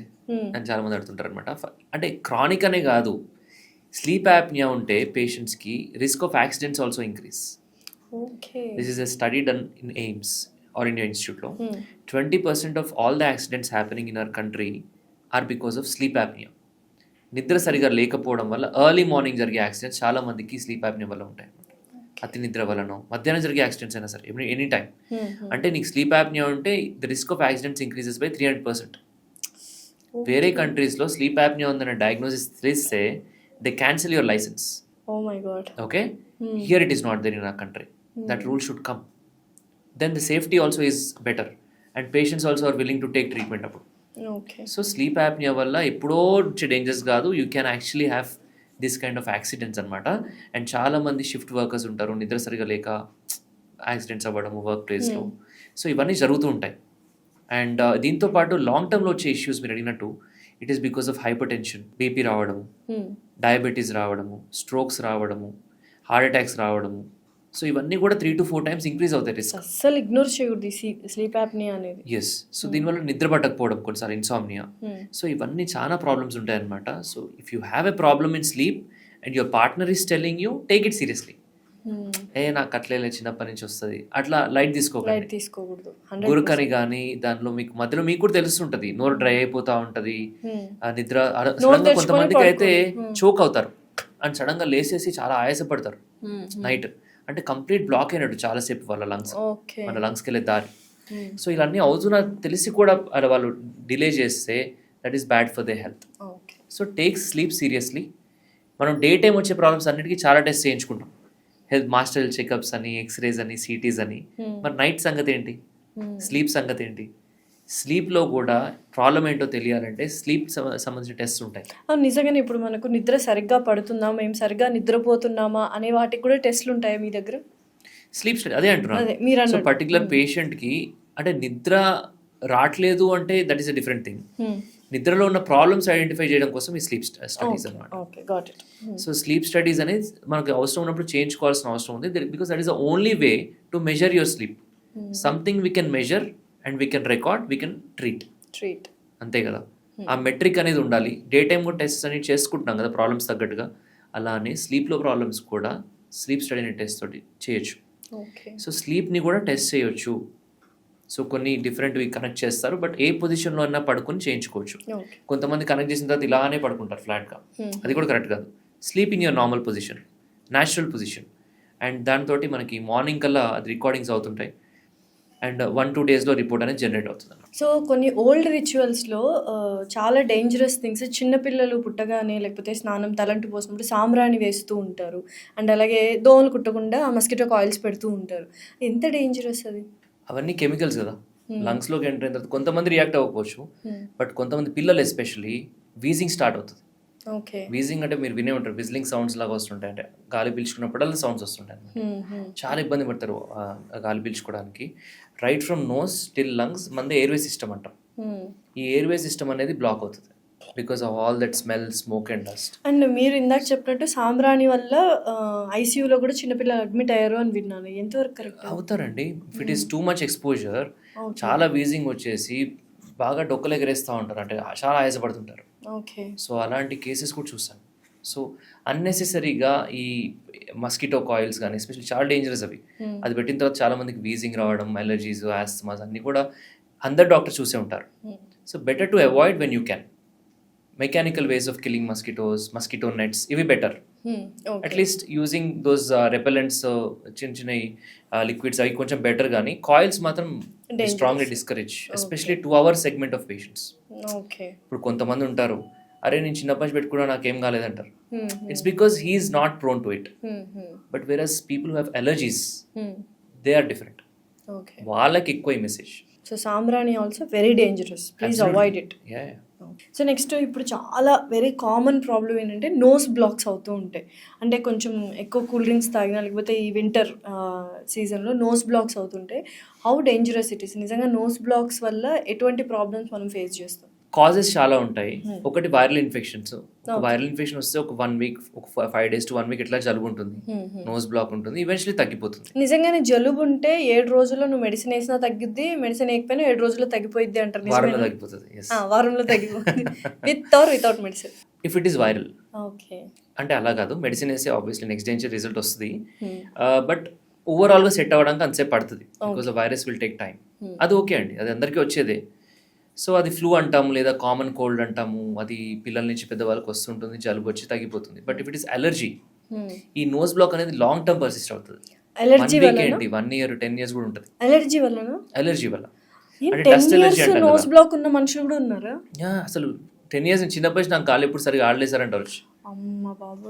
అని చాలా మంది అడుగుతుంటారు అనమాట. అంటే క్రానిక్ అనే కాదు, స్లీప్ యాప్నియా ఉంటే పేషెంట్స్కి risk of accidents also increase. This is a study done in AIIMS or India ఇన్స్టిట్యూట్లో. 20% of all the accidents happening in our country are because of sleep apnoea. నిద్ర సరిగా లేకపోవడం వల్ల ఎర్లీ మార్నింగ్ జరిగే యాక్సిడెంట్స్ చాలా మందికి స్లీప్ యాప్నియా వల్ల ఉంటాయి. అతి నిద్ర వలన, మధ్యాహ్నం జరిగే యాక్సిడెంట్స్ అయినా సరే, ఎనీ టైం. అంటే నీకు స్లీప్ యాప్నియా ఉంటే the risk of accidents increases by 300%. వేరే కంట్రీస్లో స్లీప్ యాప్నియా ఉందన్న డయాగ్నోసిస్ తెలిస్తే they cancel your licence. Okay, here it is not there in our country. That rule should come. Then the safety also is better and patients also are willing to take treatment అప్పుడు. So sleep apnea వల్ల ఎప్పుడో వచ్చే dangers కాదు, you can actually have this kind of accidents అనమాట. And చాలామంది shift workers ఉంటారు, నిద్ర సరిగా లేక యాక్సిడెంట్స్ అవ్వడము వర్క్ ప్లేస్లో. సో ఇవన్నీ జరుగుతూ ఉంటాయి. అండ్ దీంతో పాటు లాంగ్ టర్మ్లో వచ్చే ఇష్యూస్ మీరు అడిగినట్టు, it is because of hyper tension, BP రావడము, డయాబెటీస్ రావడము, స్ట్రోక్స్ రావడము, హార్ట్ అటాక్స్ రావడము. సో ఇవన్నీ కూడా 3 to 4 times ఇంక్రీజ్ అవుతాయి రిస్క్. అస్సలు ఇగ్నోర్ చేయకూడదు స్లీప్ యాప్నియా అనేది. ఎస్, సో దీనివల్ల నిద్ర పట్టకపోవడం, కొన్నిసార్లు ఇన్సామ్నియా. సో ఇవన్నీ చాలా ప్రాబ్లమ్స్ ఉంటాయి అనమాట. So if you have a problem in sleep and your partner is telling you, take it seriously. నాకు అట్లే చిన్నప్పటి నుంచి వస్తుంది అట్లా లైట్ తీసుకోకూడదు. గురుకని కానీ దానిలో మీకు మధ్యలో మీకు కూడా తెలుస్తుంటది, నోరు డ్రై అయిపోతా ఉంటది, నిద్ర. కొంతమందికి అయితే చోక్ అవుతారు అండ్ సడన్ గా లేసేసి చాలా ఆయాసపడతారు నైట్. అంటే కంప్లీట్ బ్లాక్ అయినట్టు చాలాసేపు వాళ్ళ లంగ్స్, మన లంగ్స్కి వెళ్ళే దారి. సో ఇవన్నీ అవుతున్నా తెలిసి కూడా వాళ్ళు డిలే చేస్తే that is bad for they health. So take sleep seriously మనం డే టైం వచ్చే ప్రాబ్లమ్స్ అన్నిటికీ చాలా టెస్ట్ చేయించుకుంటాం, మాస్టర్ హెల్త్ చెకప్స్ అని, ఎక్స్రేస్ అని, సిటీస్ అని. మరి నైట్ సంగతి ఏంటి, స్లీప్ సంగతి ఏంటి? స్లీప్లో కూడా ప్రాబ్లం ఏంటో తెలియాలంటే స్లీప్ సంబంధించిన టెస్ట్ ఉంటాయి. నిజంగానే ఇప్పుడు మనకు నిద్ర సరిగ్గా పడుతుందా, మేము సరిగ్గా నిద్రపోతున్నామా అనే వాటికి కూడా టెస్ట్లు ఉంటాయా మీ దగ్గర? స్లీప్ స్టడీ అదే అంటున్నాను. సో పర్టికులర్ పేషెంట్కి అంటే నిద్ర రావట్లేదు అంటే that is a different thing. నిద్రలో ఉన్న ప్రాబ్లమ్స్ ఐడెంటిఫై చేయడం కోసం ఈ స్లీప్ స్టడీస్ అన్నమాట. సో స్లీప్ స్టడీస్ అనేది మనకు అవసరం ఉన్నప్పుడు చేయించుకోవాల్సిన అవసరం ఉంది, because that is the only way to measure your sleep. Something we can measure and we can record, we can treat, అంతే కదా. ఆ మెట్రిక్ అనేది ఉండాలి. డే టైమ్ కూడా టెస్ట్ అనేది చేసుకుంటున్నాం కదా ప్రాబ్లమ్స్ తగ్గట్టుగా, అలానే స్లీప్లో ప్రాబ్లమ్స్ కూడా స్లీప్ స్టడీ అనే టెస్ట్ తోటి చేయొచ్చు. సో స్లీప్ని కూడా టెస్ట్ చేయొచ్చు. సో కొన్ని డిఫరెంట్వి కనెక్ట్ చేస్తారు, బట్ ఏ పొజిషన్లో అయినా పడుకొని చేయించుకోవచ్చు. కొంతమంది కనెక్ట్ చేసిన తర్వాత ఇలానే పడుకుంటారు ఫ్లాట్గా, అది కూడా కరెక్ట్ కాదు. Sleep in your normal position, natural position, and దాంతో మనకి మార్నింగ్ కల్లా అది రికార్డింగ్స్ అవుతుంటాయి అండ్ 1-2 డేస్లో రిపోర్ట్ అనేది జనరేట్ అవుతుంది. సో కొన్ని ఓల్డ్ రిచువల్స్లో చాలా డేంజరస్ థింగ్స్, చిన్నపిల్లలు పుట్టగానే లేకపోతే స్నానం తలంటు పోసినప్పుడు సాంబ్రాణి వేస్తూ ఉంటారు, అండ్ అలాగే దోమలు కుట్టకుండా మస్కిటో కాయిల్స్ పెడుతూ ఉంటారు. ఎంత డేంజరస్ అది? అవన్నీ కెమికల్స్ కదా, లంగ్స్లోకి ఎంటర్ అయిన తర్వాత కొంతమంది రియాక్ట్ అవ్వకపోవచ్చు, బట్ కొంతమంది పిల్లలు ఎస్పెషల్లీ వీజింగ్ స్టార్ట్ అవుతుంది. వీజింగ్ అంటే మీరు వినే ఉంటారు, విజిలింగ్ సౌండ్స్ లాగా వస్తుంటాయి, అంటే గాలి పీల్చుకున్నప్పుడల్లా సౌండ్స్ వస్తుంటాయి అన్నమాట. చాలా ఇబ్బంది పడతారు గాలి పీల్చుకోవడానికి. Right from nose till lungs మనది ఎయిర్వే సిస్టమ్ అంటాం. ఈ ఎయిర్వే సిస్టమ్ అనేది బ్లాక్ అవుతుంది because of all that smell, smoke and dust. And మీరు ఇందాక చెప్పినట్టు సాంబ్రాణి వల్ల ఐసీయూలో కూడా చిన్నపిల్లలు అడ్మిట్ అయ్యారు అని విన్నాను, ఎంతవరకు కరెక్ట్? అవుతారండి. If it is too much exposure, చాలా వీజింగ్ వచ్చేసి బాగా డొక్కలు ఎగరేస్తూ ఉంటారు, అంటే చాలా ఆయాసపడుతుంటారు. సో అలాంటి కేసెస్ కూడా చూసాను. సో అన్నెసెసరీగా ఈ మస్కిటో కాయిల్స్ కానీ ఎస్పెషల్లీ చాలా డేంజరస్ అవి. అది పెట్టిన తర్వాత చాలా మందికి వీజింగ్ రావడం, అలర్జీస్, ఆస్తమాస్ అన్నీ కూడా అందరు డాక్టర్స్ చూసే ఉంటారు. So better to avoid when you can. Mechanical ways of killing mosquitoes, mosquito nets, ఇవి better. At least using those repellents, చిన్న చిన్న లిక్విడ్స్ అవి కొంచెం బెటర్, కానీ కాయిల్స్ మాత్రం strongly discourage, especially 2 hour segment of patients. ఇప్పుడు కొంతమంది ఉంటారు, అరే నేను చిన్నప్పటి నుంచి పెట్టుకున్నా నాకేం కాలేదంటారు. It's because he is not prone to it. But various people who have allergies, they are different, వాళ్ళకి ఎక్కువ ఈ మెసేజ్. సో సాంబ్రాణి also very dangerous, please avoid it. So next ఇప్పుడు చాలా వెరీ కామన్ ప్రాబ్లం ఏంటంటే నోస్ బ్లాక్స్ అవుతూ ఉంటాయి. అంటే కొంచెం ఎక్కువ కూల్ డ్రింక్స్ తాగినా లేకపోతే ఈ వింటర్ సీజన్లో నోస్ బ్లాక్స్ అవుతుంటాయి. How dangerous it is? నిజంగా నోస్ బ్లాక్స్ వల్ల ఎటువంటి ప్రాబ్లమ్స్ మనం ఫేస్ చేస్తాం? కాజెస్ చాలా ఉంటాయి. ఒకటి వైరల్ ఇన్ఫెక్షన్స్. వైరల్ ఇన్ఫెక్షన్ వస్తే ఒక 1 week, ఒక 5 days to 1 week ఇట్లా జలుబు ఉంటుంది, నోస్ బ్లాక్ ఉంటుంది, ఈవెన్చువల్లీ తగ్గిపోతుంది. నిజంగానే జలుబు ఉంటే 7 రోజుల్లో నువ్వు మెడిసిన్ వేసినా తగ్గిద్ది, మెడిసిన్ వేయకపోయినా 7 రోజుల్లో తగ్గిపోయిద్ది అంటారు. వారంలో తగ్గిపోతుంది. వారంలో తగ్గిపోతుంది, with or without medicine. If it is viral. Okay, అంటే అలా కాదు, మెడిసిన్ వేస్తే ఆబ్వియస్లీ నెక్స్ట్ డే నుంచి రిజల్ట్ వస్తుంది, బట్ ఓవరాల్గా సెట్ అవ్వడానికి అంతసేపు పడుతుంది, because virus will take time. అది ఓకే అండి, అది అందరికీ వచ్చేదే. సో అది ఫ్లూ అంటాము లేదా కామన్ కోల్డ్ అంటాము, అది పిల్లల నుంచి పెద్దవాళ్ళకి వస్తుంటుంది, జలుబు వచ్చి తగ్గిపోతుంది. But if it is allergy, ఈ నోస్ బ్లాక్ అనేది లాంగ్ టర్మ్ పర్సిస్ట్ అవుతుంది. అలర్జీ వల్ల 1 year 10 years కూడా ఉంటుంది. అలర్జీ వల్ల అంటే డస్ట్ ఎలర్జీ అంటే నోస్ బ్లాక్ ఉన్న మనుషులు కూడా ఉన్నారా? అసలు 10 years చిన్నప్పటి నుంచి నాకు గాలి ఎప్పుడు సరిగా ఆడలేదు సార్ అంటారు.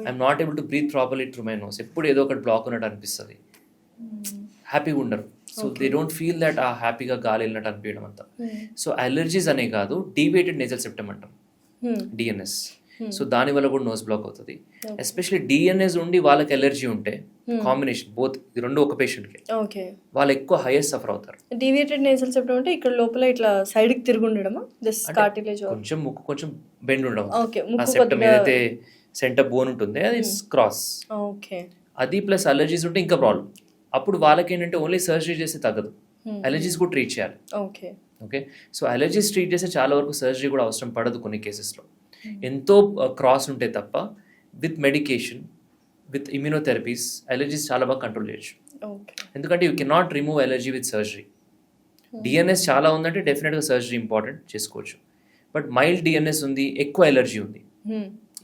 I'm not able to breathe properly through my nose. ఎప్పుడు ఏదో ఒకటి బ్లాక్ ఉన్నట్టు అనిపిస్తుంది, హ్యాపీగా ఉండరు. So they don't feel that ఆ హ్యాపీగా గాలి వెళ్ళినట్టు అనిపించడం అంతా. సో అలర్జీస్ అనే కాదు, డీవియేటెడ్ నేజల్ సెప్టమ్ అంటాం, డిఎన్ఎస్. సో దానివల్ల కూడా నోస్ బ్లాక్ అవుతుంది. ఎస్పెషల్లీ డిఎన్ఎస్ ఉండి వాళ్ళకి ఎలర్జీ ఉంటే, కాంబినేషన్ బోత్, ఇది రెండు ఒక పేషెంట్కి, వాళ్ళు ఎక్కువ హైయెస్ట్ సఫర్ అవుతారు. డీవియేటెడ్ నేజల్ సెప్టమ్ అంటే ఇక్కడ లోపల ఇట్లా సైడ్కి తిరిగి ఉండడమా, కార్టిలేజ్ కొంచెం ముక్కు కొంచెం బెండ్ ఉండడం, ఆ సెప్టమ్ ఏదైతే సెంటర్ బోన్ ఉంటుందో అది క్రాస్, అది ప్లస్ అలర్జీస్ ఉంటే ఇంకా ప్రాబ్లం. అప్పుడు వాళ్ళకి ఏంటంటే ఓన్లీ సర్జరీ చేస్తే తగ్గదు, అలర్జీస్ కూడా ట్రీట్ చేయాలి. ఓకే, సో అలర్జీస్ ట్రీట్ చేస్తే చాలా వరకు సర్జరీ కూడా అవసరం పడదు కొన్ని కేసెస్లో. ఎంతో క్రాస్ ఉంటే తప్ప with medication, with immunotherapies allergies చాలా బాగా కంట్రోల్ చేయొచ్చు. ఎందుకంటే you can not remove allergy with surgery. DNS చాలా ఉందంటే డెఫినెట్గా సర్జరీ ఇంపార్టెంట్, చేసుకోవచ్చు. బట్ మైల్డ్ డిఎన్ఎస్ ఉంది, ఎక్కువ ఎలర్జీ ఉంది,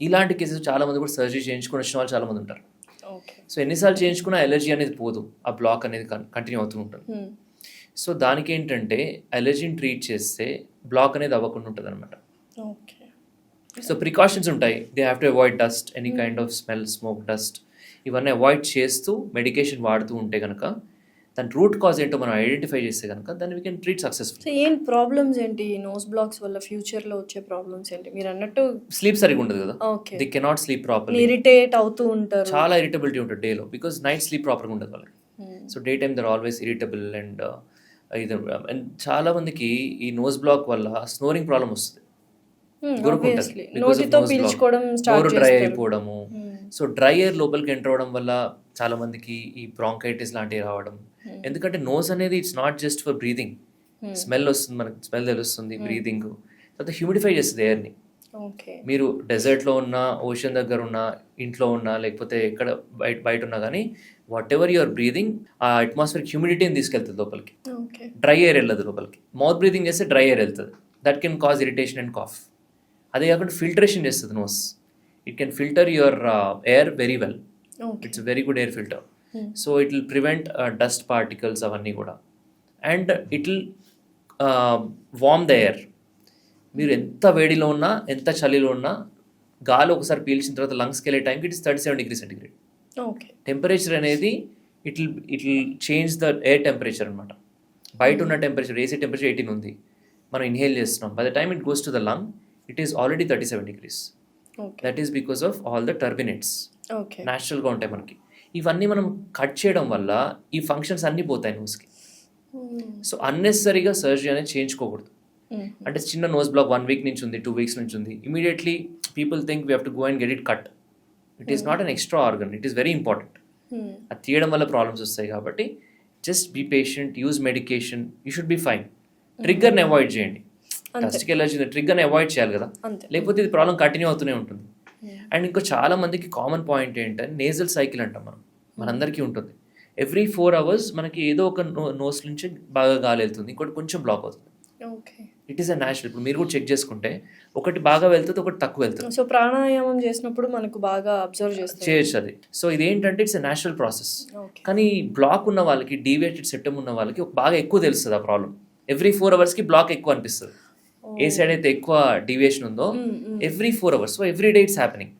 ఇలాంటి కేసెస్ చాలా మంది కూడా సర్జరీ చేయించుకుని వచ్చిన వాళ్ళు చాలా మంది ఉంటారు. సో ఎన్నిసార్లు చేయించుకున్నా ఎలర్జీ అనేది పోదు, ఆ బ్లాక్ అనేది కంటిన్యూ అవుతూ ఉంటుంది. సో దానికి ఏంటంటే అలర్జీని ట్రీట్ చేస్తే బ్లాక్ అనేది అవ్వకుండా ఉంటుంది అనమాట. సో ప్రికాషన్స్ ఉంటాయి. They have to avoid dust, any kind of smell, smoke, dust ఇవన్నీ అవాయిడ్ చేస్తూ మెడికేషన్ వాడుతూ ఉంటే కనుక దాని రూట్ కాజ్ ఏంటో మనం ఐడెంటిఫై చేస్తే కనుక దాన్ని we can treat successful. So ఏం ప్రాబ్లమ్స్ ఏంటి ఈ నోస్ బ్లాక్స్ వల్ల ఫ్యూచర్లో వచ్చే ప్రాబ్లమ్స్ ఏంటి? మీరు అన్నట్టు స్లీప్ సరిగా ఉండదు కదా, okay, they cannot sleep properly, irritate అవుతూ ఉంటారు, చాలా ఇరిటబిలిటీ ఉంటుంది డేలో, బికాస్ నైట్ స్లీప్ ప్రాపర్గా ఉండదు వాళ్ళకి. So day time they're always irritable and చాలా మందికి ఈ నోస్ బ్లాక్ వల్ల స్నోరింగ్ ప్రాబ్లమ్ వస్తుంది, obviously. నోటితో పీల్చుకోవడం స్టార్ట్ డ్రై చేస్తారు. అయిపోవడము. సో డ్రై ఎయిర్ లోపలికి ఎంటర్ అవడం వల్ల చాలా మందికి ఈ బ్రాంకైటిస్ లాంటివి రావడం. ఎందుకంటే నోస్ అనేది it's not just for breathing, smell వస్తుంది, మనకి స్మెల్ తెలుస్తుంది, బ్రీదింగ్, తర్వాత హ్యూమిడిఫై చేస్తుంది ఎయిర్ని. ఓకే, మీరు డెజర్ట్లో ఉన్న, ఓషన్ దగ్గర ఉన్న, ఇంట్లో ఉన్నా, లేకపోతే ఎక్కడ బయట ఉన్నా కానీ వాట్ ఎవర్ యువర్ బ్రీదింగ్ ఆ అట్మాస్ఫియర్ హ్యూమిడిటీని తీసుకెళ్తుంది లోపలికి, ఓకే, డ్రై ఎయిర్ వెళ్ళదు లోపలికి. మౌత్ బ్రీదింగ్ చేస్తే డ్రై ఎయిర్ వెళ్తుంది, that can cause irritation and cough. అదే కాకుండా ఫిల్టరేషన్ చేస్తుంది nose, it can filter your air very well, it's very good air filter. So it will prevent dust particles అవన్నీ కూడా, and it will warm the air. మీరు ఎంత వేడిలో ఉన్నా, ఎంత చలిలో ఉన్నా, గాలి ఒకసారి పీల్చిన తర్వాత లంగ్స్కి వెళ్ళే టైంకి it is 37 degrees centigrade. Okay, temperature అనేది it will change the air temperature అనమాట. బయట ఉన్న టెంపరేచర్, ఏసీ టెంపరేచర్ 18 ఉంది, మనం ఇన్హేల్ చేస్తున్నాం, by the time it goes to the lung it is already 37 degrees. That is because of all the turbinates okay, న్యాచురల్గా ఉంటాయి మనకి. ఇవన్నీ మనం కట్ చేయడం వల్ల ఈ ఫంక్షన్స్ అన్నీ పోతాయి నోస్కి. సో అన్నెసరీగా సర్జరీ అనేది చేయించుకోకూడదు. అంటే చిన్న నోస్ బ్లాక్ 1 week నుంచి ఉంది, 2 weeks నుంచి ఉంది, immediately people think we have to go and get it cut. It is not an extra organ, it is very important. అది తీయడం వల్ల ప్రాబ్లమ్స్ వస్తాయి కాబట్టి just be patient, use medication, you should be fine. ట్రిగ్గర్ని avoid చేయండి, డస్ట్కి allergy ట్రిగ్గర్ని avoid చేయాలి కదా, లేకపోతే ఇది ప్రాబ్లం కంటిన్యూ అవుతూనే ఉంటుంది. అండ్ ఇంకో చాలా మందికి కామన్ పాయింట్ ఏంటంటే నేజల్ సైకిల్ అంటాం మనం, మనందరికీ ఉంటుంది. ఎవ్రీ 4 hours మనకి ఏదో ఒక నోస్ నుంచి బాగా గాలి వెళ్తుంది, ఇంకోటి కొంచెం బ్లాక్ అవుతుంది. It is a natural. ఇప్పుడు మీరు కూడా చెక్ చేసుకుంటే ఒకటి బాగా వెళ్తుంది, ఒకటి తక్కువ వెళ్తుంది. సో ప్రాణాయామం చేసినప్పుడు మనకు బాగా అబ్జర్వ్ చేయొచ్చు అది. సో ఇదేంటంటే ఇట్స్ ఎ న్యాచురల్ ప్రాసెస్. కానీ బ్లాక్ ఉన్న వాళ్ళకి, డీవియేటెడ్ సెప్టమ్ ఉన్న వాళ్ళకి బాగా ఎక్కువ తెలుస్తుంది ఆ ప్రాబ్లం. ఎవ్రీ 4 hours బ్లాక్ ఎక్కువ అనిపిస్తుంది. ఏ సైడ్ అయితే ఎక్కువ డీవియేషన్ ఉందో every 4 hours, so every day it's happening.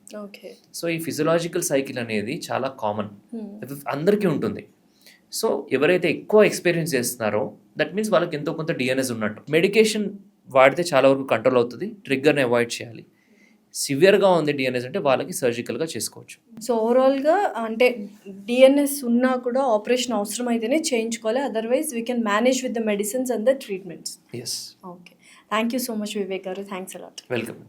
So ఈ ఫిజియలాజికల్ సైకిల్ అనేది చాలా కామన్, అందరికీ ఉంటుంది. సో ఎవరైతే ఎక్కువ ఎక్స్పీరియన్స్ చేస్తున్నారో దట్ మీన్స్ వాళ్ళకి ఎంతో కొంత డిఎన్ఎస్ ఉన్నట్టు. మెడికేషన్ వాడితే చాలా వరకు కంట్రోల్ అవుతుంది, ట్రిగ్గర్ని అవాయిడ్ చేయాలి. సివియర్గా ఉంది డిఎన్ఎస్ అంటే వాళ్ళకి సర్జికల్గా చేసుకోవచ్చు. సో ఓవరాల్గా అంటే డిఎన్ఎస్ ఉన్నా కూడా ఆపరేషన్ అవసరం అయితేనే చేయించుకోవాలి, otherwise we can manage with the medicines and the treatments. Yes. Okay, thank you so much Vivek గారు, థ్యాంక్స్ అలాట్. వెల్కమ్.